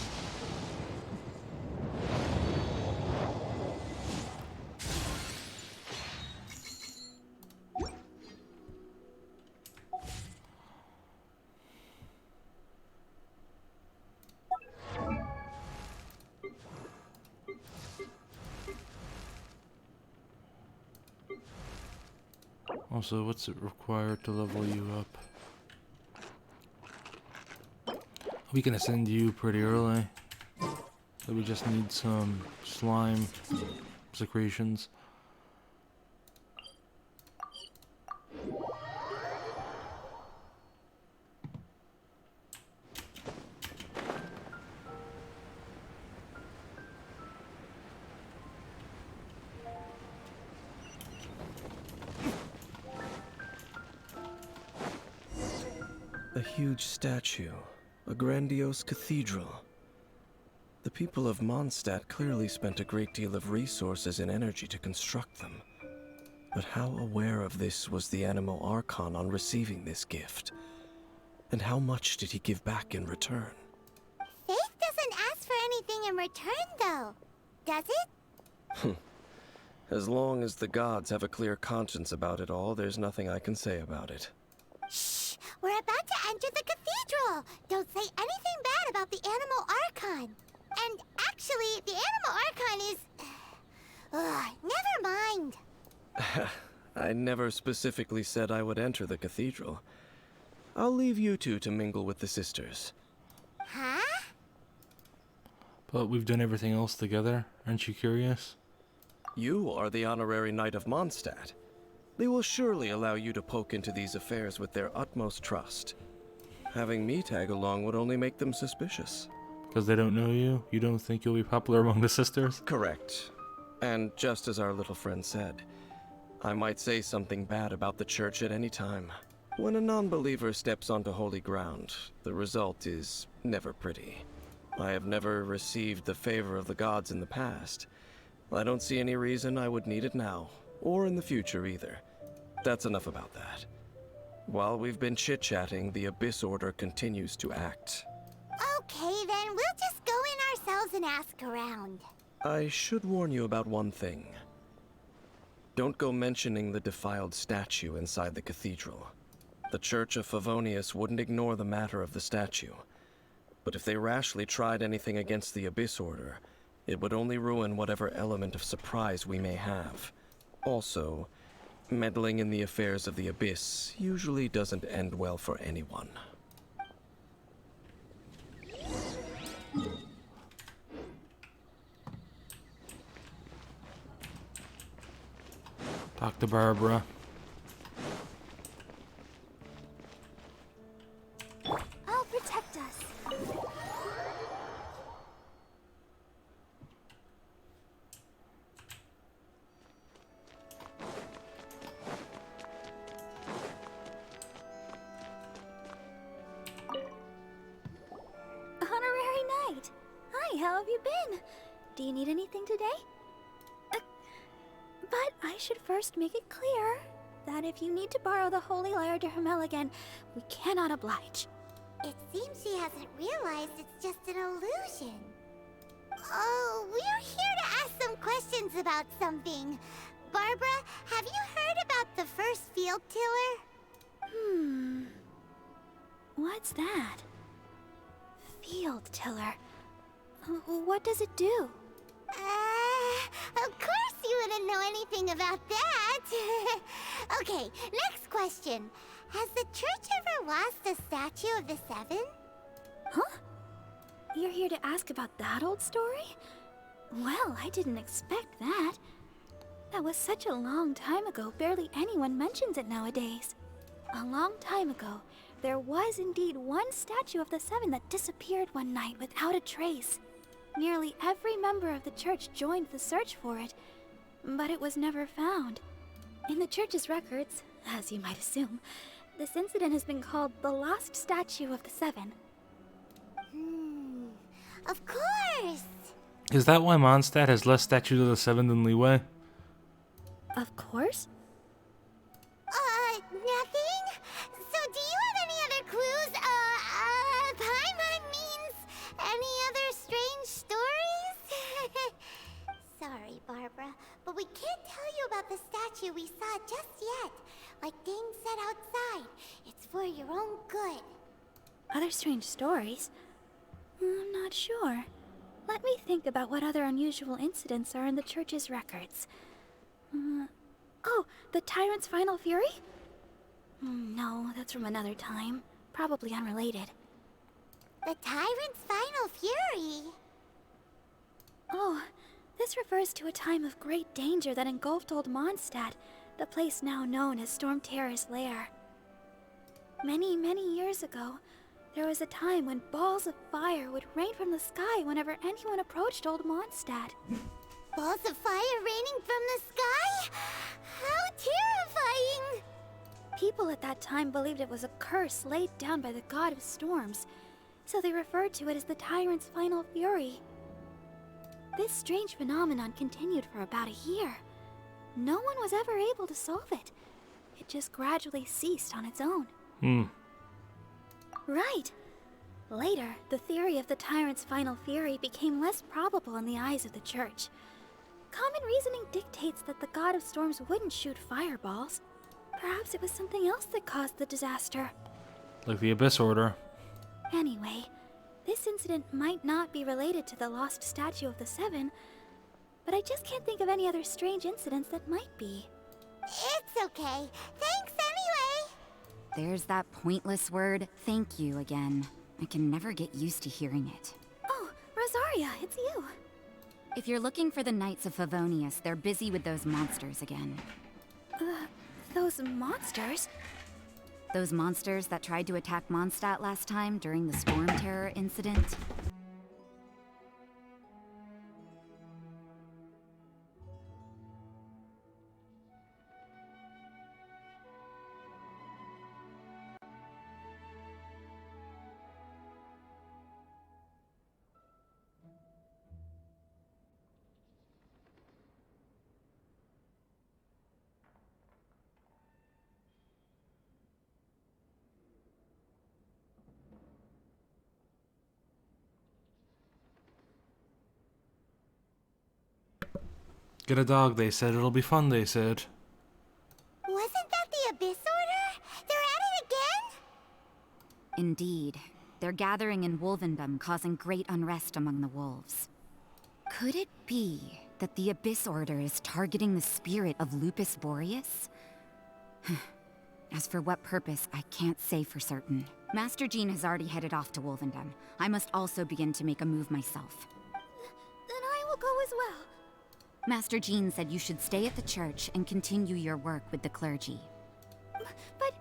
Also, what's it required to level you up? We can ascend you pretty early. So we just need some slime secretions. A huge statue, a grandiose cathedral. The people of Mondstadt clearly spent a great deal of resources and energy to construct them. But how aware of this was the Anemo Archon on receiving this gift? And how much did he give back in return? Faith doesn't ask for anything in return, though. Does it? As long as the gods have a clear conscience about it all, there's nothing I can say about it. Shh! We're about to enter the cathedral! Don't say anything bad about the Anemo Archon! And actually, the Anemo Archon is... never mind! I never specifically said I would enter the cathedral. I'll leave you two to mingle with the sisters. Huh? But we've done everything else together. Aren't you curious? You are the honorary knight of Mondstadt. They will surely allow you to poke into these affairs with their utmost trust. Having me tag along would only make them suspicious. Because they don't know you? You don't think you'll be popular among the sisters? Correct. And just as our little friend said, I might say something bad about the church at any time. When a non-believer steps onto holy ground, the result is never pretty. I have never received the favor of the gods in the past. I don't see any reason I would need it now, or in the future either. That's enough about that. While we've been chit-chatting, the Abyss Order continues to act. Okay, then we'll just go in ourselves and ask around. I should warn you about one thing. Don't go mentioning the defiled statue inside the cathedral. The Church of Favonius wouldn't ignore the matter of the statue. But if they rashly tried anything against the Abyss Order, it would only ruin whatever element of surprise we may have. Also, meddling in the affairs of the Abyss usually doesn't end well for anyone. Talk to Barbara. I'll protect us. Honorary Knight! Hi, how have you been? Do you need anything today? But I should first make it clear that if you need to borrow the Holy Lyre to Hermel again, we cannot oblige. It seems she hasn't realized it's just an illusion. Oh, we're here to ask some questions about something. Barbara, have you heard about the first field tiller? What's that? Field tiller. What does it do? Of course you wouldn't know anything about that. Okay, next question. Has the church ever lost a statue of the Seven? Huh? You're here to ask about that old story? Well, I didn't expect that. That was such a long time ago, barely anyone mentions it nowadays. A long time ago, there was indeed one statue of the Seven that disappeared one night without a trace. Nearly every member of the church joined the search for it, but it was never found. In the church's records, as you might assume, this incident has been called the Lost Statue of the Seven. Of course! Is that why Mondstadt has less statues of the Seven than Liyue? Of course? Nothing? So do you have any other clues? Paimon means any other strange stories? Sorry, Barbara, but we can't tell you about the statue we saw just yet. Like Dane said outside, it's for your own good. Other strange stories? I'm not sure. Let me think about what other unusual incidents are in the church's records. Oh, the Tyrant's Final Fury? No, that's from another time. Probably unrelated. The Tyrant's Final Fury? Oh, this refers to a time of great danger that engulfed Old Mondstadt, the place now known as Storm Terror's lair. Many, many years ago, there was a time when balls of fire would rain from the sky whenever anyone approached Old Mondstadt. Balls of fire raining from the sky? How terrifying! People at that time believed it was a curse laid down by the god of storms, so they referred to it as the Tyrant's Final Fury. This strange phenomenon continued for about a year. No one was ever able to solve it. It just gradually ceased on its own. Right. Later, the theory of the Tyrant's Final Fury became less probable in the eyes of the church. Common reasoning dictates that the god of storms wouldn't shoot fireballs. Perhaps it was something else that caused the disaster. Like the Abyss Order. Anyway, this incident might not be related to the lost statue of the Seven, but I just can't think of any other strange incidents that might be. It's okay. Thanks anyway. There's that pointless word, thank you, again. I can never get used to hearing it. Oh, Rosaria, it's you. If you're looking for the Knights of Favonius, they're busy with those monsters again. Those monsters? Those monsters that tried to attack Mondstadt last time during the Storm Terror incident? Get a dog, they said. It'll be fun, they said. Wasn't that the Abyss Order? They're at it again? Indeed. They're gathering in Wolvendom, causing great unrest among the wolves. Could it be that the Abyss Order is targeting the spirit of Lupus Boreas? As for what purpose, I can't say for certain. Master Jean has already headed off to Wolvendom. I must also begin to make a move myself. Then I will go as well. Master Jean said you should stay at the church and continue your work with the clergy. But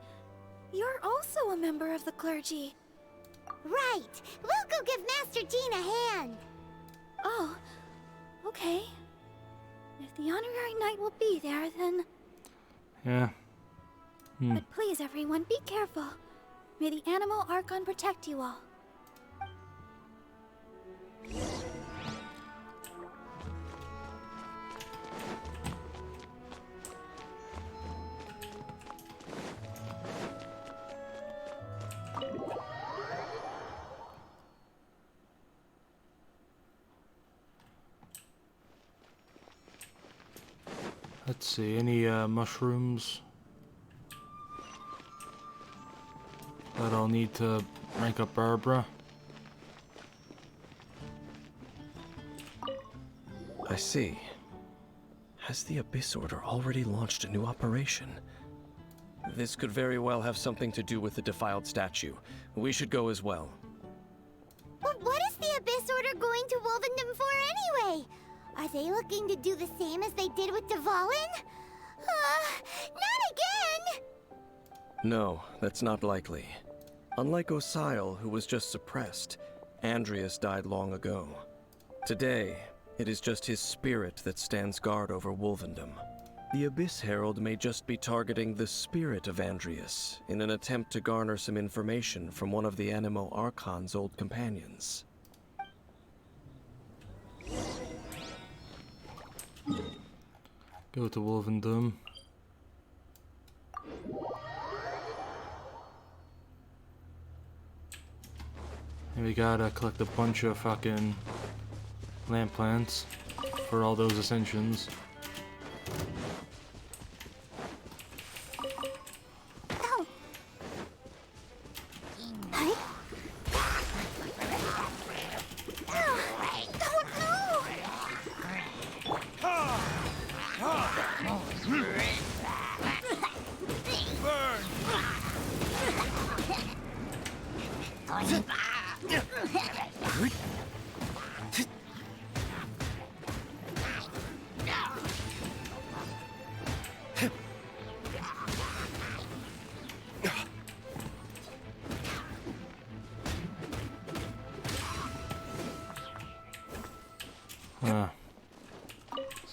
you're also a member of the clergy. Right! We'll go give Master Jean a hand! Oh, okay. If the honorary knight will be there, then... Yeah. But please, everyone, be careful. May the Animal Archon protect you all. Let's see, any mushrooms that I'll need to rank up Barbara? I see. Has the Abyss Order already launched a new operation? This could very well have something to do with the defiled statue. We should go as well. But what is the Abyss Order going to Wolvendom for anyway? Are they looking to do the same as they did with Dvalin? Not again! No, that's not likely. Unlike Osile, who was just suppressed, Andreas died long ago. Today, it is just his spirit that stands guard over Wolvendom. The Abyss Herald may just be targeting the spirit of Andreas in an attempt to garner some information from one of the Animo Archon's old companions. Go to Wolvendom. And we gotta collect a bunch of fucking lamp plants for all those ascensions.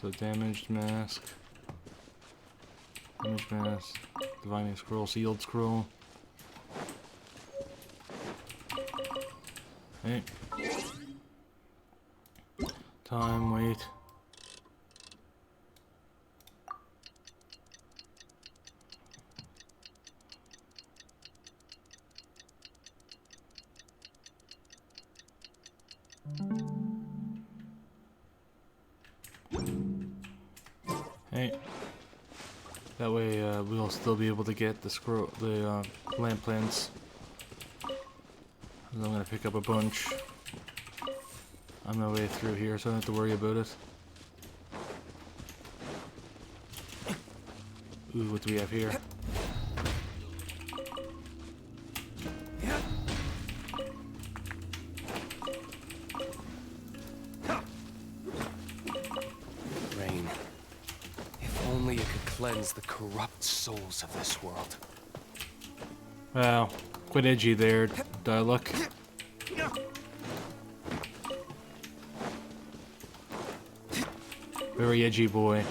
So damaged mask, divining scroll, sealed scroll. Hey. Time, wait. Hey. That way we'll still be able to get the lamp plants. I'm gonna pick up a bunch on my way through here, so I don't have to worry about it. Ooh, what do we have here? Rain. If only it could cleanse the corrupt souls of this world. Wow, quite edgy there, Dialog. Very edgy boy.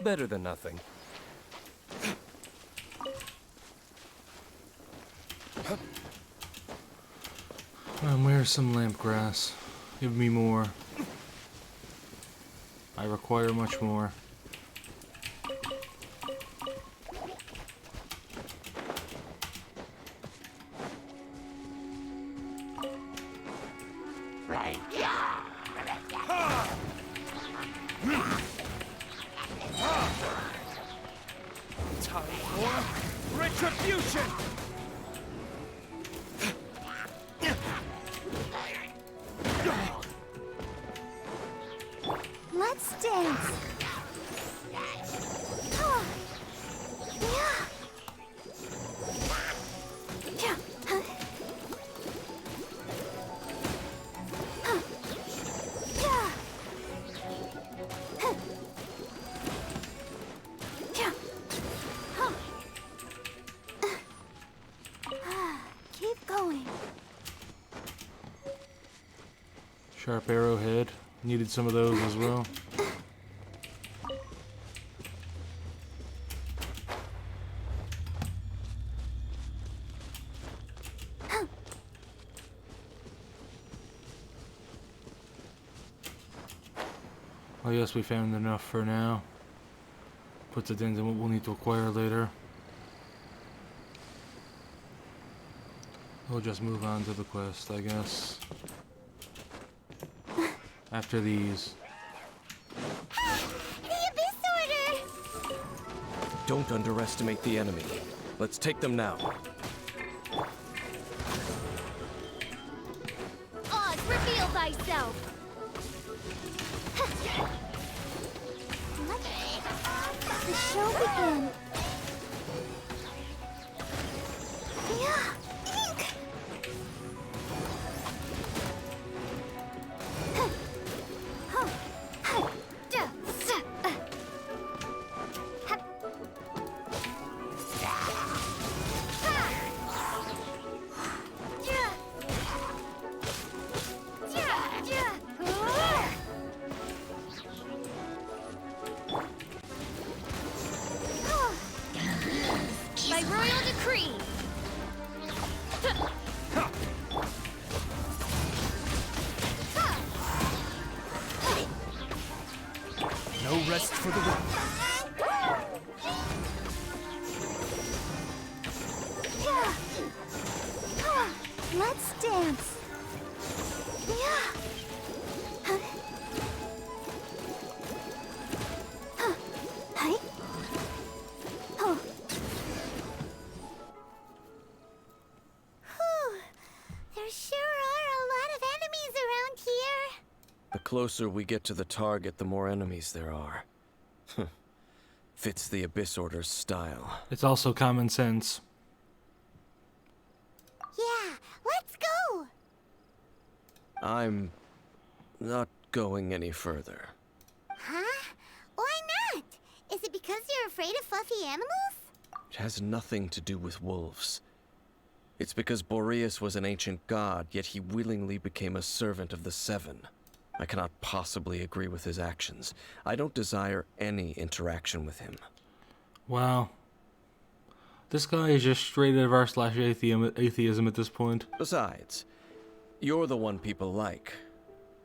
Better than nothing. Where's some lamp grass? Give me more. I require much more. Time for retribution! Let's dance. Oh. Yeah. Yeah. Huh. Huh. Yeah. Huh. Yeah. Huh. Keep going. Sharp arrowhead. Needed some of those as well. I guess we found enough for now. Puts it into what we'll need to acquire later. We'll just move on to the quest, I guess. After these. The Abyss Order! Don't underestimate the enemy. Let's take them now. Oz, reveal thyself! Let the show begin. Yeah. Ink. By royal decree. No rest for the wicked. Yeah. Let's dance. Yeah. Hey. Oh. Whew. There sure are a lot of enemies around here. The closer we get to the target, the more enemies there are. Fits the Abyss Order's style. It's also common sense. Yeah, let's go. I'm not going any further. Huh? Why not? Is it because you're afraid of fluffy animals? It has nothing to do with wolves. It's because Boreas was an ancient god, yet he willingly became a servant of the Seven. I cannot possibly agree with his actions. I don't desire any interaction with him. Wow. This guy is just straight out of r/atheism at this point. Besides, you're the one people like.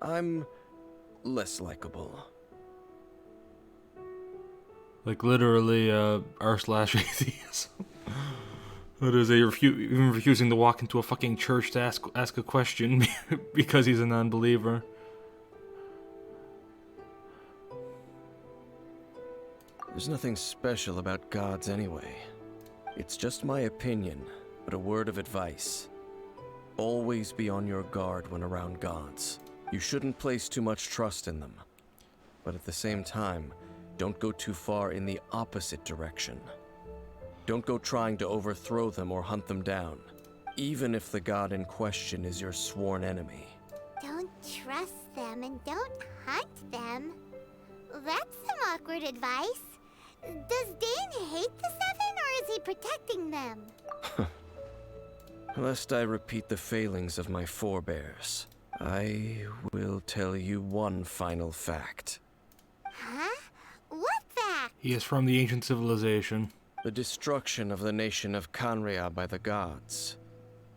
I'm less likable. Like literally r/atheism. What is he even refusing to walk into a fucking church to ask a question because he's a non-believer? There's nothing special about gods anyway. It's just my opinion, but a word of advice. Always be on your guard when around gods. You shouldn't place too much trust in them. But at the same time, don't go too far in the opposite direction. Don't go trying to overthrow them or hunt them down, even if the god in question is your sworn enemy. Don't trust them and don't hunt them. That's some awkward advice. Does Dane hate the Seven, or is he protecting them? Lest I repeat the failings of my forebears, I will tell you one final fact. Huh? What fact? He is from the ancient civilization. The destruction of the nation of Canria by the gods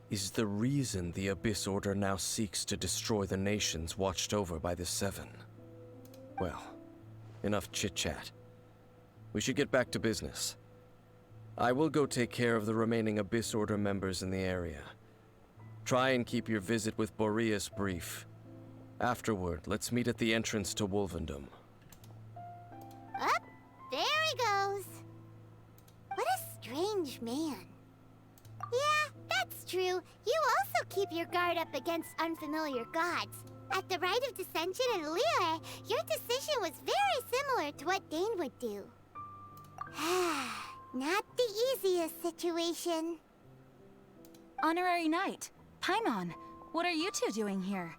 is the reason the Abyss Order now seeks to destroy the nations watched over by the Seven. Well, enough chit-chat. We should get back to business. I will go take care of the remaining Abyss Order members in the area. Try and keep your visit with Boreas brief. Afterward, let's meet at the entrance to Wolvendom. Up, there he goes. What a strange man. Yeah, that's true. You also keep your guard up against unfamiliar gods. At the Rite of Dissension in liyue, your decision was very similar to what Dane would do. Not the easiest situation. Honorary Knight, Paimon, what are you two doing here?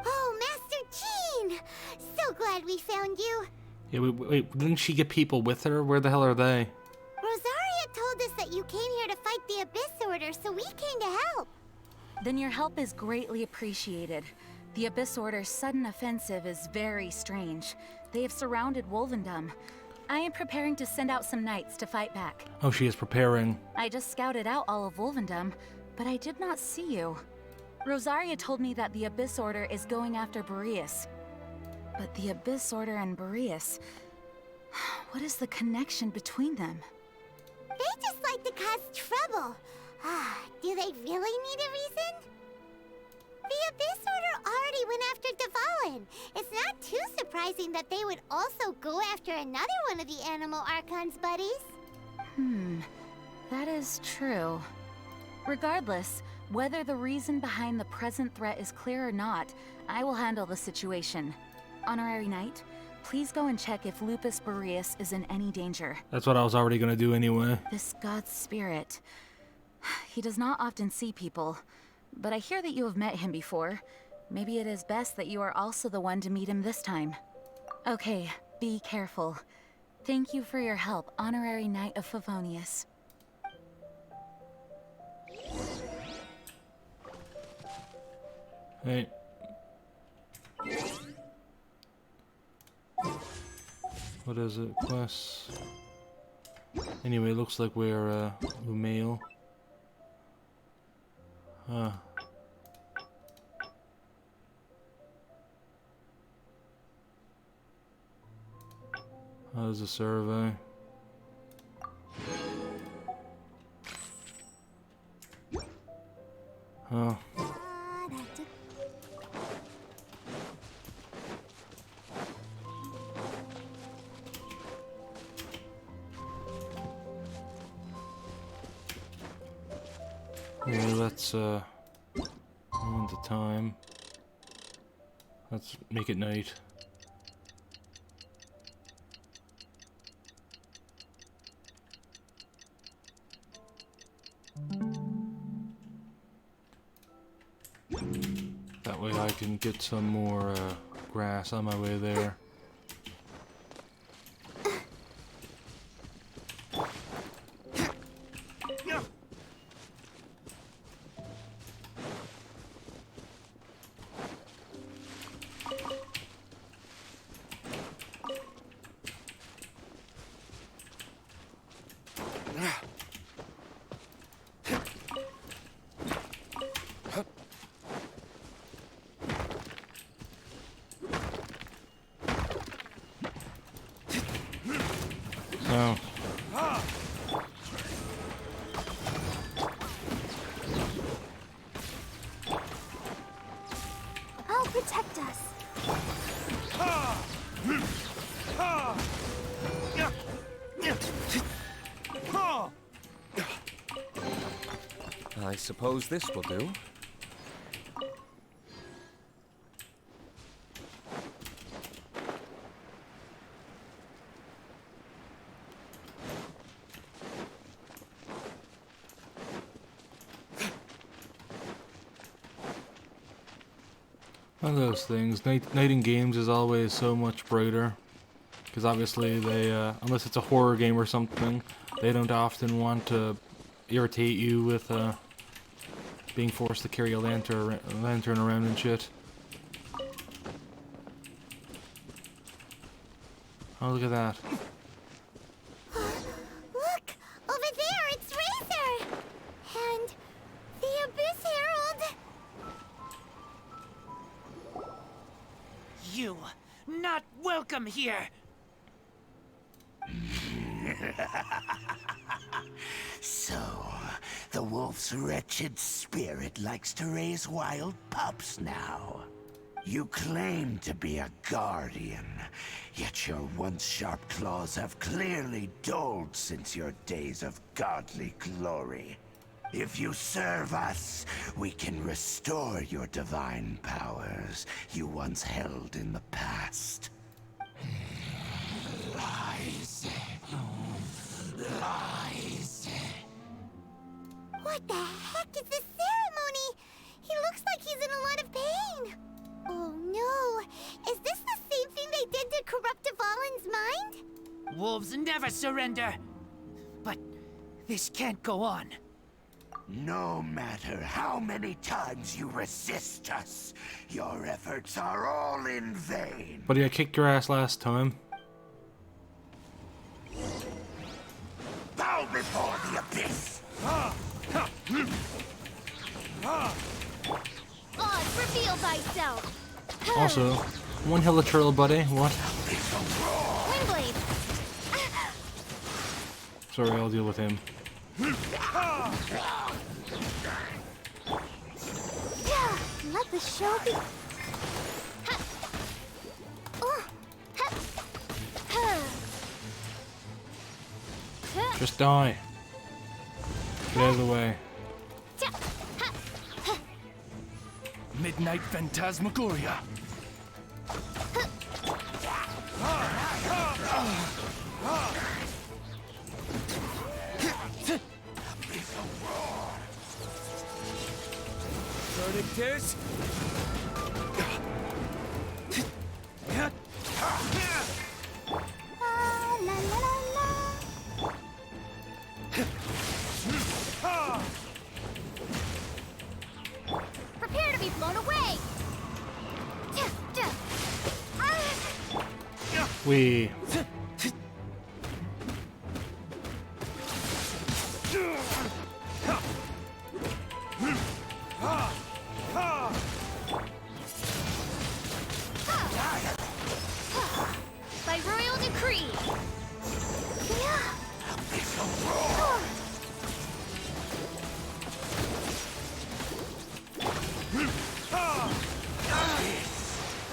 Oh, Master Jean! So glad we found you. Yeah, wait, didn't she get people with her? Where the hell are they? Rosaria told us that you came here to fight the Abyss Order, so we came to help. Then your help is greatly appreciated. The Abyss Order's sudden offensive is very strange. They have surrounded Wolvendom. I am preparing to send out some knights to fight back. Oh, she is preparing. I just scouted out all of Wolvendom, but I did not see you. Rosaria told me that the Abyss Order is going after Boreas. But the Abyss Order and Boreas... what is the connection between them? They just like to cause trouble. Do they really need a reason? The Abyss Order already went after Dvalin. It's not too surprising that they would also go after another one of the Animal Archon's buddies. That is true. Regardless, whether the reason behind the present threat is clear or not, I will handle the situation. Honorary Knight, please go and check if Lupus Boreas is in any danger. That's what I was already gonna do anyway. This god's spirit. He does not often see people, but I hear that you have met him before. Maybe it is best that you are also the one to meet him this time. Okay, be careful. Thank you for your help, Honorary Knight of Favonius. Hey. What is it? Quests. Anyway, looks like we're male. How's the survey? Oh. Yeah, let's on the time. Let's make it night. That way I can get some more grass on my way there. I'll protect us. I suppose this will do. One of those things. Night in games is always so much brighter. Because obviously they, unless it's a horror game or something, they don't often want to irritate you with being forced to carry a lantern around and shit. Oh, look at that. Look! Over there, it's Razor! And the Abyss Herald! You, not welcome here! So, the wolf's wretched spirit likes to raise wild pups now. You claim to be a guardian, yet your once sharp claws have clearly dulled since your days of godly glory. If you serve us, we can restore your divine powers you once held in the past. Lies. Lies. What the heck is this ceremony? He looks like he's in a lot of pain. Oh no, is this the same thing they did to corrupt Dvalin's mind? Wolves never surrender. But this can't go on. No matter how many times you resist us, your efforts are all in vain. Buddy, I kicked your ass last time. Bow before the abyss! Oz, reveal thyself! Also, one hella turtle, buddy. What? Windblade! Sorry, I'll deal with him. Let the show be. Just die. Get out of the way. Midnight Phantasmagoria. Verdict is... Prepare to be blown away! We. By royal decree!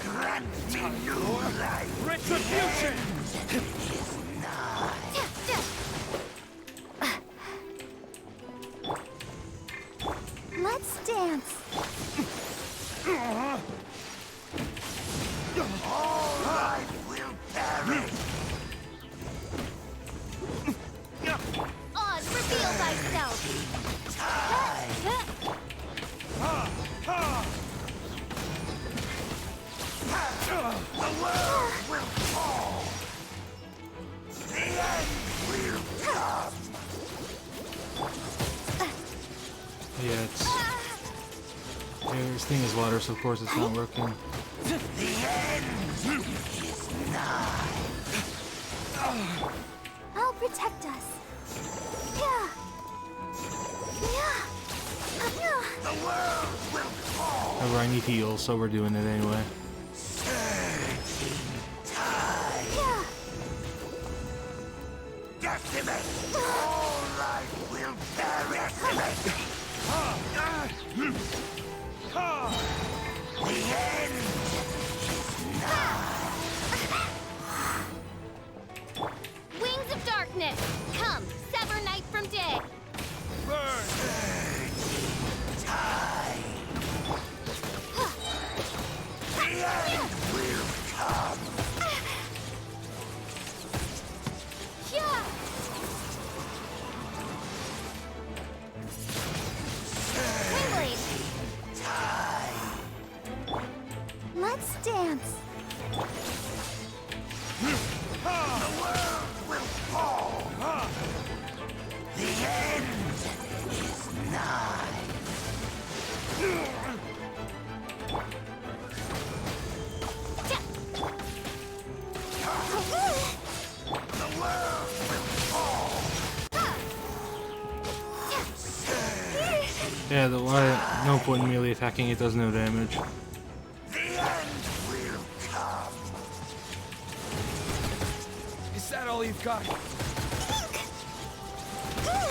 Grant me new life! Retribution! Is nigh. Let's dance! All life will perish! Oz, reveal thyself! The world will fall! The end will come! Yeah, it's. Yeah, this thing is water, so of course it's not working. The end is nigh! I'll protect us. The world will fall! However, I need heals, so we're doing it anyway. Decimate! All life will perish! The end is nigh! Wings of darkness! Come, sever night from day! The end will come! Windblade! Let's dance! The world will fall! The end is nigh! The world will fall! Yeah, no point in melee attacking, it does no damage. The end will come! Is that all you've got?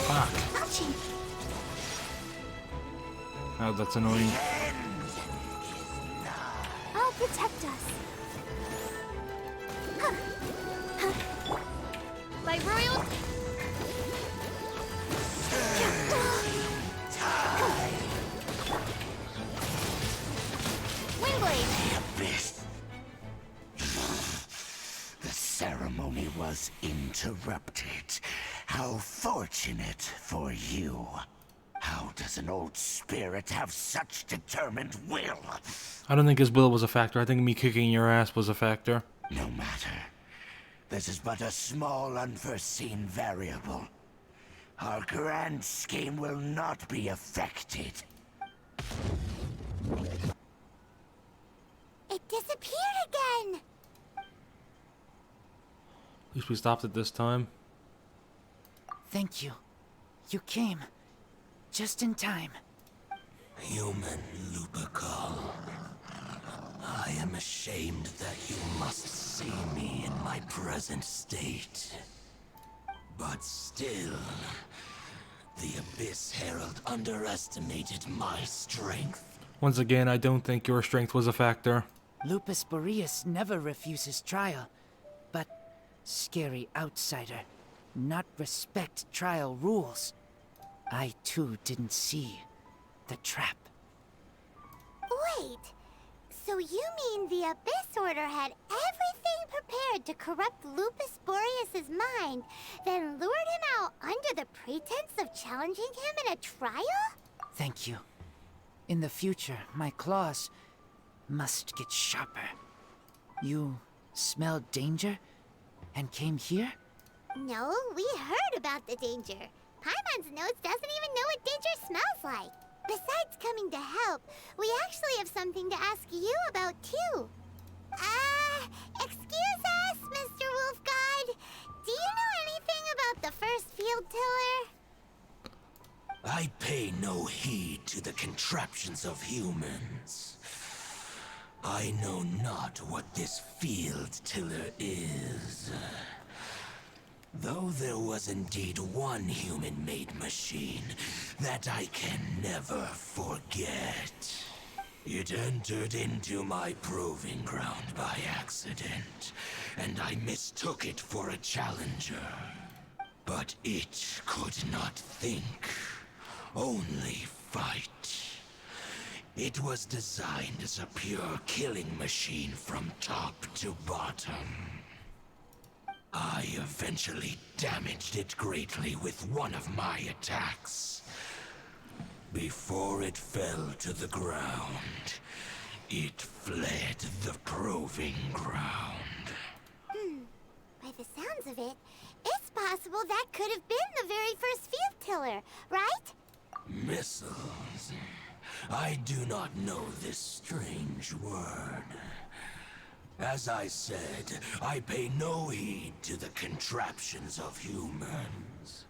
Fuck. Touching! Oh, that's annoying. I'll protect us. My royal... Windblade! The Abyss. The ceremony was interrupted. How fortunate for you. How does an old spirit have such determined will? I don't think his will was a factor. I think me kicking your ass was a factor. No matter. This is but a small unforeseen variable. Our grand scheme will not be affected. It disappeared again! At least we stopped it this time. Thank you. You came. Just in time. Human Lupercal. I am ashamed that you must see me in my present state. But still, the Abyss Herald underestimated my strength. Once again, I don't think your strength was a factor. Lupus Boreas never refuses trial, but scary outsider, not respect trial rules. I too didn't see the trap. Wait, so you mean the Abyss Order had everything prepared to corrupt Lupus Boreas' mind, then lured him out under the pretense of challenging him in a trial? Thank you. In the future, my claws must get sharper. You smelled danger and came here? No, we heard about the danger. Paimon's nose doesn't even know what danger smells like. Besides coming to help, we actually have something to ask you about too. Excuse us, Mr. Wolf God. Do you know anything about the first field tiller? I pay no heed to the contraptions of humans. I know not what this field tiller is. Though there was indeed one human-made machine that I can never forget. It entered into my proving ground by accident, and I mistook it for a challenger. But it could not think, only fight. It was designed as a pure killing machine from top to bottom. I eventually damaged it greatly with one of my attacks. Before it fell to the ground, it fled the proving ground. By the sounds of it, it's possible that could have been the very first field tiller, right? Missiles. I do not know this strange word. As I said, I pay no heed to the contraptions of humans.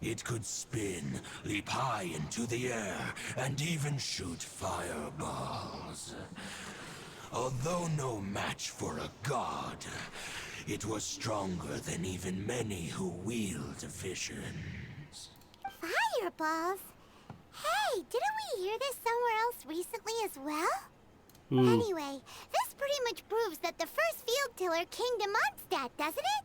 It could spin, leap high into the air, and even shoot fireballs. Although no match for a god, it was stronger than even many who wield visions. Fireballs? Hey, didn't we hear this somewhere else recently as well? Anyway, this pretty much proves that the first field tiller came to Mondstadt, doesn't it?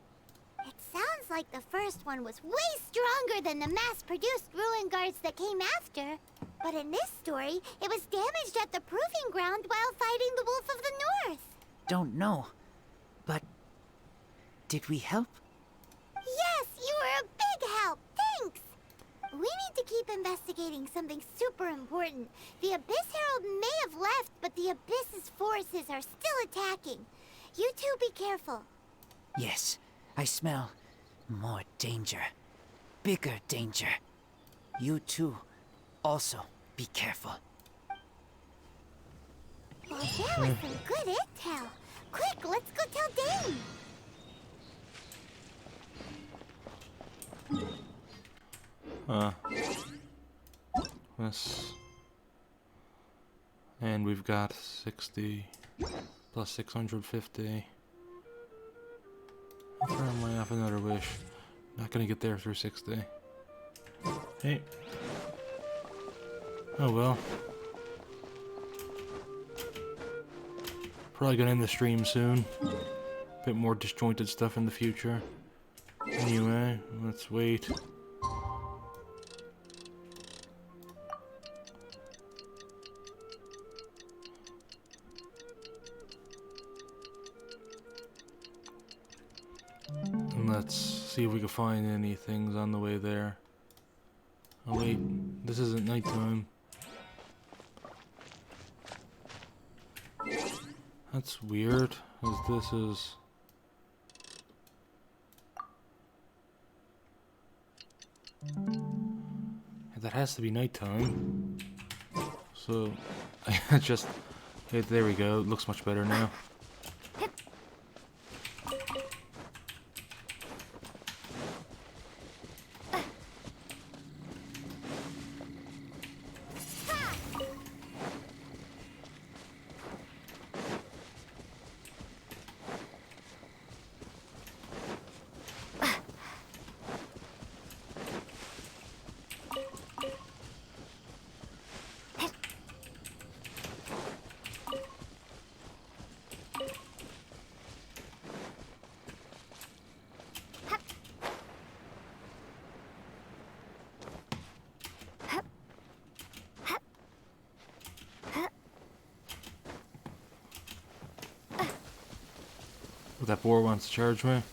It sounds like the first one was way stronger than the mass-produced ruin guards that came after. But in this story, it was damaged at the proving ground while fighting the Wolf of the North. Don't know, but did we help? Yes, you were a big help. Thanks. We need to keep investigating something super important. The Abyss Herald may have left, but the Abyss's forces are still attacking. You two be careful. Yes, I smell more danger. Bigger danger. You too, also be careful. Well, that was some good intel. Quick, let's go tell Dane. This. And we've got 60 plus 650. I'll try my off another wish. Not gonna get there through 60. Hey. Oh well. Probably gonna end the stream soon. Bit more disjointed stuff in the future. Anyway, let's wait. And let's see if we can find any things on the way there. Oh wait, this isn't nighttime. That's weird, as this is... That has to be nighttime. So, I just... Hey, there we go, it looks much better now. That boar wants to charge me.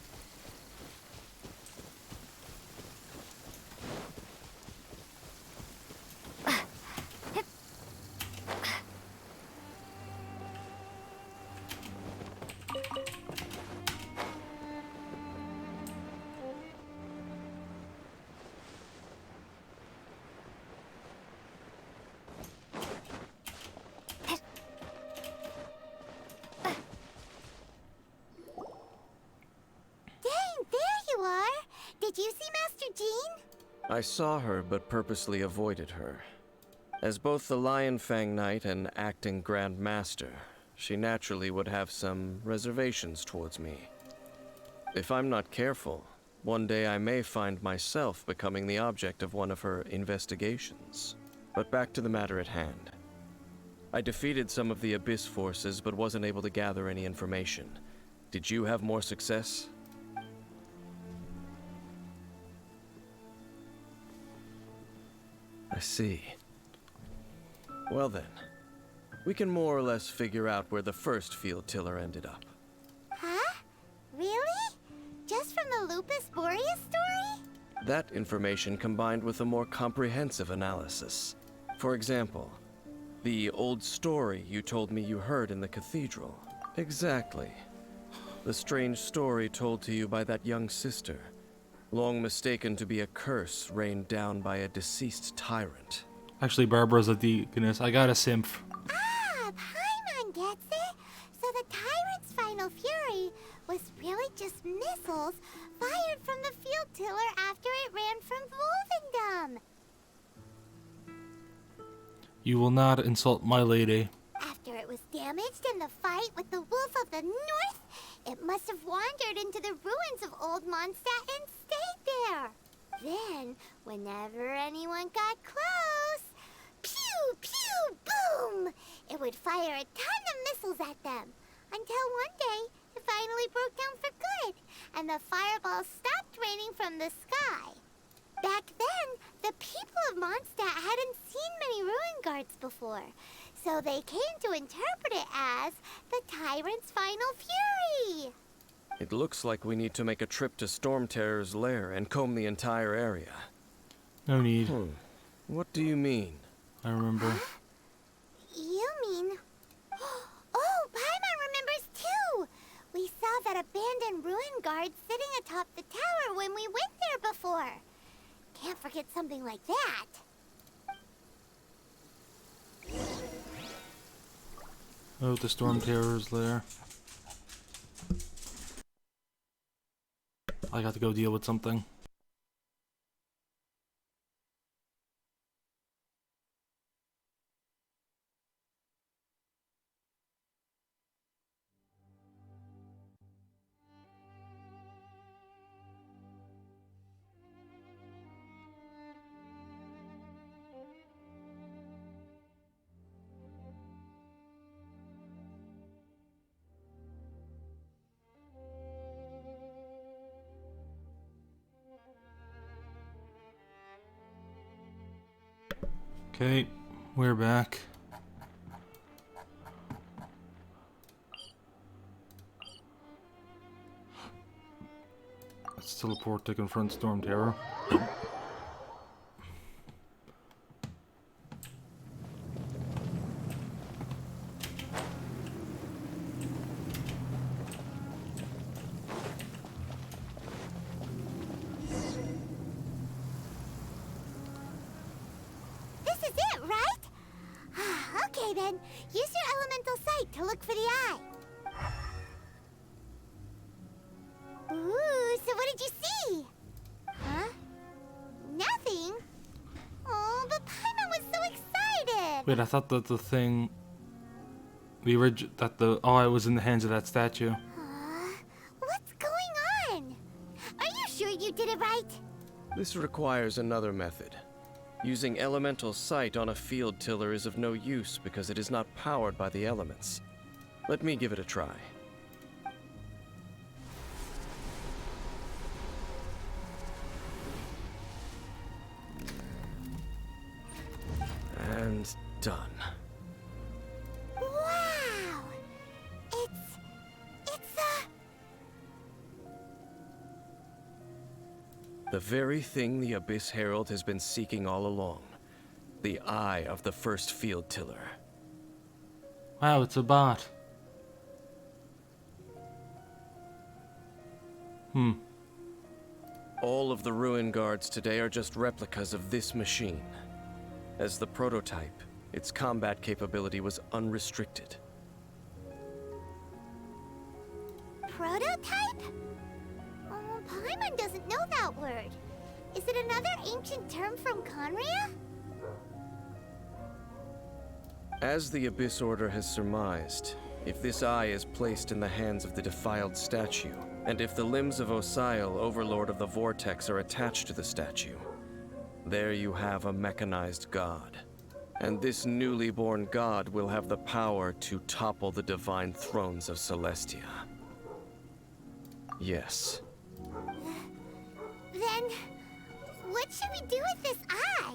Did you see Master Jean? I saw her, but purposely avoided her. As both the Lion Fang Knight and acting Grand Master, she naturally would have some reservations towards me. If I'm not careful, one day I may find myself becoming the object of one of her investigations. But back to the matter at hand. I defeated some of the Abyss forces, but wasn't able to gather any information. Did you have more success? I see. Well then, we can more or less figure out where the first field tiller ended up. Huh? Really? Just from the Lupus Boreas story? That information combined with a more comprehensive analysis. For example, the old story you told me you heard in the cathedral. Exactly. The strange story told to you by that young sister, long mistaken to be a curse rained down by a deceased tyrant. Actually, Barbara's a deaconess. I got a symph. Ah, Paimon gets it. So the tyrant's final fury was really just missiles fired from the field tiller after it ran from Wolvendom. You will not insult my lady. After it was damaged in the fight with the Wolf of the North, it must have wandered into the ruins of Old Mondstadt and stayed there. Then, whenever anyone got close, pew, pew, boom! It would fire a ton of missiles at them. Until one day, it finally broke down for good, and the fireballs stopped raining from the sky. Back then, the people of Mondstadt hadn't seen many ruin guards before, so they came to interpret it as the tyrant's final fury. It looks like we need to make a trip to Storm Terror's lair and comb the entire area. No need. What do you mean? I remember. Huh? You mean... Oh, Paimon remembers too! We saw that abandoned ruin guard sitting atop the tower when we went there before. Can't forget something like that. Oh, the Storm Terror's lair. I got to go deal with something. Okay, we're back. Let's teleport to confront Storm Terror. This is it, right? Okay then, use your elemental sight to look for the eye. Ooh, so what did you see? Huh? Nothing? Oh, but Paimon was so excited! Wait, I thought that the thing... that the eye was in the hands of that statue. What's going on? Are you sure you did it right? This requires another method. Using elemental sight on a field tiller is of no use because it is not powered by the elements. Let me give it a try. And done. Wow! It's The very thing the Abyss Herald has been seeking all along. The eye of the first field tiller. Wow, it's a bot. All of the ruin guards today are just replicas of this machine. As the prototype, its combat capability was unrestricted. prototype? Oh, Paimon doesn't know that word. Is it another ancient term from Conria? As the Abyss Order has surmised, if this eye is placed in the hands of the defiled statue, and if the limbs of Osial, Overlord of the Vortex, are attached to the statue, there you have a mechanized god. And this newly born god will have the power to topple the divine thrones of Celestia. Yes. Then, what should we do with this eye?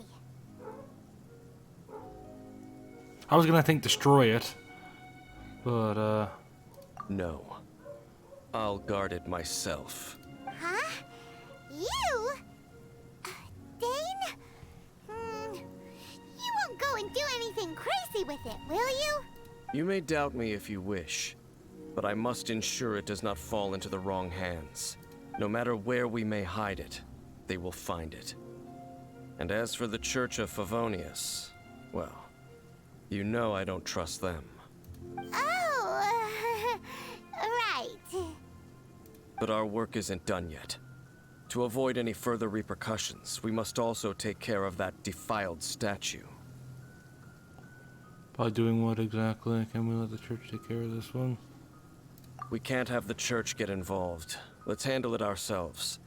I was gonna think destroy it, but No. I'll guard it myself. Huh? You? Dane? You won't go and do anything crazy with it, will you? You may doubt me if you wish, but I must ensure it does not fall into the wrong hands. No matter where we may hide it, they will find it. And as for the Church of Favonius, well, you know I don't trust them. Oh, right. But our work isn't done yet. To avoid any further repercussions, we must also take care of that defiled statue. by doing what exactly? Can we let the church take care of this one? We can't have the church get involved. Let's handle it ourselves.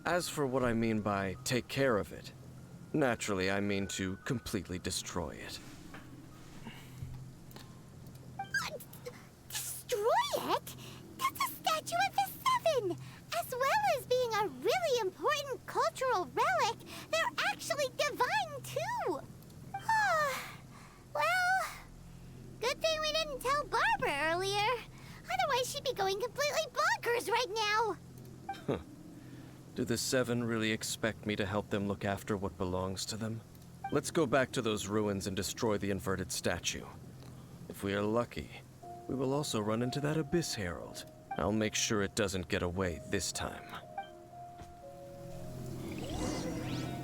As for what I mean by take care of it, naturally I mean to completely destroy it. Destroy it? That's a statue of the Seven! As well as being a really important cultural relic, they're actually divine too! Well, good thing we didn't tell Barbara earlier. Otherwise she'd be going completely bonkers right now! Do the Seven really expect me to help them look after what belongs to them? Let's go back to those ruins and destroy the inverted statue. If we are lucky, we will also run into that Abyss Herald. I'll make sure it doesn't get away this time.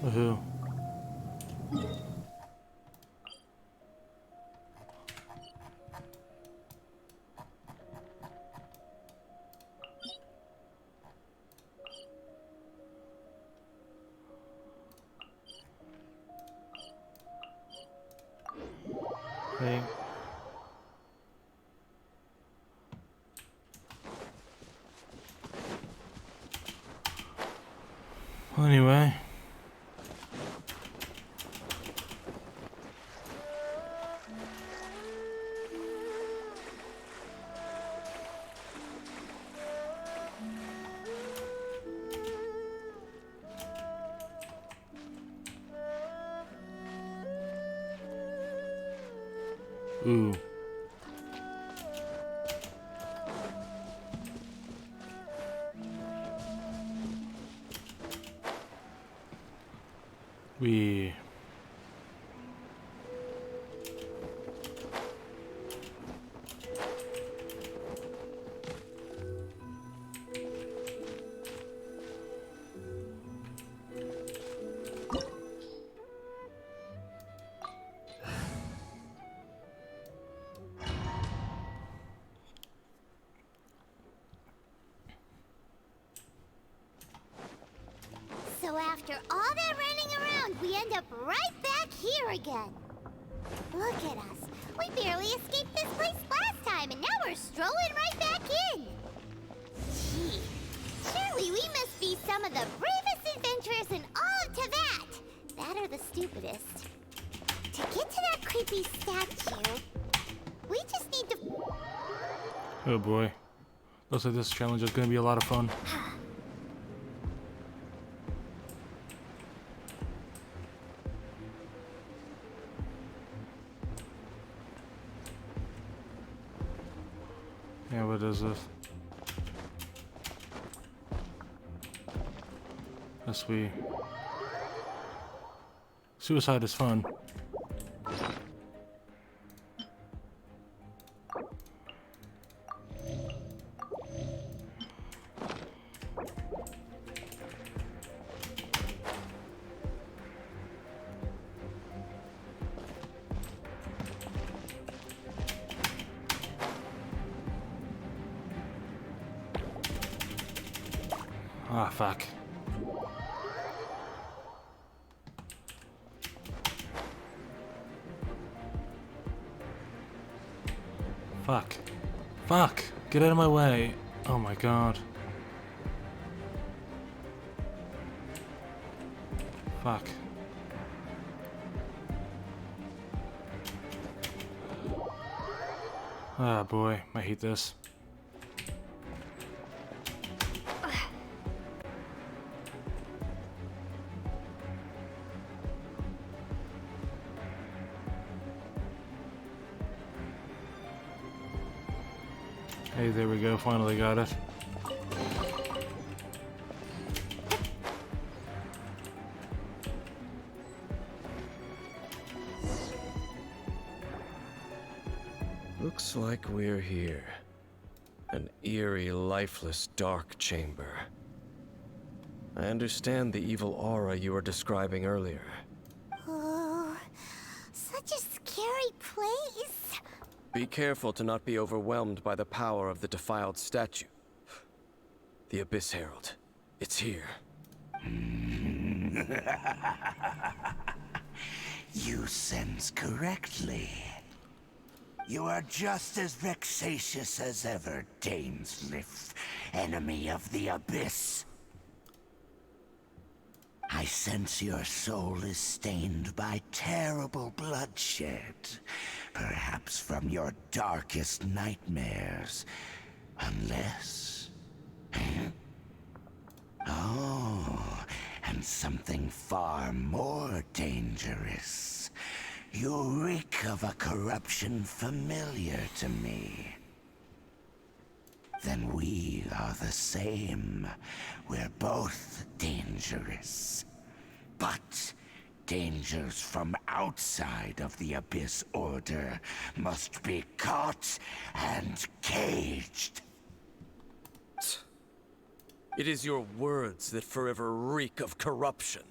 Woohoo. Hey. Anyway. Ooh. We. So after all that running around, we end up right back here again. Look at us. We barely escaped this place last time, and now we're strolling right back in. Gee, surely we must be some of the bravest adventurers in all of Teyvat. That or the stupidest. To get to that creepy statue, we just need to... Oh boy. Looks like this challenge is going to be a lot of fun. Yeah, what is this? Yes, we... Suicide is fun. Ah, fuck. Fuck. Fuck! Get out of my way. Oh my god. Fuck. Ah, boy. I hate this. Hey, there we go, finally got it. Looks like we're here. An eerie, lifeless, dark chamber. I understand the evil aura you were describing earlier. Oh, such a scary place. Be careful to not be overwhelmed by the power of the defiled statue. The Abyss Herald. It's here. You sense correctly. You are just as vexatious as ever, Dainsleif, enemy of the Abyss. I sense your soul is stained by terrible bloodshed, perhaps from your darkest nightmares, unless... Oh, and something far more dangerous. You reek of a corruption familiar to me. Then we are the same. We're both dangerous. But dangers from outside of the Abyss Order must be caught and caged. It is your words that forever reek of corruption.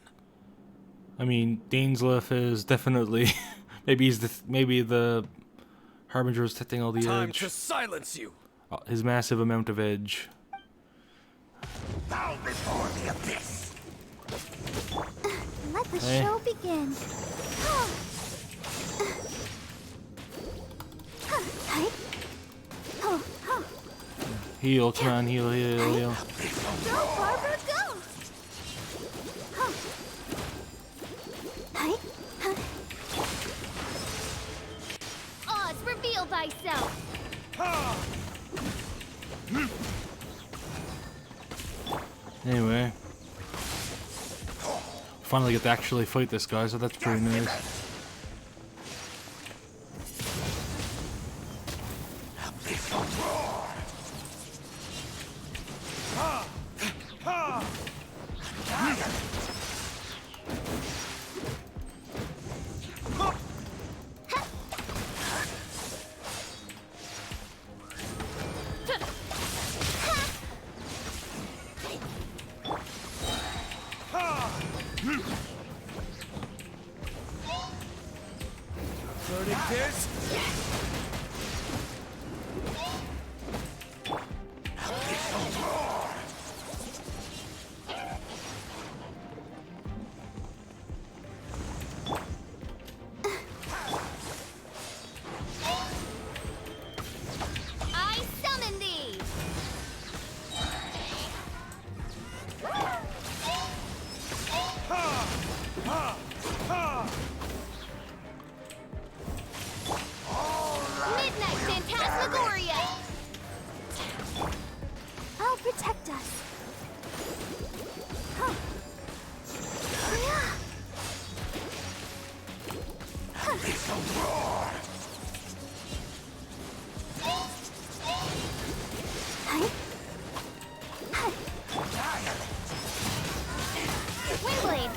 I mean, Dainsleif is definitely... maybe the Harbinger is detecting all the Time edge. to silence you! His massive amount of edge. Bow before the Abyss! Let the Hey. show begin. Heal, come on, heal. Go, Barbara, go! Oz, reveal thyself! Anyway. Finally get to actually fight this guy, so that's pretty nice. protect us. Huh. It's a roar! Windblade!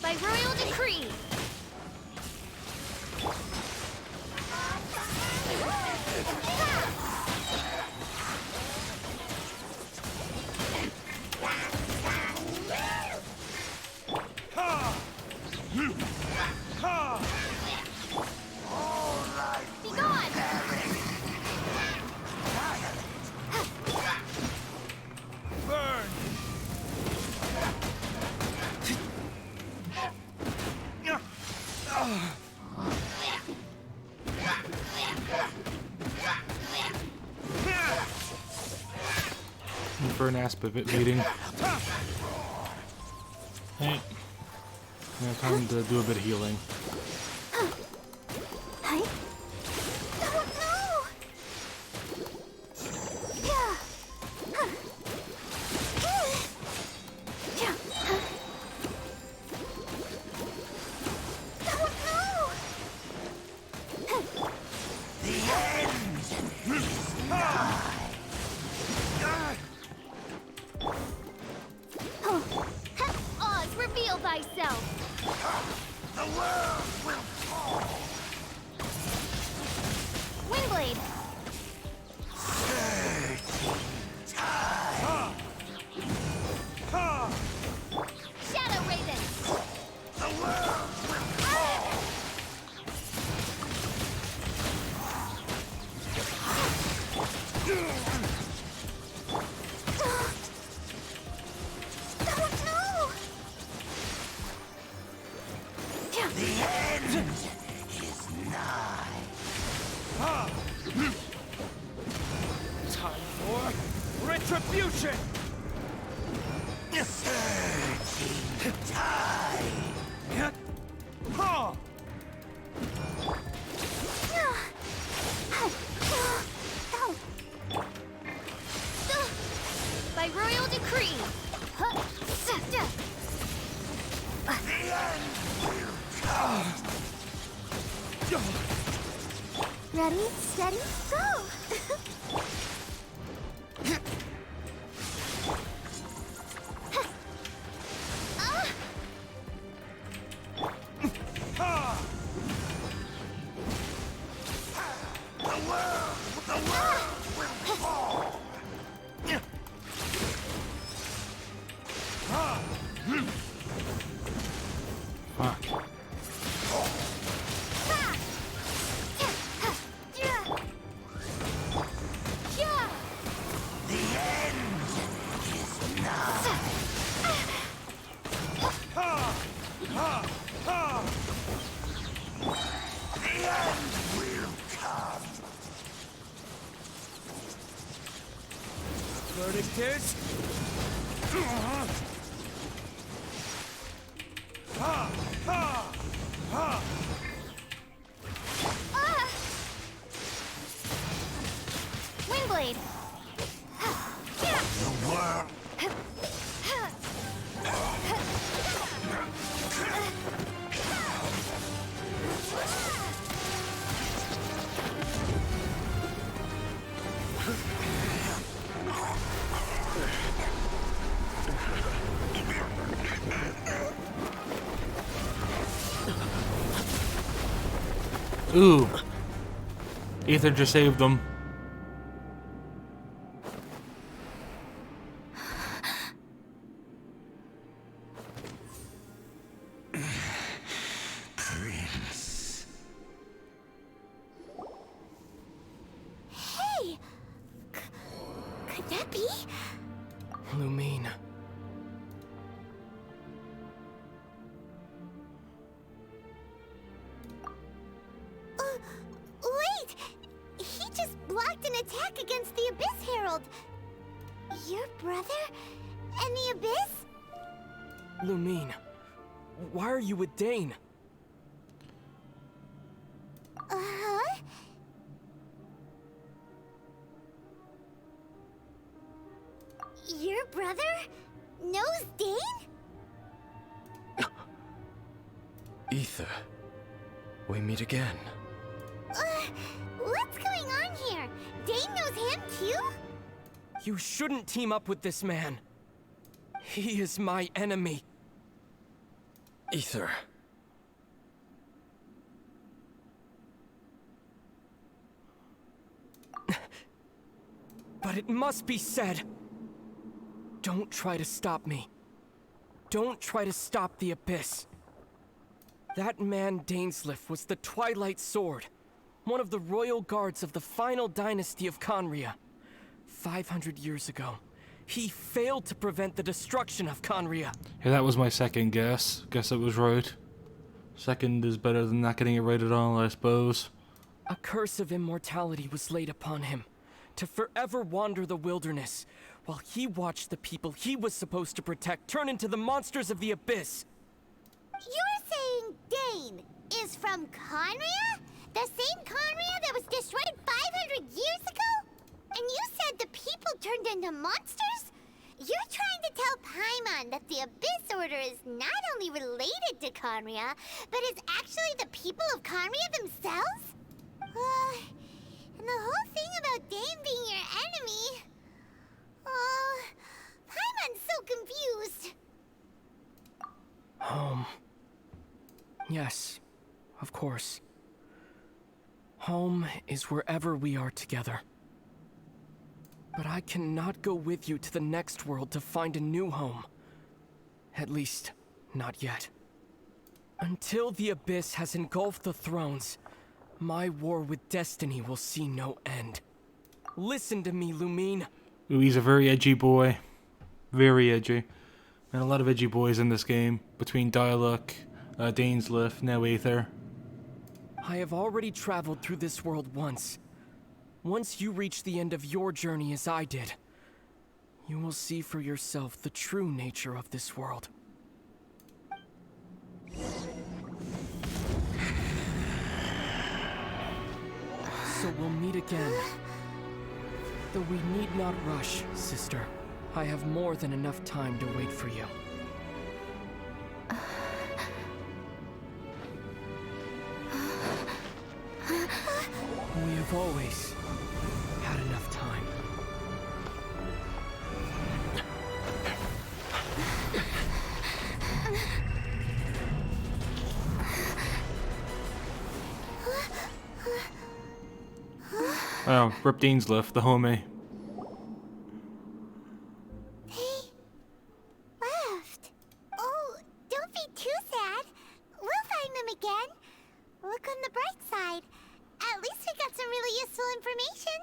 By royal decree! Be gone! Burn! For an ass beating. Hey. Yeah, time to do a bit of healing. Oz, reveal thyself! The world will fall! Windblade! Shadow Raven! The world will fall! The end is nigh. Time for retribution! Surging tide. By royal decree! The end will come. Ready, steady, go! The world will fall. Fuck. The end is nigh. The end will come. Verdict is... Windblade! The world. Ooh. Aether just saved them. Prince. Hey! Could that be? Lumine. Wait! He just blocked an attack against the Abyss Herald! Your brother? And the Abyss? Lumine, why are you with Dane? Uh-huh. Your brother knows Dane? Aether, we meet again. What's going on here? Dane knows him too? You shouldn't team up with this man. He is my enemy. Aether. But it must be said. Don't try to stop me. Don't try to stop the Abyss. That man Dainsleif was the Twilight Sword, one of the royal guards of the final dynasty of Conria. 500 years ago, he failed to prevent the destruction of Conria. Yeah, that was my second guess. Guess I was right. Second is better than not getting it right at all, I suppose. A curse of immortality was laid upon him, to forever wander the wilderness, while he watched the people he was supposed to protect turn into the monsters of the Abyss. You're saying Dane is from Conria? The same Conria that was destroyed 500 years ago? And you said the people turned into monsters? You're trying to tell Paimon that the Abyss Order is not only related to Conria, but is actually the people of Conria themselves? And the whole thing about Dane being your enemy... Paimon's so confused. Home. Yes, of course. Home is wherever we are together. But I cannot go with you to the next world to find a new home. At least, not yet. Until the Abyss has engulfed the thrones, my war with destiny will see no end. Listen to me, Lumine. Ooh, he's a very edgy boy. Very edgy. And a lot of edgy boys in this game. Between Dialog, Dainsleif, now Aether. I have already traveled through this world once. Once you reach the end of your journey as I did, you will see for yourself the true nature of this world. So we'll meet again. Though we need not rush, sister. I have more than enough time to wait for you. We have always had enough time. Oh, Rip Dainsleif, the homie. Left. Oh, don't be too sad. We'll find them again. Look on the bright side. At least we got some really useful information.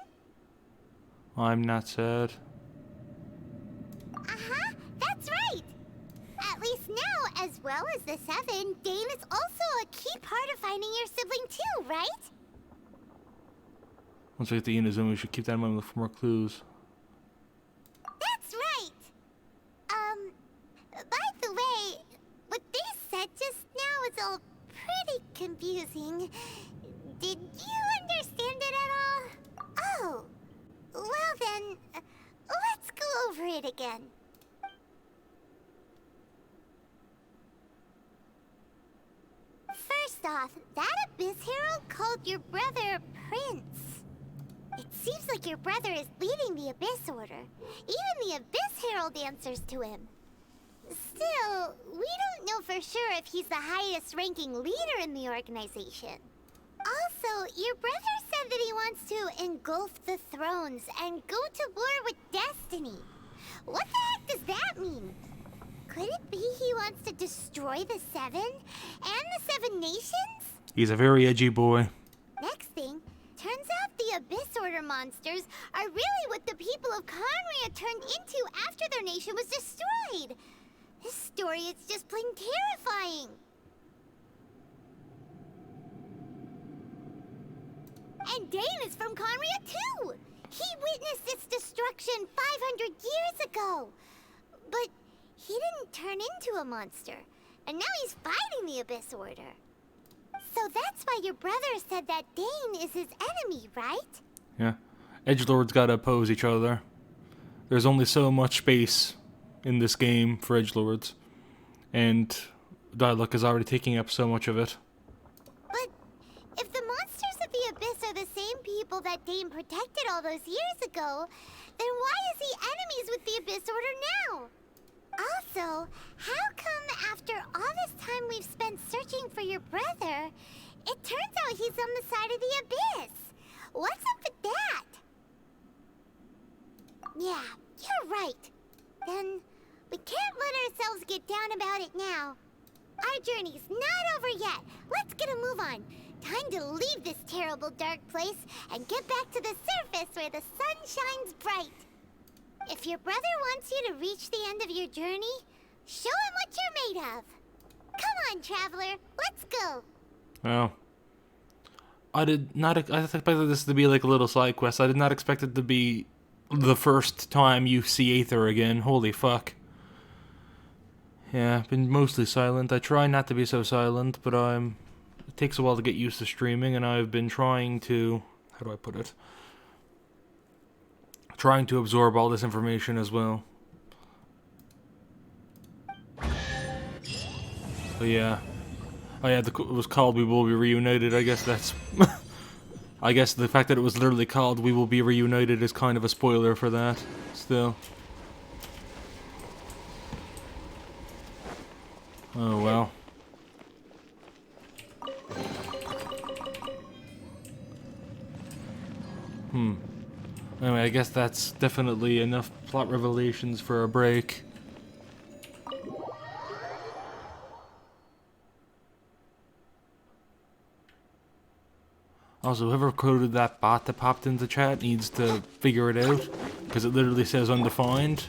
I'm not sad. Uh-huh, that's right. At least now, as well as the Seven, Dane is also a key part of finding your sibling too, right? Once we get the Inazuma, we should keep that in mind for more clues. That's right. By the way, what they said just now is all pretty confusing. Did you understand it at all? Oh, well then, let's go over it again. First off, that Abyss Herald called your brother Prince. It seems like your brother is leading the Abyss Order. Even the Abyss Herald answers to him. Still, we don't know for sure if he's the highest ranking leader in the organization. Also, your brother said that he wants to engulf the thrones and go to war with destiny. What the heck does that mean? Could it be he wants to destroy the Seven and the Seven Nations? He's a very edgy boy. Next thing, turns out the Abyss Order monsters are really what the people of Conria turned into after their nation was destroyed. This story is just plain terrifying. And Dane is from Conria too! He witnessed its destruction 500 years ago! But he didn't turn into a monster, and now he's fighting the Abyss Order. So that's why your brother said that Dane is his enemy, right? Yeah. Edgelords gotta oppose each other. There's only so much space in this game for edgelords, and Diluc is already taking up so much of it. But if the monsters of the Abyss are the same people that Dane protected all those years ago, then why is he enemies with the Abyss Order now? Also, how come after all this time we've spent searching for your brother, it turns out he's on the side of the Abyss? What's up with that? Yeah, you're right. Then we can't let ourselves get down about it now. Our journey's not over yet. Let's get a move on. Time to leave this terrible dark place and get back to the surface where the sun shines bright. If your brother wants you to reach the end of your journey, show him what you're made of. Come on, traveler, let's go. Oh. I expected this to be like a little side quest. I did not expect it to be the first time you see Aether again. Holy fuck. Yeah, I've been mostly silent. I try not to be so silent, but it takes a while to get used to streaming, and I've been trying to... How do I put it? Trying to absorb all this information as well. But yeah. Oh yeah, it was called We Will Be Reunited. I guess that's... I guess the fact that it was literally called We Will Be Reunited is kind of a spoiler for that, still. Oh well. Anyway, I guess that's definitely enough plot revelations for a break. Also, whoever coded that bot that popped into chat needs to figure it out, because it literally says undefined.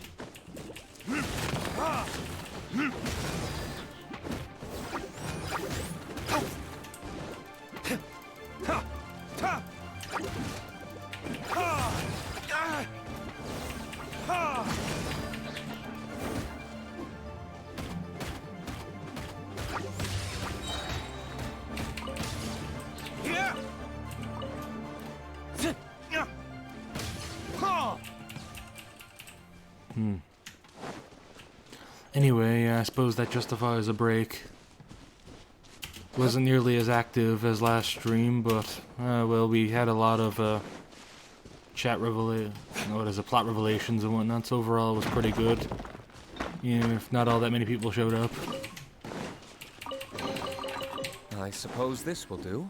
Anyway, I suppose that justifies a break. Wasn't nearly as active as last stream, but, well, we had a lot of, plot revelations and whatnot, so overall it was pretty good. Even if not all that many people showed up. I suppose this will do.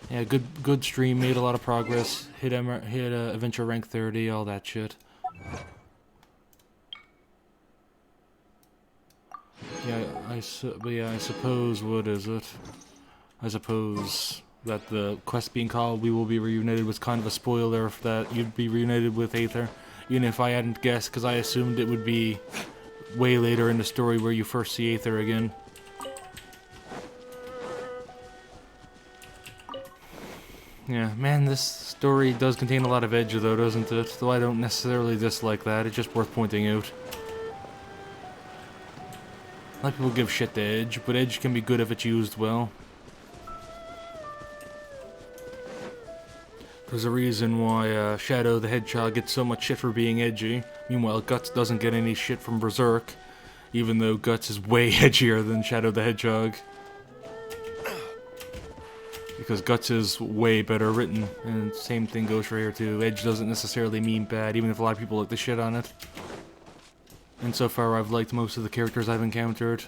Yeah, good stream, made a lot of progress, hit adventure rank 30, all that shit. Yeah, I suppose, what is it? I suppose that the quest being called We Will Be Reunited was kind of a spoiler that you'd be reunited with Aether, even if I hadn't guessed, because I assumed it would be way later in the story where you first see Aether again. Yeah, man, this story does contain a lot of edge, though, doesn't it? Though I don't necessarily dislike that, it's just worth pointing out. A lot of people give shit to edge, but edge can be good if it's used well. There's a reason why Shadow the Hedgehog gets so much shit for being edgy. Meanwhile, Guts doesn't get any shit from Berserk, even though Guts is way edgier than Shadow the Hedgehog. Because Guts is way better written, and same thing goes for here too. Edge doesn't necessarily mean bad, even if a lot of people like the shit on it. And so far I've liked most of the characters I've encountered.